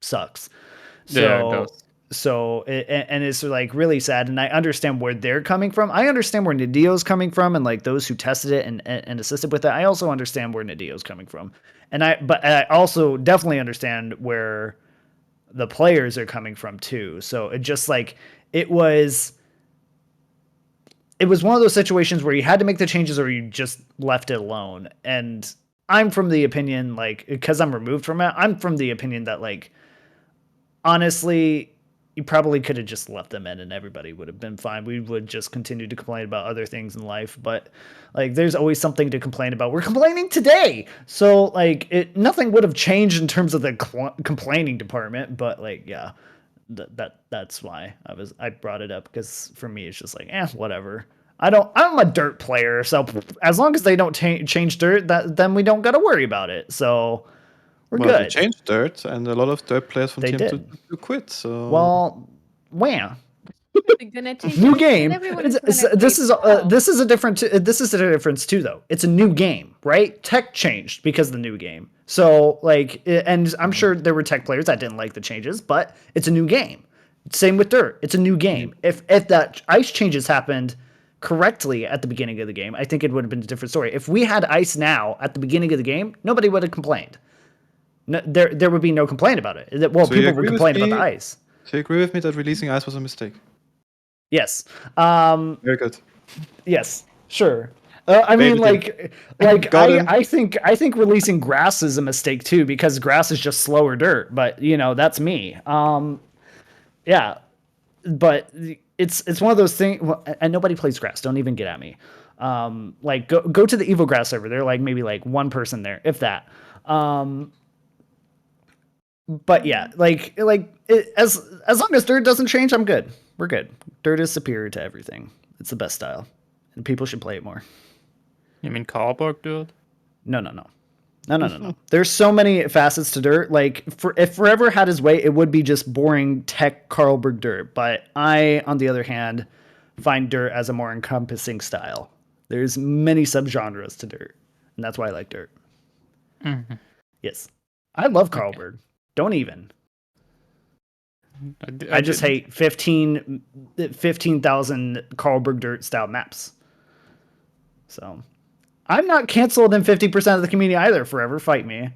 sucks. Yeah, it does. So and it's like really sad, and I understand where they're coming from. I understand where Nadeo's coming from, and like those who tested it and assisted with it. I also understand where Nadeo's coming from, but I also definitely understand where the players are coming from too. So it just like it was one of those situations where you had to make the changes or you just left it alone. And I'm from the opinion, like, because I'm removed from it, I'm from the opinion that like honestly, you probably could have just left them in and everybody would have been fine. We would just continue to complain about other things in life, but like there's always something to complain about. We're complaining today. So like nothing would have changed in terms of the complaining department, but like yeah, that's why I brought it up, because for me it's just like whatever. I'm a dirt player, so as long as they don't change dirt, then we don't got to worry about it. So we're They good. changed dirt, and a lot of dirt players from They TMWT quit. So Well, wham. They're gonna change New it, game. and everyone is gonna This quit. is Wow. this is a difference too, though. It's a new game, right? Tech changed because of the new game. So like, and I'm sure there were tech players that didn't like the changes, but it's a new game. Same with Dirt. It's a new game. If that ice changes happened correctly at the beginning of the game, I think it would have been a different story. If we had ice now at the beginning of the game, nobody would have complained. No, there would be no complaint about it. Well, So you people would agree with complain about me? the ice. So you agree with me that releasing ice was a mistake? Yes. Very good. Yes. Sure. I mean, Baited like Got him. I think releasing grass is a mistake too, because grass is just slower dirt. But that's me. Yeah. But it's one of those things, and nobody plays grass. Don't even get at me. Like go to the Evo Grass server. They're like maybe like one person there, if that. But yeah, as long as dirt doesn't change, I'm good. We're good. Dirt is superior to everything. It's the best style, and people should play it more. You mean cardboard dirt? No. There's so many facets to dirt. Like if Forever had his way, it would be just boring tech Carlberg dirt. But I, on the other hand, find dirt as a more encompassing style. There's many subgenres to dirt, and that's why I like dirt. Mm-hmm. Yes, I love Carlberg. Don't even. I just hate 15,000 Carlberg dirt style maps. So I'm not canceled in 50% of the community either. Forever fight me.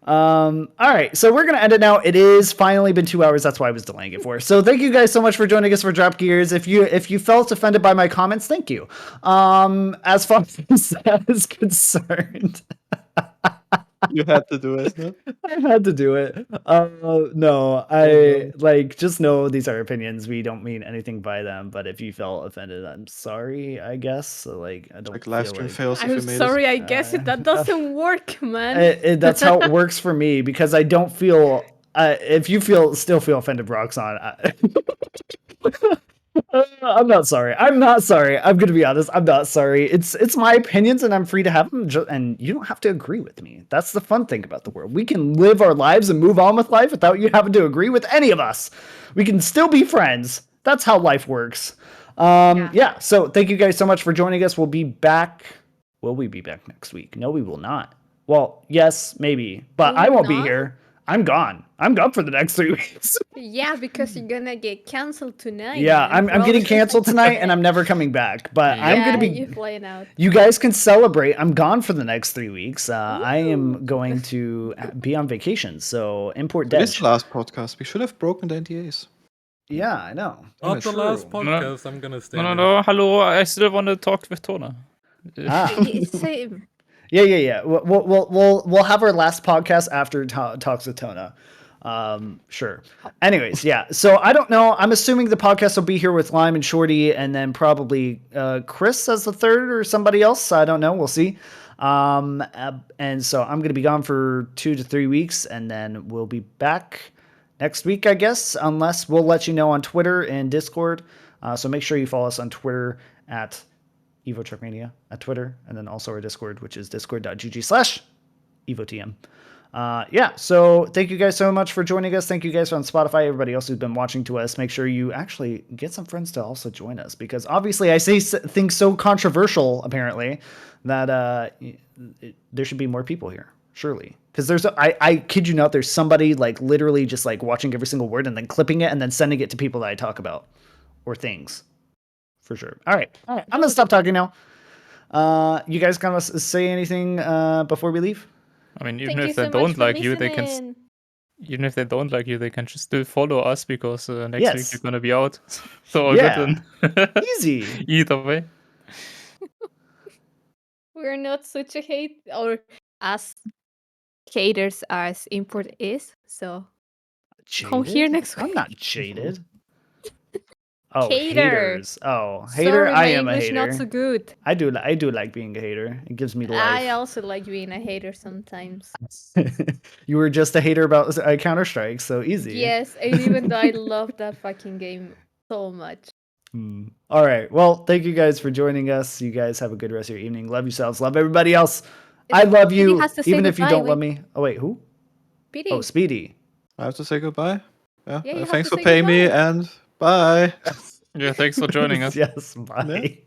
All right, so we're gonna end it now. It is finally been 2 hours. That's why I was delaying it for. So thank you guys so much for joining us for Drop Gears. If you felt offended by my comments, thank you. As far as that is concerned, You had to do it. No? I had to do it. No, I like just know these are opinions. We don't mean anything by them. But if you felt offended, I'm sorry. I guess so, like I don't Like live feel stream like fails if you I'm made sorry, I guess that doesn't work, man. that's how it works for me because I don't feel. If you still feel offended, Roxanne, I'm not sorry. I'm not sorry. I'm gonna be honest. I'm not sorry. It's my opinions, and I'm free to have them. And you don't have to agree with me. That's the fun thing about the world. We can live our lives and move on with life without you having to agree with any of us. We can still be friends. That's how life works. Yeah. So thank you guys so much for joining us. We'll be back. Will we be back next week? No, we will not. Well, yes, maybe, but Will I we won't be not? here. I'm gone. I'm gone for the next 3 weeks. Yeah, because you're gonna get canceled tonight. Yeah, man, I'm for getting all the canceled reasons tonight, you and I'm said. never coming back. But I'm Yeah, gonna be. you're flying out. You guys can celebrate. I'm gone for the next 3 weeks. I Ooh. am going to be on vacation, so import It is dead. the last podcast. We should have broken the NDAs. Yeah, I know. Not the last True. podcast. I'm gonna stay. No. Hello, I still want to talk with Tona. Ah. Same. Yeah. We'll have our last podcast after talks with Tona. Sure. Anyways, yeah. So I don't know. I'm assuming the podcast will be here with Lime and Shorty, and then probably Chris as the third or somebody else. I don't know. We'll see. And so I'm gonna be gone for 2 to 3 weeks, and then we'll be back next week, I guess, unless we'll let you know on Twitter and Discord. So make sure you follow us on Twitter at Evo Trackmania at Twitter, and then also our Discord, which is discord.gg/EvoTM. Yeah, so thank you guys so much for joining us. Thank you guys on Spotify, everybody else who's been watching to us. Make sure you actually get some friends to also join us, because obviously I say things so controversial, apparently, that there should be more people here, surely. Because I kid you not, there's somebody like literally just like watching every single word and then clipping it and then sending it to people that I talk about or things. For sure. All right. I'm gonna stop talking now. You guys gonna say anything before we leave? I mean, even Thank you if they so much don't for like you, they can. listening. Even if they don't like you, they can just still follow us because next Yes. week you're gonna be out. So all Yeah. good then. Easy. Either way. We're not such a hate or as haters as import is. So come here Jaded? next I'm week. not jaded. Oh, Hater. haters. Oh, hater. Sorry, I my am English a not hater. so good. I do like being a hater. It gives me life. I also like being a hater sometimes. You were just a hater about Counter-Strike, so easy. Yes, and even though I love that fucking game so much. All right. Well, thank you guys for joining us. You guys have a good rest of your evening. Love yourselves. Love everybody else. I love Speedy you, has to say even if you goodbye, don't love wait. me. Oh, wait, who? Speedy. Oh, Speedy. I have to say goodbye. Yeah. Yeah, you have Thanks to for say paying me goodbye. and bye. Yeah, thanks for joining us. Yes, bye.